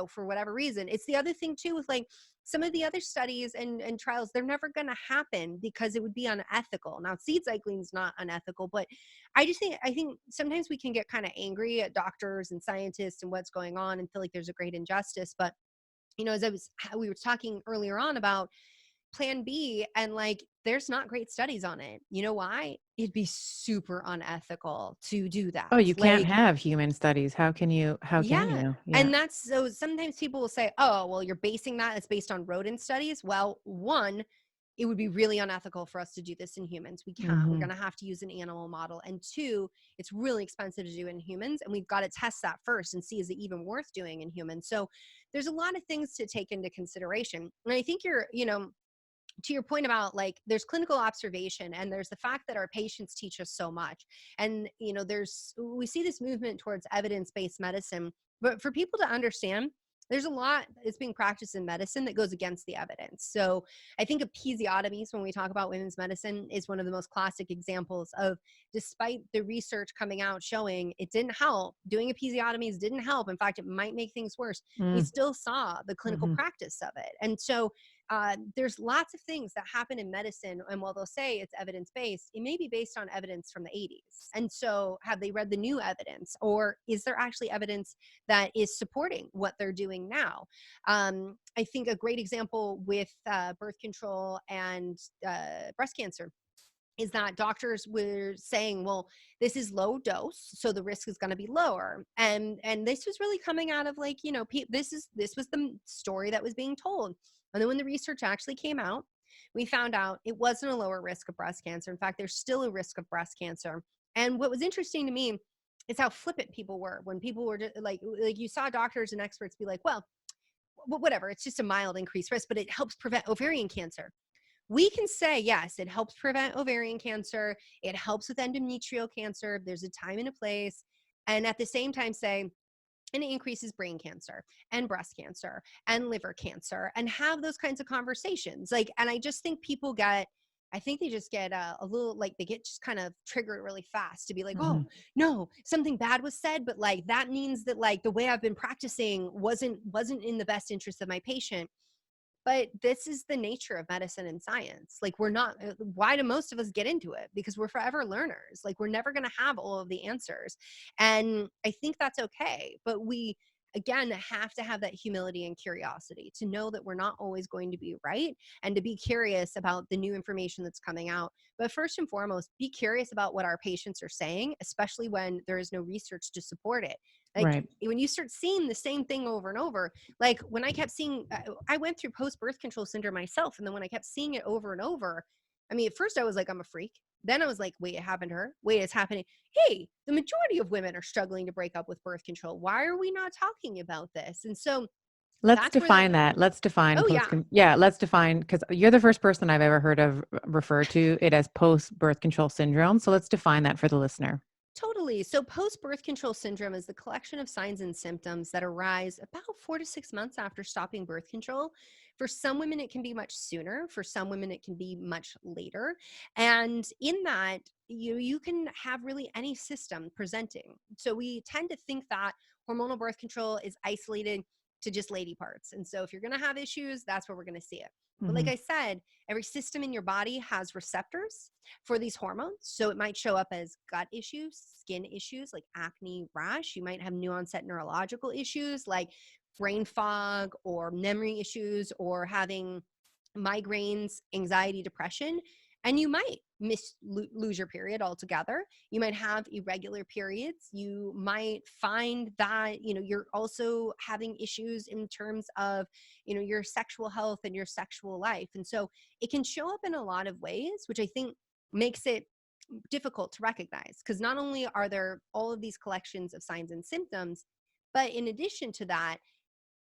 for whatever reason. It's the other thing too with like some of the other studies and trials, they're never going to happen because it would be unethical. Now, seed cycling is not unethical, but I think sometimes we can get kind of angry at doctors and scientists and what's going on and feel like there's a great injustice. But as we were talking earlier on about Plan B, and like there's not great studies on it. You know why? It'd be super unethical to do Oh, that. you can't Like, have human studies. How can yeah. you? Yeah. And that's so sometimes people will say, oh, well, you're basing that, it's based on rodent studies. Well, one, it would be really unethical for us to do this in humans. We can't. We're Hmm. going to have to use an animal model. And two, it's really expensive to do in humans. And we've got to test that first and see is it even worth doing in humans. So there's a lot of things to take into consideration. And I think to your point about like there's clinical observation and there's the fact that our patients teach us so much, and we see this movement towards evidence-based medicine, but for people to understand there's a lot that's being practiced in medicine that goes against the evidence. So I think episiotomies, when we talk about women's medicine, is one of the most classic examples of, despite the research coming out showing it didn't help, doing episiotomies didn't help, in fact it might make things worse, we Mm. still saw the clinical Hmm. practice of it. And so there's lots of things that happen in medicine, and while they'll say it's evidence based, it may be based on evidence from the 80s. And so, have they read the new evidence, or is there actually evidence that is supporting what they're doing now? I think a great example with birth control and breast cancer is that doctors were saying, well, this is low dose, so the risk is going to be lower. And this was really coming out of like, this was the story that was being told. And then when the research actually came out, we found out it wasn't a lower risk of breast cancer. In fact, there's still a risk of breast cancer. And what was interesting to me It's how flippant people were when people were just like you saw doctors and experts be like, well, whatever, it's just a mild increased risk, but it helps prevent ovarian cancer. We can say, yes, it helps prevent ovarian cancer. It helps with endometrial cancer. There's a time and a place. And at the same time say, and it increases brain cancer and breast cancer and liver cancer, and have those kinds of conversations. Like, and I just think people get, I think they just get a little, like they get just kind of triggered really fast to be like, oh Mhm. no, something bad was said, but like that means that like the way I've been practicing wasn't in the best interest of my patient. But this is the nature of medicine and science. Like, we're not, why do most of us get into it? Because we're forever learners. Like, we're never going to have all of the answers. And I think that's okay. But we, again, have to have that humility and curiosity to know that we're not always going to be right, and to be curious about the new information that's coming out. But first and foremost, be curious about what our patients are saying, especially when there is no research to support it. Like, Right. when you start seeing the same thing over and over, like when I kept seeing, I went through post birth control syndrome myself. And then when I kept seeing it over and over, I mean, at first I was like, I'm a freak. Then I was like, wait, it happened to her. Wait, it's happening. Hey, the majority of women are struggling to break up with birth control. Why are we not talking about this? And so Let's that's where the, define that. Let's define oh, yeah. yeah, let's define, because you're the first person I've ever heard of refer to it as post birth control syndrome. So let's define that for the listener. Totally. So, post birth control syndrome is the collection of signs and symptoms that arise about 4 to 6 months after stopping birth control. For some women, it can be much sooner. For some women, it can be much later. And in that, you can have really any system presenting. So, we tend to think that hormonal birth control is isolated to just lady parts. And so, if you're going to have issues, that's where we're going to see it. But like Mhm. I said, every system in your body has receptors for these hormones. So it might show up as gut issues, skin issues like acne, rash. You might have new onset neurological issues like brain fog or memory issues, or having migraines, anxiety, depression. And you might lose your period altogether. You might have irregular periods. You might find that, you're also having issues in terms of, your sexual health and your sexual life. And so it can show up in a lot of ways, which I think makes it difficult to recognize, because not only are there all of these collections of signs and symptoms, but in addition to that,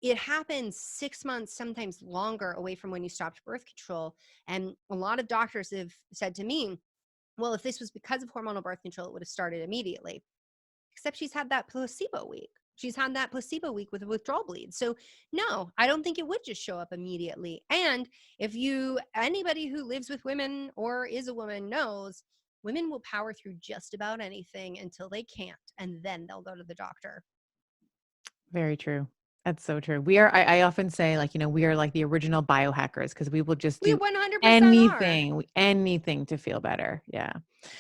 it happens 6 months, sometimes longer, away from when you stopped birth control. And a lot of doctors have said to me, well, if this was because of hormonal birth control, it would have started immediately. Except she's had that placebo week. She's had that placebo week with a withdrawal bleed. So no, I don't think it would just show up immediately. And if anybody who lives with women or is a woman knows, women will power through just about anything until they can't. And then they'll go to the doctor. Very true. That's so true. I often say, like, we are like the original biohackers, because we will just We do 100% are. anything to feel better. Yeah.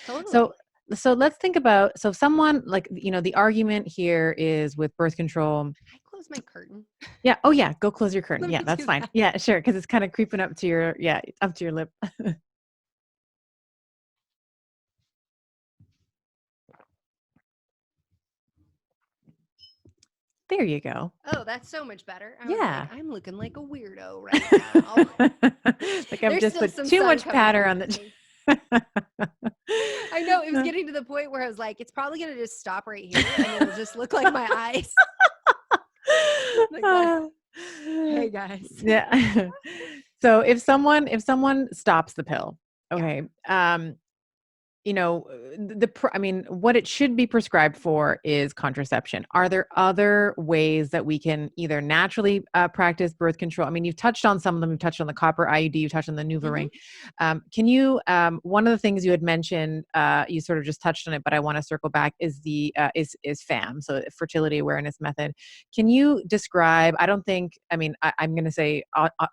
So, Totally. let's think about, so someone like, the argument here is with birth control. I close my curtain. Yeah. Oh yeah. Go close your curtain. Let Yeah, me that's do fine. that. Yeah, sure. Cause it's kind of creeping up to your lip. There you go. Oh, that's so much better. I was like, Yeah. I'm looking like a weirdo right now. Like I've There's just still put some too sun much coming patter on underneath the. me. I know, it was getting to the point where I was like, it's probably going to just stop right here and it'll just look like my eyes. Like that. Hey guys. Yeah. So if someone stops the pill, Yeah. okay, I mean, what it should be prescribed for is contraception. Are there other ways that we can either naturally practice birth control? I mean, you've touched on some of them. You've touched on the copper IUD. You touched on the Hmm. NuvaRing. Can you? One of the things you had mentioned, you sort of just touched on it, but I want to circle back. Is the is FAM, so fertility awareness method. Can you describe? I don't think. I mean, I'm going to say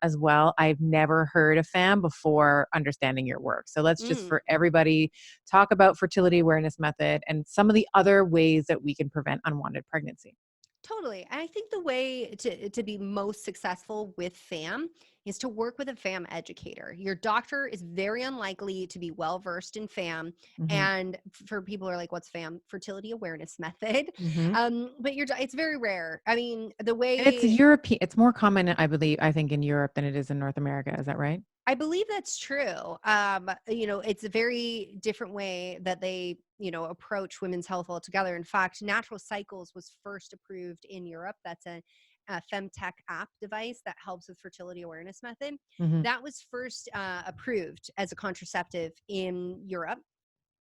as well. I've never heard of FAM before understanding your work. So let's just, Mm. for everybody, talk about fertility awareness method and some of the other ways that we can prevent unwanted pregnancy. Totally. And I think the way to be most successful with FAM is to work with a FAM educator. Your doctor is very unlikely to be well versed in FAM. Hmm. And for people who are like, what's FAM? Fertility awareness method. Hmm. But it's very rare. I mean, the And it's way European. It's more common, I believe, I think, in Europe than it is in North America. Is that right? I believe that's true. It's a very different way that they, approach women's health altogether. In fact, Natural Cycles was first approved in Europe. That's a femtech app device that helps with fertility awareness method. Hmm. That was first approved as a contraceptive in Europe,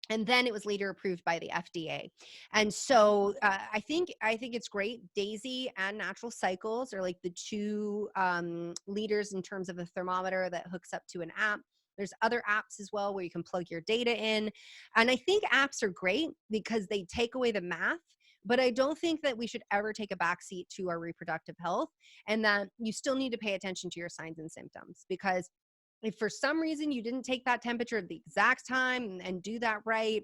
and then it was later approved by the FDA. And so I think it's great. Daisy and Natural Cycles are like the two leaders in terms of a thermometer that hooks up to an app. There's other apps as well where you can plug your data in. And I think apps are great because they take away the math. But I don't think that we should ever take a backseat to our reproductive health, and that you still need to pay attention to your signs and symptoms. Because if for some reason you didn't take that temperature at the exact time and do that right,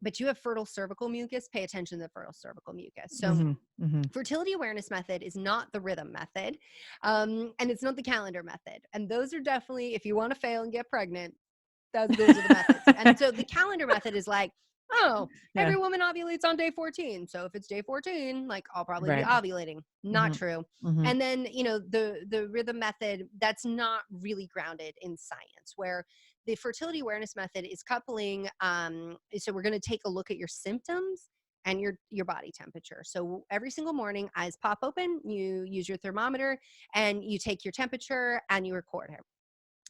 but you have fertile cervical mucus, pay attention to the fertile cervical mucus. So Hmm. Hmm. fertility awareness method is not the rhythm method, and it's not the calendar method. And those are definitely, if you want to fail and get pregnant, those are the methods. And so the calendar method is like, oh, Yeah. every woman ovulates on day 14. So if it's day 14, like I'll probably be Right. ovulating. Not Hmm. true. Hmm. And then, the rhythm method, that's not really grounded in science, where the fertility awareness method is coupling. So we're going to take a look at your symptoms and your body temperature. So every single morning, eyes pop open, you use your thermometer and you take your temperature and you record it.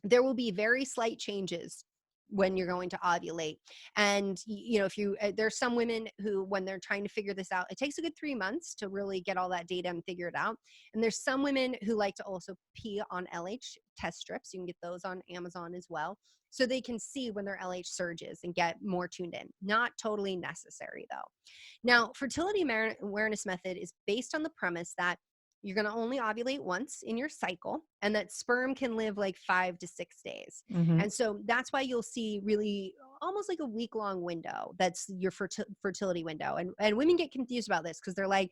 There will be very slight changes when you're going to ovulate. And if you there's some women who, when they're trying to figure this out, it takes a good 3 months to really get all that data and figure it out. And there's some women who like to also pee on LH test strips. You can get those on Amazon as well, so they can see when their LH surges and get more tuned in. Not totally necessary though. Now, fertility awareness method is based on the premise that you're going to only ovulate once in your cycle, and that sperm can live like 5 to 6 days. Hmm. And so that's why you'll see really almost like a week-long window. That's your fertility window. And women get confused about this because they're like,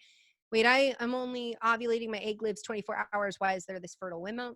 wait, I'm only ovulating, my egg lives 24 hours. Why is there this fertile window?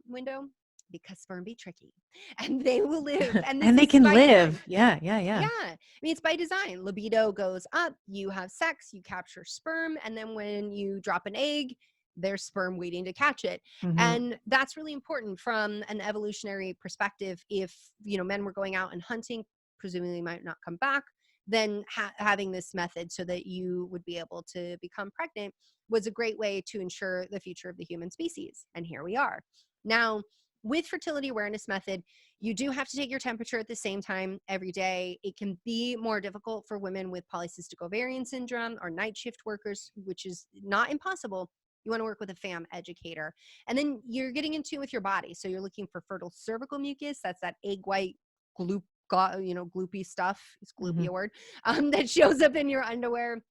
Because sperm be tricky and they will live. And this And they is can by design. live. Yeah. Yeah. Yeah. Yeah. I mean, it's by design. Libido goes up, you have sex, you capture sperm, and then when you drop an egg, there's sperm waiting to catch it. Hmm. And that's really important from an evolutionary perspective. If, men were going out and hunting, presumably might not come back, then having this method so that you would be able to become pregnant was a great way to ensure the future of the human species. And here we are. Now, with fertility awareness method, you do have to take your temperature at the same time every day. It can be more difficult for women with polycystic ovarian syndrome or night shift workers, which is not impossible. You want to work with a FAM educator. And then you're getting in tune with your body. So you're looking for fertile cervical mucus. That's that egg white gloopy stuff. Is gloopy Hmm. a word? That shows up in your underwear.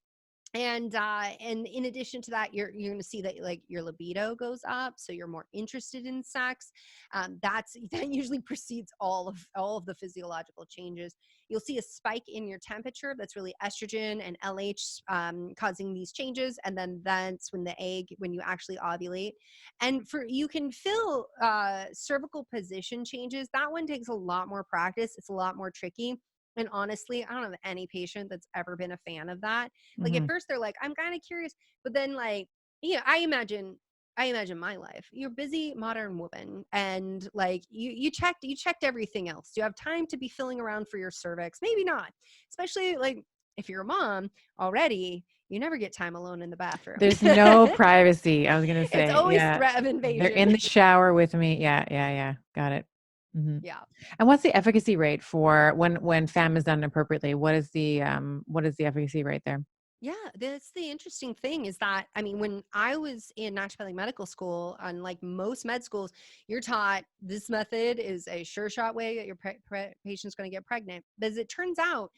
And in addition to that, you're going to see that like your libido goes up, so you're more interested in sex. That usually precedes all of the physiological changes. You'll see a spike in your temperature. That's really estrogen and LH causing these changes, and then that's when you actually ovulate. And you can feel cervical position changes. That one takes a lot more practice. It's a lot more tricky. And honestly, I don't have any patient that's ever been a fan of that. Like at Hmm. first they're like, I'm kind of curious, but then like, I imagine my life. You're a busy modern woman, and like you checked everything else. Do you have time to be filling around for your cervix? Maybe not. Especially like if you're a mom already, you never get time alone in the bathroom. There's no privacy. I was gonna It's say, always yeah. threat of They're in invasion. the shower with me. Yeah. Yeah. Yeah. Got it. Hmm. Yeah. And what's the efficacy rate for when FAM is done appropriately? What is the efficacy rate there? Yeah, that's the interesting thing is that, I mean, when I was in naturopathic medical school, unlike most med schools, you're taught this method is a sure shot way that your patient's going to get pregnant. But as it turns out,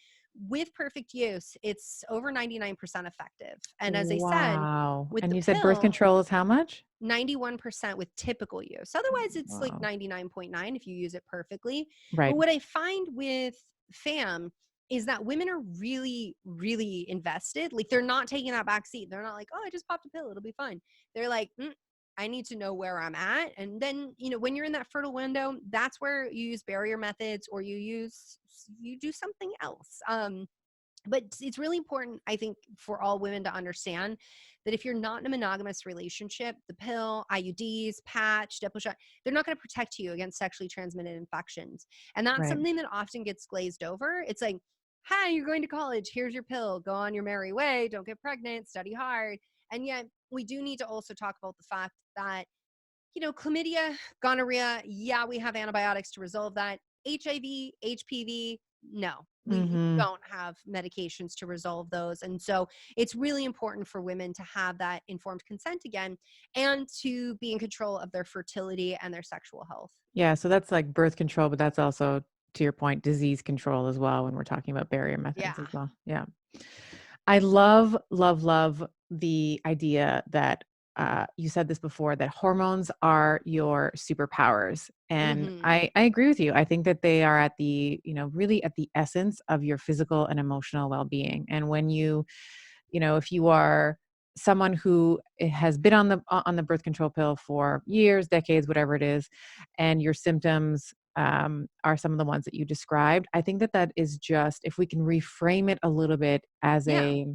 with perfect use, it's over 99% effective. And as I said, Wow. with And the you said birth pill, control is how much? 91% with typical use. Otherwise, it's like Wow. 99.9 if you use it perfectly. But Right. what I find with FAM is that women are really, really invested. Like they're not taking that back seat. They're not like, oh, I just popped a pill. It'll be fine. They're like, I need to know where I'm at. And then, when you're in that fertile window, that's where you use barrier methods or you do something else. But it's really important, I think, for all women to understand that if you're not in a monogamous relationship, the pill, IUDs, patch, depot shot, they're not going to protect you against sexually transmitted infections. And that's Right. something that often gets glazed over. It's like, hi, you're going to college. Here's your pill. Go on your merry way. Don't get pregnant. Study hard. And yet, we do need to also talk about the fact that, chlamydia, gonorrhea, yeah, we have antibiotics to resolve that. HIV, HPV, no, we Mm-hmm. don't have medications to resolve those. And so it's really important for women to have that informed consent again and to be in control of their fertility and their sexual health. Yeah. So that's like birth control, but that's also, to your point, disease control as well when we're talking about barrier methods Yeah. as well. Yeah. I love, love, love the idea that you said this before, that hormones are your superpowers. And Hmm. I agree with you. I think that they are at the, really at the essence of your physical and emotional well-being. And when if you are someone who has been on the birth control pill for years, decades, whatever it is, and your symptoms are some of the ones that you described, I think that that is just, if we can reframe it a little bit as Yeah. a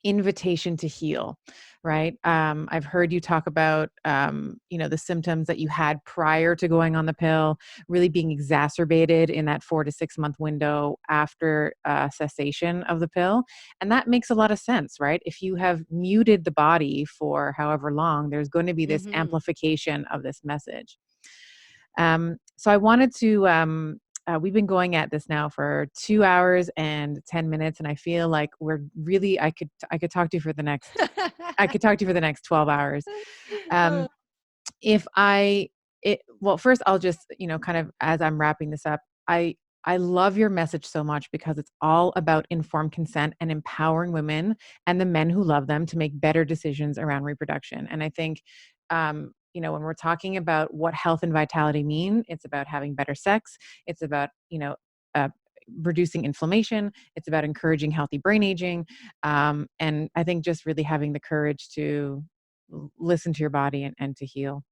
invitation to heal, right? I've heard you talk about, the symptoms that you had prior to going on the pill really being exacerbated in that 4 to 6 month window after cessation of the pill. And that makes a lot of sense, right? If you have muted the body for however long, there's going to be this Hmm. amplification of this message. So I wanted to, we've been going at this now for 2 hours and 10 minutes, and I feel like we're really, I could talk to you for the next, I could talk to you for the next 12 hours. Um, if I, well, first I'll just, kind of as I'm wrapping this up, I love your message so much because it's all about informed consent and empowering women and the men who love them to make better decisions around reproduction. And I think, when we're talking about what health and vitality mean, it's about having better sex. It's about, uh, reducing inflammation. It's about encouraging healthy brain aging. And I think just really having the courage to listen to your body and to heal.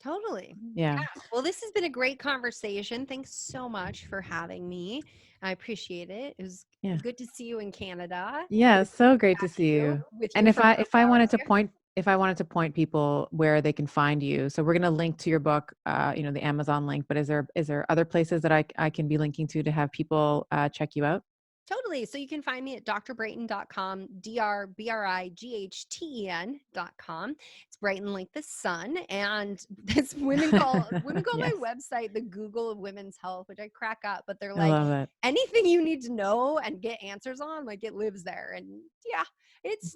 Totally. Yeah. Yeah. Well, this has been a great conversation. Thanks so much for having me. I appreciate it. It was Yeah. good to see you in Canada. Yeah, Good to so great to chat see to you you. with And your if fertile I wanted to flowers. point if I wanted to point people where they can find you, so we're gonna link to your book, the Amazon link, but is there other places that I can be linking to have people check you out? Totally. So you can find me at drbrighten.com, drbrighten.com. It's Brighten like the sun. And this women call my Yes. website the Google of women's health, which I crack up, but they're I like, love it. anything you need to know and get answers on, like it lives there. And yeah,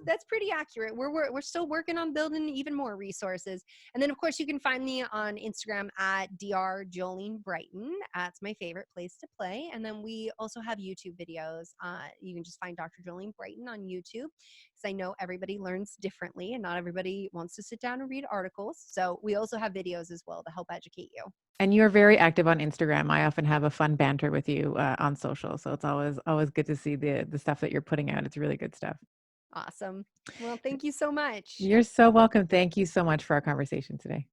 that's pretty accurate. We're still working on building even more resources. And then of course you can find me on Instagram at drjolene Brighten. That's my favorite place to play. And then we also have YouTube videos. You can just find Dr. Jolene Brighten on YouTube, because I know everybody learns differently and not everybody wants to sit down and read articles. So we also have videos as well to help educate you. And you're very active on Instagram. I often have a fun banter with you on social, so it's always good to see the stuff that you're putting out. It's really good stuff. Awesome. Well, thank you so much. You're so welcome. Thank you so much for our conversation today.